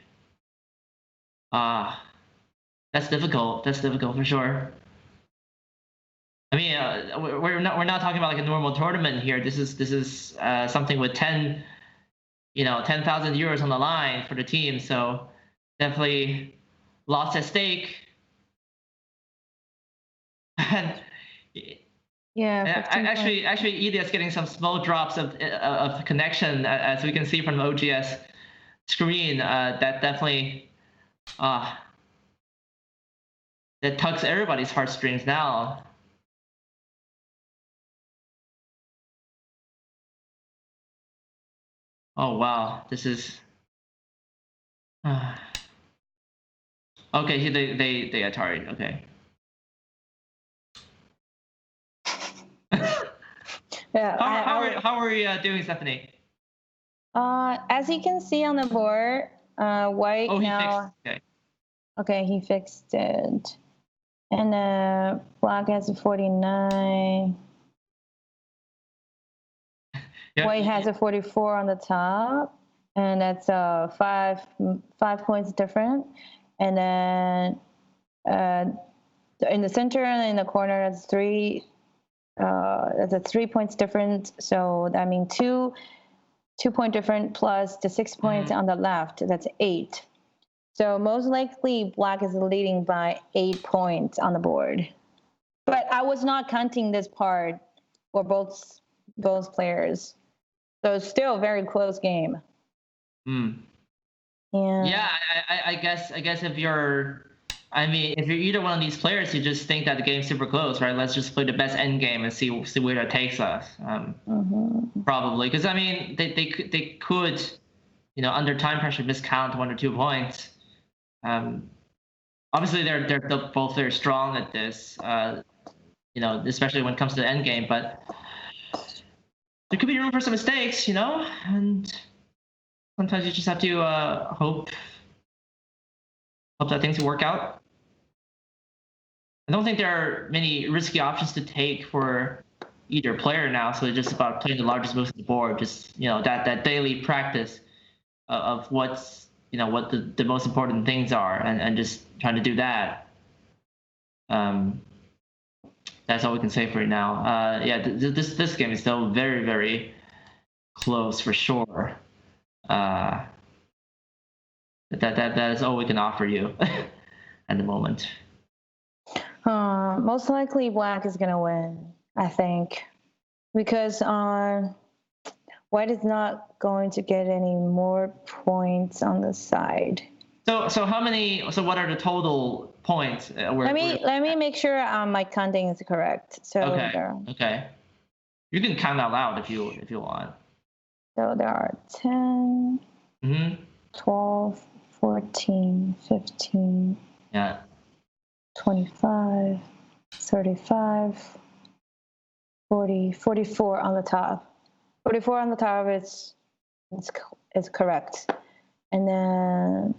that's difficult. That's difficult for sure. I mean, we're not talking about like a normal tournament here. This is something with 10,000 euros on the line for the team. So definitely lots at stake. And actually, Ilya's getting some small drops of connection, as we can see from the OGS screen. That definitely that tugs everybody's heartstrings now. Oh wow, this is okay. They Atari. Okay. Yeah. How are you doing, Stephanie? As you can see on the board, White Oh, he now. fixed. Okay. Okay, he fixed it. And black has a 49. Yeah, White has a 44 on the top, and that's 5 points different. And then in the center and in the corner, that's 3. That's a 3 points difference. So that means 2-point difference plus the 6 points on the left. That's 8. So most likely black is leading by 8 points on the board. But I was not counting this part for both players. So it's still a very close game. Yeah, I guess if you're either one of these players, you just think that the game's super close, right? Let's just play the best end game and see where that takes us. Probably, because they could, under time pressure, miscount 1 or 2 points. Obviously, they're both very strong at this. Especially when it comes to the end game, but there could be room for some mistakes, and sometimes you just have to hope that things will work out. I don't think there are many risky options to take for either player now, so it's just about playing the largest moves on the board. Just that daily practice of what's what the most important things are, and just trying to do that. That's all we can say for right now. This game is still very, very close for sure. That is all we can offer you at the moment. Most likely black is gonna win, I think, because white is not going to get any more points on the side. So how many? So what are the total points? Let me make sure my counting is correct. So okay. You can count out loud if you want. So there are 10, 12, 14, 15, 25, 35, 40, 44 on the top. 44 on the top is correct. And then,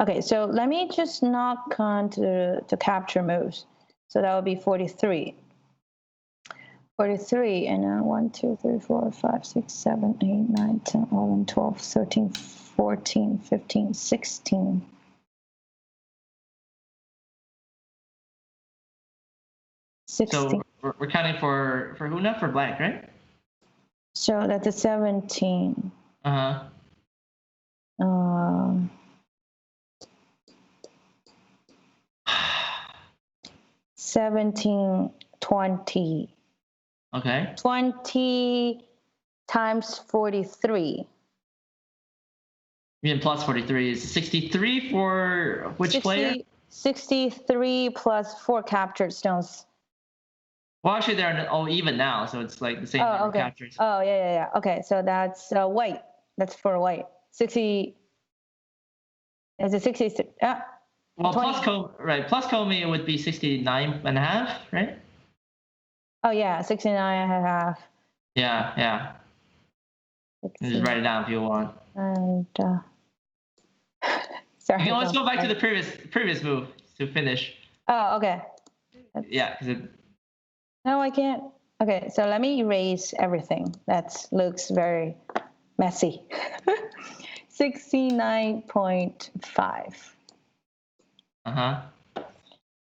okay, so let me just not count the capture moves. So that would be 43. 43, and then 1, 2, 3, 4, 5, 6, 7, 8, 9, 10, 11, 12, 13, 14, 15, 16. 16. So we're counting for who now? For black, right? So that's a 17. 17, 20. Okay. 20 times 43. You mean plus 43 is 63 for which player? 63 plus 4 captured stones. Well, actually, they're all even now, so it's like the same number of captures. Oh, yeah. Okay, so that's white. That's for white. 60. Is it 63? Well, plus Comey, it would be 69.5, right? Oh, yeah, 69.5. Yeah. Just write it down if you want. And sorry. You can always go back to the previous move to finish. Oh, okay. Yeah, because No, I can't. Okay, so let me erase everything. That looks very messy. 69.5.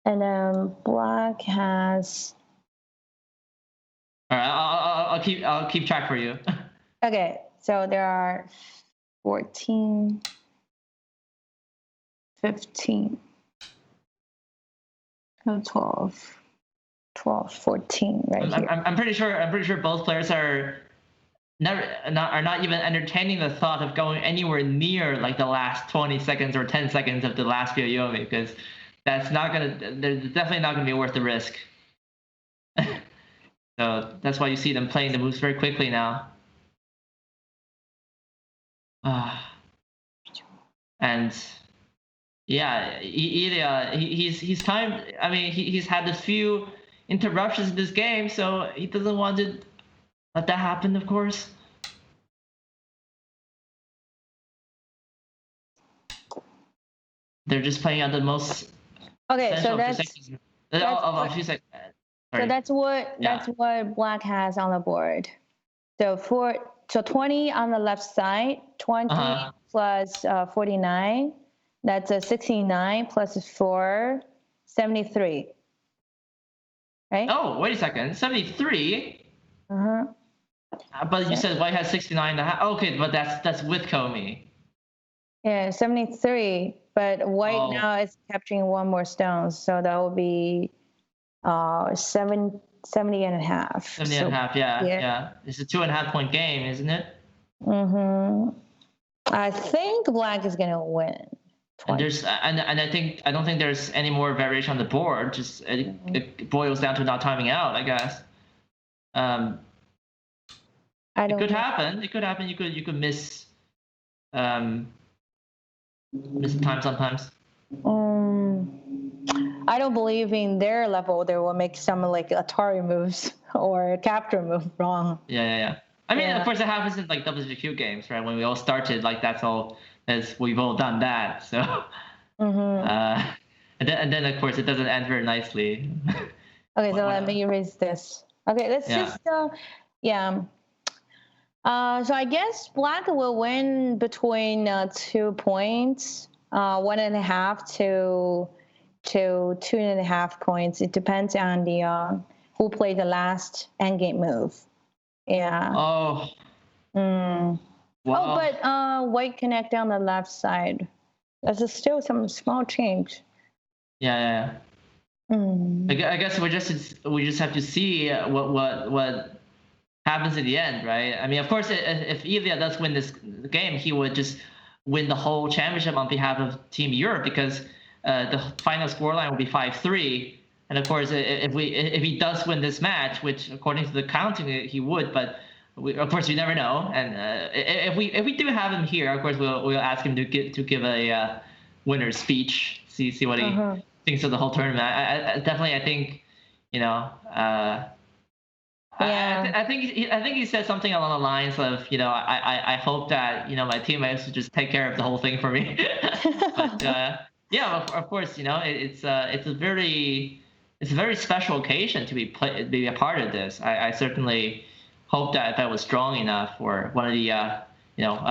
And then black has. All right, I'll keep track for you. Okay, so there are 14, 15, 12, 14 right here. I'm pretty sure both players are not even entertaining the thought of going anywhere near like the last 20 seconds or 10 seconds of the last Yoyomi, because they're definitely not gonna be worth the risk. So that's why you see them playing the moves very quickly now. And yeah, Ilya, he's timed. I mean, he's had a few interruptions in this game, so he doesn't want to let that happen, of course. they're just playing at the most. Okay, so essential that's positions of a few seconds. so that's what black has on the board. So 20 on the left side, 20 plus 49. That's a 69 plus 4, 73. Right? Oh, wait a second, 73. But you said white has 69 and a half. Okay, but that's with Comey. Yeah, 73. But white now is capturing one more stone, so that will be 70 and a half. 70 and a half, yeah. It's a 2.5 point game, isn't it? I think black is gonna win. 20. And I don't think there's any more variation on the board. Just it boils down to not timing out, I guess. It could happen. It could happen. You could miss time sometimes. I don't believe in their level they will make some like Atari moves or capture move wrong. Yeah. I mean, of course, it happens in like WGQ games, right? When we all started, like we've all done that. So, and then of course it doesn't end very nicely. Okay, so let me erase this. Okay, let's just So I guess black will win between 2 points, 1.5 to 2.5 points. It depends on the who played the last endgame move. Yeah. Oh. Wow. Oh, but white connect on the left side. There's still some small change. Yeah. I guess we just have to see what happens in the end, right? I mean, of course, if Ilya does win this game, he would just win the whole championship on behalf of Team Europe because the final scoreline will be 5-3. And of course, if he does win this match, which according to the counting he would, but of course we never know. And if we do have him here, of course we'll ask him to give a winner's speech, see what he thinks of the whole tournament. I think I think he said something along the lines of I hope that my teammates would just take care of the whole thing for me. But of course it's a very special occasion to be a part of this. I certainly hope that if I was strong enough, or one of the I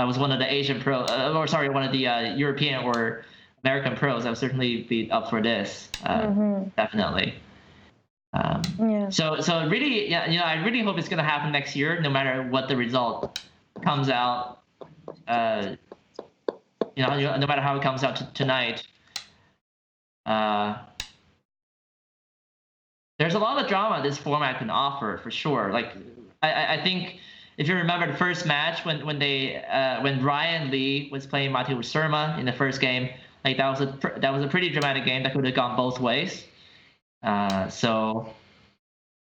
was one of the Asian one of the European or American pros, I would certainly be up for this. Definitely. So really, I really hope it's going to happen next year, no matter what the result comes out. No matter how it comes out tonight. There's a lot of drama this format can offer, for sure. Like, I think if you remember the first match when Ryan Lee was playing Matteo Surma in the first game, like that was a pretty dramatic game that could have gone both ways. So,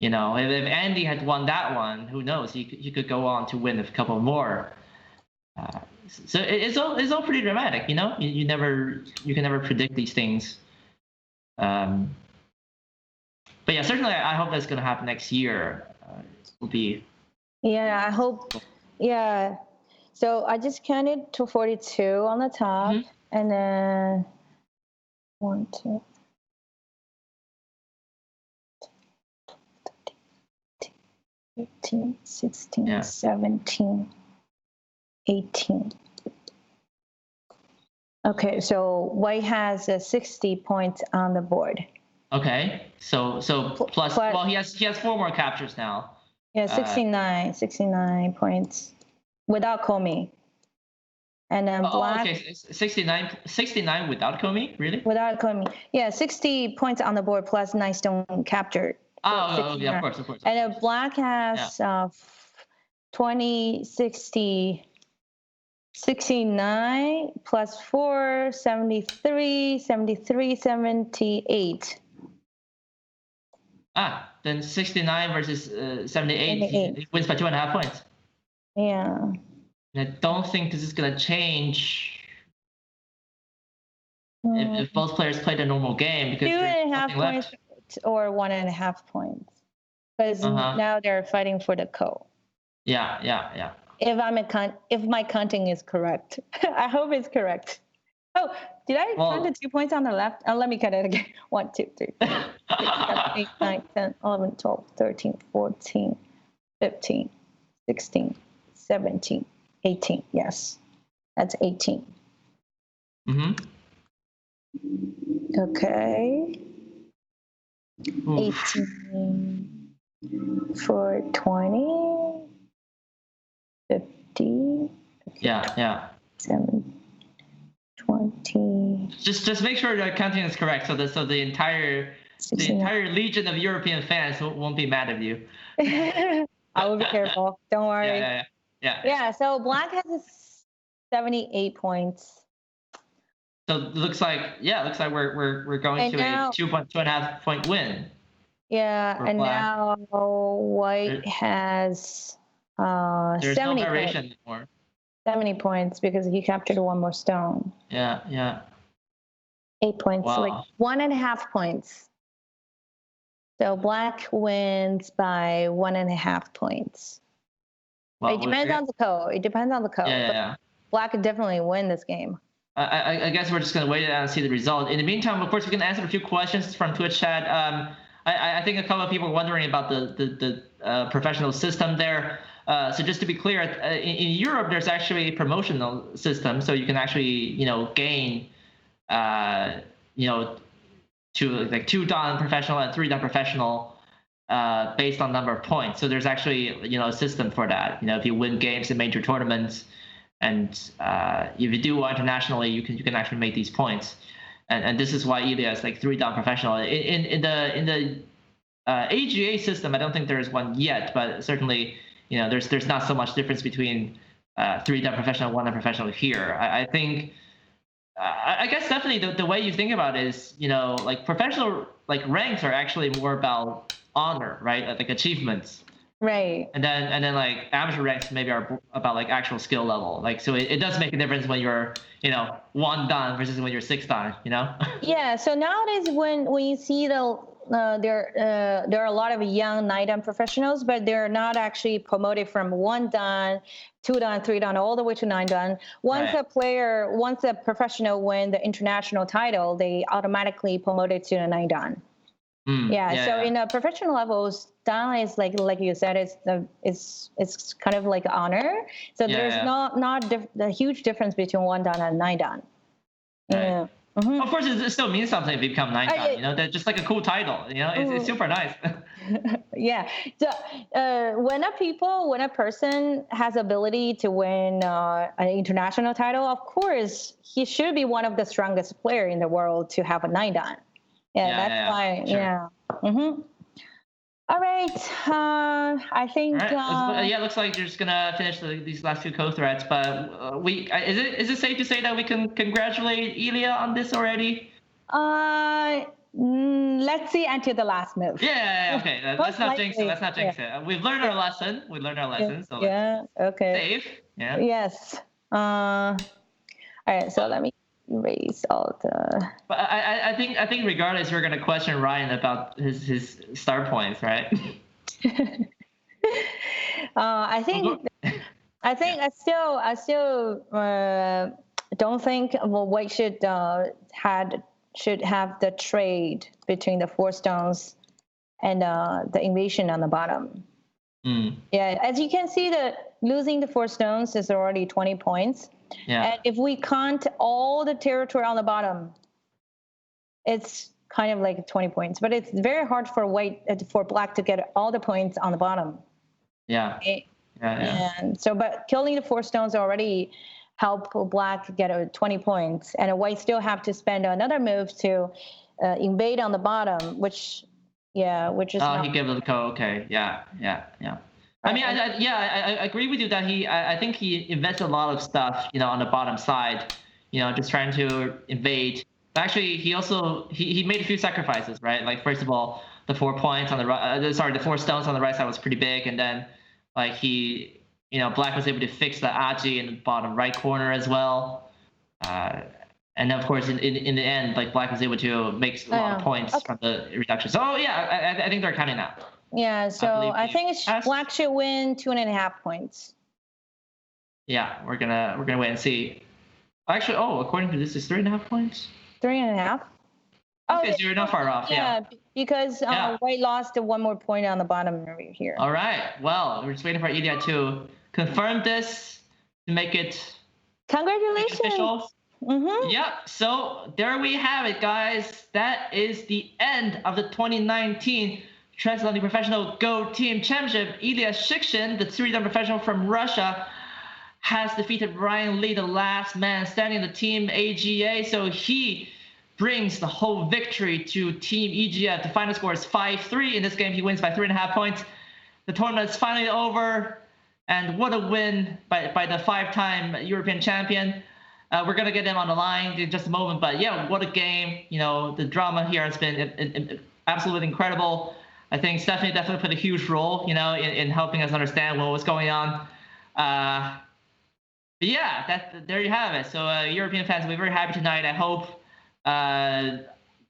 if Andy had won that one, who knows? He could go on to win a couple more. So it's all pretty dramatic, You can never predict these things. But yeah, certainly I hope that's going to happen next year. Will be. Yeah, I hope. Yeah. So I just counted to 42 on the top, and then 1, 2, 15, 16, 17, 18. Okay, so white has 60 points on the board. Okay, so plus well, he has 4 more captures now. Yeah, 69 points without Comey. And then black. Okay, 69 without Comey, really? Without Comey, yeah, 60 points on the board plus 9 stone captured. Oh, yeah, of course. And then black has 20, 60, 69 plus 4, 73, 78. Then 69 versus 78. He wins by 2.5 points. Yeah. I don't think this is going to change if both players play a normal game. Because 2.5 points or 1.5 points. Because now they're fighting for the co. Yeah. If my counting is correct. I hope it's correct. Oh, Did I count the 2 points on the left? Let me cut it again. 1, 2, 3, 4, 5, 6, 7, 8, 9, 10, 11, 12, 13, 14, 15, 16, 17, 18. Yes, that's 18. Mm-hmm. Okay. 18 for 20, 50. Yeah. 7, 20. Just make sure the counting is correct, so the entire 69. legion of European fans won't be mad at you. I will be careful. Don't worry. Yeah. So black has 78 points. So it looks like we're going to a 2.5 point win. Yeah, and black. now white has there's 70 no variation points. anymore. 70 points because he captured one more stone. Yeah. 8 points, Wow. like 1.5 points. So black wins by 1.5 points. Well, it depends on the code. Yeah. Black could definitely win this game. I guess we're just going to wait and see the result. In the meantime, of course, we can answer a few questions from Twitch chat. I think a couple of people are wondering about the professional system there. So just to be clear, in Europe, there's actually a promotional system, so you can actually gain to like 2-dan professional and 3-dan professional based on number of points. So there's actually a system for that. If you win games in major tournaments, and if you do well internationally, you can actually make these points. And this is why Ilya is like 3-dan professional. In the AGA system, I don't think there is one yet, but certainly there's not so much difference between 3-dan professional, 1-dan professional here. I think. I guess definitely the way you think about it is, like professional ranks are actually more about honor, right? Like achievements. Right. And then like amateur ranks maybe are about like actual skill level. Like so it does make a difference when you're 1-dan versus when you're 6-dan. Yeah. So nowadays when you see there are a lot of young 9-dan professionals, but they're not actually promoted from 1-dan, 2-dan, 3-dan, all the way to 9-dan. Once a professional win the international title, they automatically promoted to a 9-dan. So in the professional levels, dan is like you said, it's kind of like honor. So there's not a huge difference between 1-dan and 9-dan. Yeah. Mm-hmm. Of course, it still means something if you become 9-dan. That's just like a cool title. It's super nice. Yeah. So when a person has ability to win an international title, of course he should be one of the strongest player in the world to have a 9-dan. That's why. Sure. Yeah. Mm-hmm. All right. I think. All right. Looks like you're just gonna finish these last two co-threads. But is it safe to say that we can congratulate Ilya on this already? Let's see until the last move. Yeah. Okay. Let's not jinx it. We've learned our lesson. So okay. Safe. Yeah. Yes. All right. So let me erase all the. But I think regardless, we're gonna question Ryan about his start points, right? I still don't think White should have the trade between the 4 stones and the invasion on the bottom. Yeah, as you can see, losing the 4 stones is already 20 points. Yeah. And if we count all the territory on the bottom, it's kind of like 20 points. But it's very hard for black to get all the points on the bottom. Yeah. Okay? And so, but killing the 4 stones already help black get 20 points, and white still have to spend another move to invade on the bottom, which is. Oh, he gave it a go. Okay. Yeah. I mean, I agree with you that I think he invested a lot of stuff, on the bottom side, just trying to invade. But actually, he also he made a few sacrifices, right? Like first of all, the 4 points on the right, the 4 stones on the right side was pretty big, and then like black was able to fix the Aji in the bottom right corner as well. And of course, in the end, like black was able to make a lot of points from the reduction. So I think they're counting that. Yeah, so I think black should win 2.5 points. Yeah, we're gonna wait and see. Actually, according to this, it's 3.5 points. 3.5. Okay, so you're not far off. Yeah. Because White lost 1 more point on the bottom over here. All right. Well, we're just waiting for Ilya to confirm this to make it. Congratulations. Official. Mm-hmm. Yep. So there we have it, guys. That is the end of the 2019 Transatlantic Professional Go Team Championship. Ilya Shikshin, the 3-time professional from Russia, has defeated Brian Lee, the last man standing in the Team AGA. So he brings the whole victory to Team EGF. The final score is 5-3. In this game, he wins by 3.5 points. The tournament is finally over. And what a win by the 5-time European champion. We're going to get him on the line in just a moment. But yeah, what a game. You know, the drama here has been absolutely incredible. I think Stephanie definitely played a huge role, you know, in helping us understand what was going on. But yeah, there you have it. So European fans will be very happy tonight. I hope.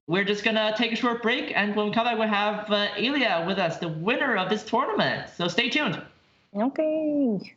We're just going to take a short break. And when we come back, we'll have Ilya with us, the winner of this tournament. So stay tuned. Okay.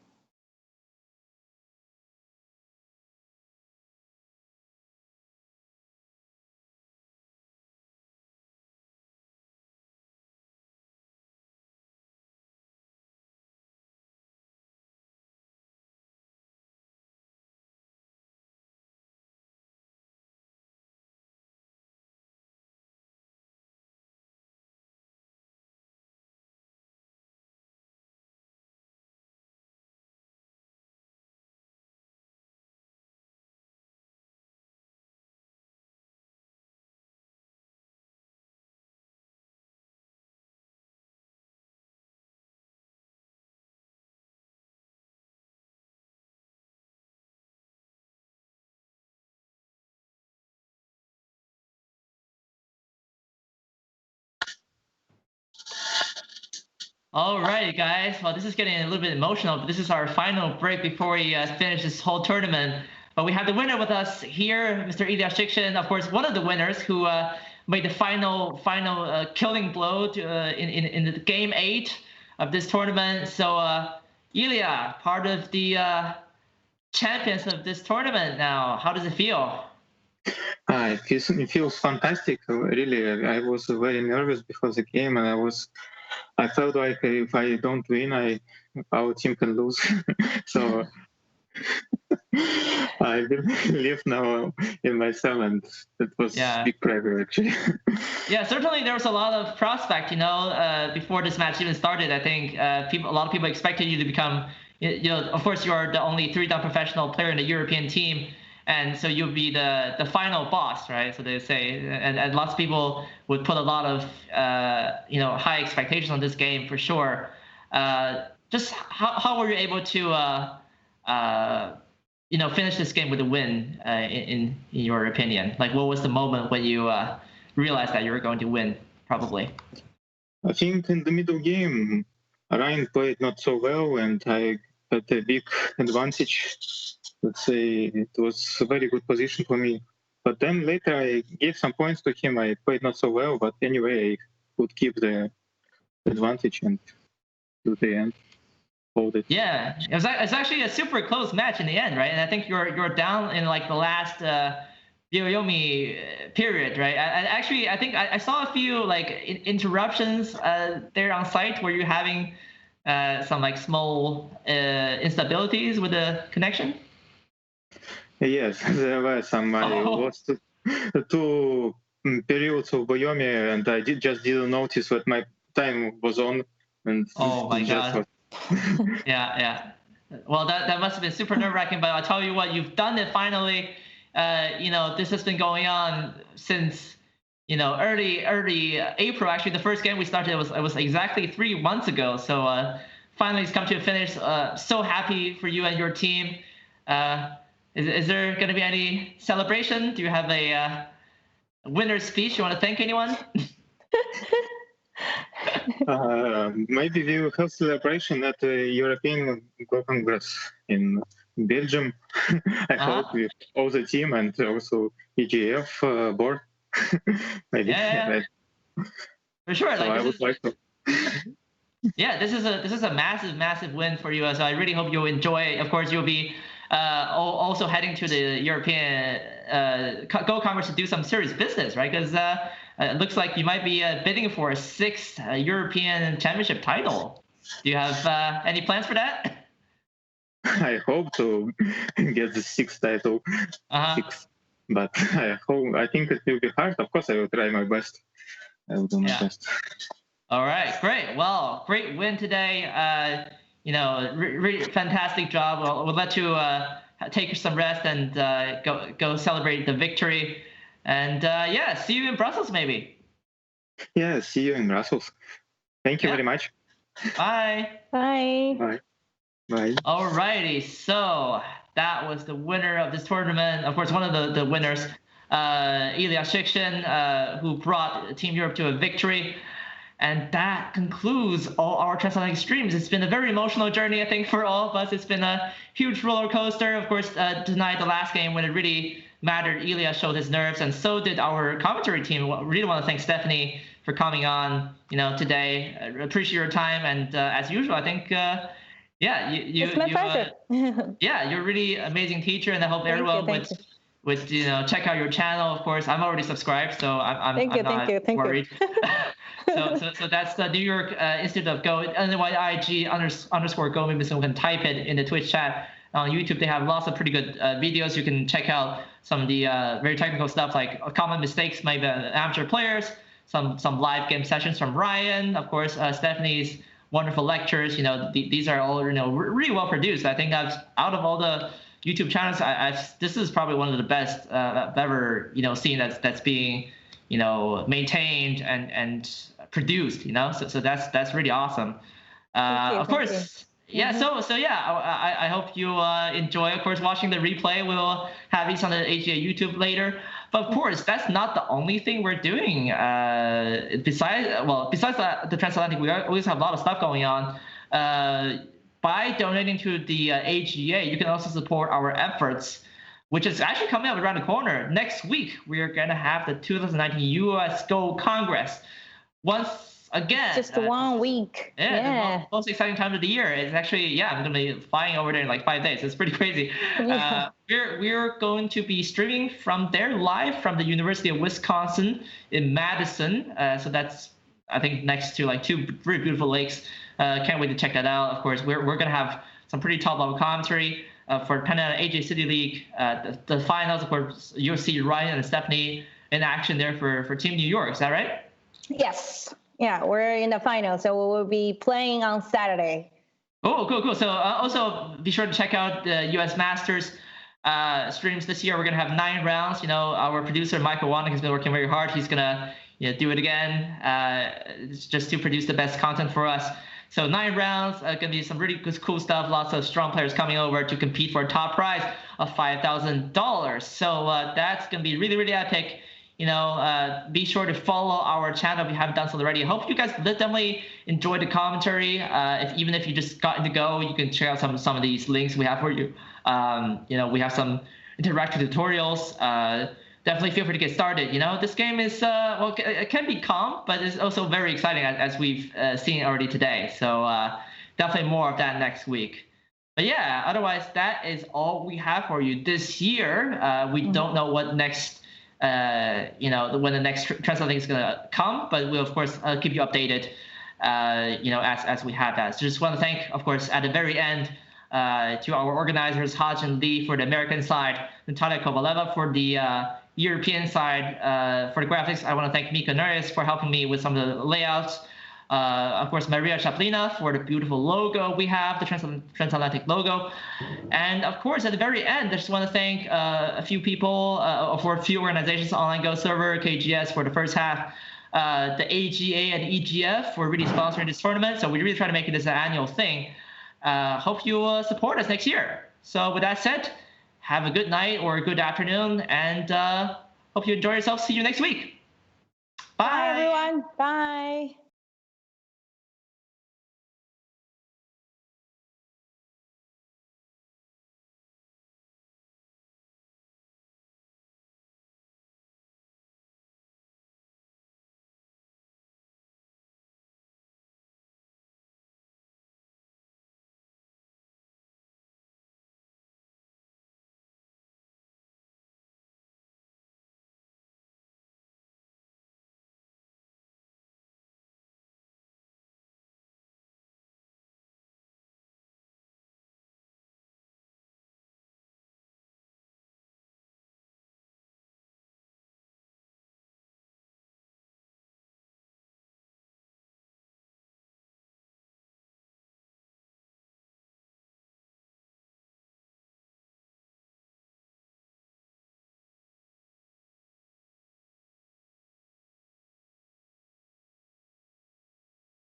All right, guys. Well, this is getting a little bit emotional, but this is our final break before we finish this whole tournament. But we have the winner with us here, Mr. Ilya Shikshin, of course, one of the winners who made the final killing blow in the game 8 of this tournament. So, Ilya, part of the champions of this tournament now. How does it feel? It feels fantastic. Really, I was very nervous before the game, and I felt like if I don't win, our team can lose. So I believe now in myself, and it was big pressure actually. Yeah, certainly there was a lot of prospect. You know, before this match even started, I think a lot of people expected you to become. You know, of course, you are the only 3-time professional player in the European team. And so you'll be the final boss, right? So they say, and lots of people would put a lot of high expectations on this game for sure. Just how were you able to finish this game with a win in your opinion? Like, what was the moment when you realized that you were going to win? Probably. I think in the middle game, Ryan played not so well, and I had a big advantage. Let's say it was a very good position for me. But then later I gave some points to him. I played not so well, but anyway, I could keep the advantage and to the end hold it. Yeah, it was actually a super close match in the end, right? And I think you're down in like the last Yoyomi period, right? I think I saw a few like interruptions there on site. Were you having some like small instabilities with the connection? Yes, there were some. I lost 2 periods of Yoyomi, and I just didn't notice that my time was on. And oh my god! Yeah. Well, that must have been super nerve-wracking. But I'll tell you what, you've done it finally. This has been going on since early April. Actually, the first game we started it was exactly 3 months ago. So finally, it's come to a finish. So happy for you and your team. Is there going to be any celebration? Do you have a winner's speech? You want to thank anyone? Maybe we will have celebration at the European Go Congress in Belgium. I hope with all the team and also EGF board. Maybe. Yeah. For sure. So I would like to. Yeah, this is a massive win for you. So I really hope you'll enjoy. Of course, you'll be also heading to the European Go Congress to do some serious business, right? Because it looks like you might be bidding for a 6th European Championship title. Do you have any plans for that? I hope to get the 6th title. Sixth. But I think it will be hard. Of course, I will try my best. I will do my best. All right, great. Well, great win today. Really fantastic job. We'll let you take some rest and go celebrate the victory. And see you in Brussels maybe. Yeah, see you in Brussels. Thank you very much. Bye. Bye. Bye. Bye. All righty. So that was the winner of this tournament. Of course, one of the winners, Ilya Shikshin, who brought Team Europe to a victory. And that concludes all our Transatlantic streams. It's been a very emotional journey, I think, for all of us. It's been a huge roller coaster. Of course, tonight, the last game, when it really mattered, Ilya showed his nerves, and so did our commentary team. I really want to thank Stephanie for coming on, today. I appreciate your time, and as usual, I think, it's my pleasure. You're a really amazing teacher, and I hope everyone would check out your channel. Of course, I'm already subscribed, so I'm not worried. So that's the New York Institute of Go, NYIG _Go. Maybe someone can type it in the Twitch chat. On YouTube, they have lots of pretty good videos. You can check out some of the very technical stuff, like common mistakes maybe amateur players, some live game sessions from Ryan, of course, Stephanie's wonderful lectures. These are all really well produced. I think out of all the YouTube channels, this is probably one of the best I've ever seen that's being maintained and produced. So that's really awesome. Of course. Yeah, I hope you enjoy, of course, watching the replay. We'll have these on the AGA YouTube later. But of course, that's not the only thing we're doing. Besides the Transatlantic, we always have a lot of stuff going on. By donating to the AGA, you can also support our efforts, which is actually coming up around the corner. Next week, we are going to have the 2019 US Go Congress. Once again. Just 1 week. The most exciting time of the year. It's actually, I'm going to be flying over there in like 5 days. It's pretty crazy. We're going to be streaming from there live from the University of Wisconsin in Madison. So that's, I think, next to like 2 very beautiful lakes. Can't wait to check that out. Of course, we're going to have some pretty top-level commentary for Penn AJ City League. The finals, of course, you'll see Ryan and Stephanie in action there for Team New York. Is that right? Yes. Yeah, we're in the final, so we will be playing on Saturday. Oh, cool. So also be sure to check out the U.S. Masters streams this year. We're going to have 9 rounds. Our producer, Michael Wanek, has been working very hard. He's going to do it again just to produce the best content for us. So 9 rounds, going to be some really good, cool stuff. Lots of strong players coming over to compete for a top prize of $5,000. So that's going to be really, really epic. Be sure to follow our channel if you haven't done so already. I hope you guys definitely enjoyed the commentary. Even if you just got into Go, you can check out some of these links we have for you. We have some interactive tutorials. Definitely feel free to get started. This game is, it can be calm, but it's also very exciting as we've seen already today. So definitely more of that next week. But yeah, otherwise, that is all we have for you this year. We don't know what next. When the next Transatlantic is going to come, but we'll, of course, keep you updated, as we have that. So just want to thank, of course, at the very end, to our organizers, Hajin Lee for the American side, Natalia Kovaleva for the European side. For the graphics, I want to thank Mika Nurias for helping me with some of the layouts. Of course, Maria Chaplina for the beautiful logo we have, the Transatlantic logo. And of course, at the very end, I just want to thank a few people, for a few organizations, Online Go Server, KGS for the first half, the AGA and EGF for really sponsoring this tournament. So we really try to make it this an annual thing. Hope you support us next year. So with that said, have a good night or a good afternoon, and hope you enjoy yourself. See you next week. Bye. Bye, everyone. Bye.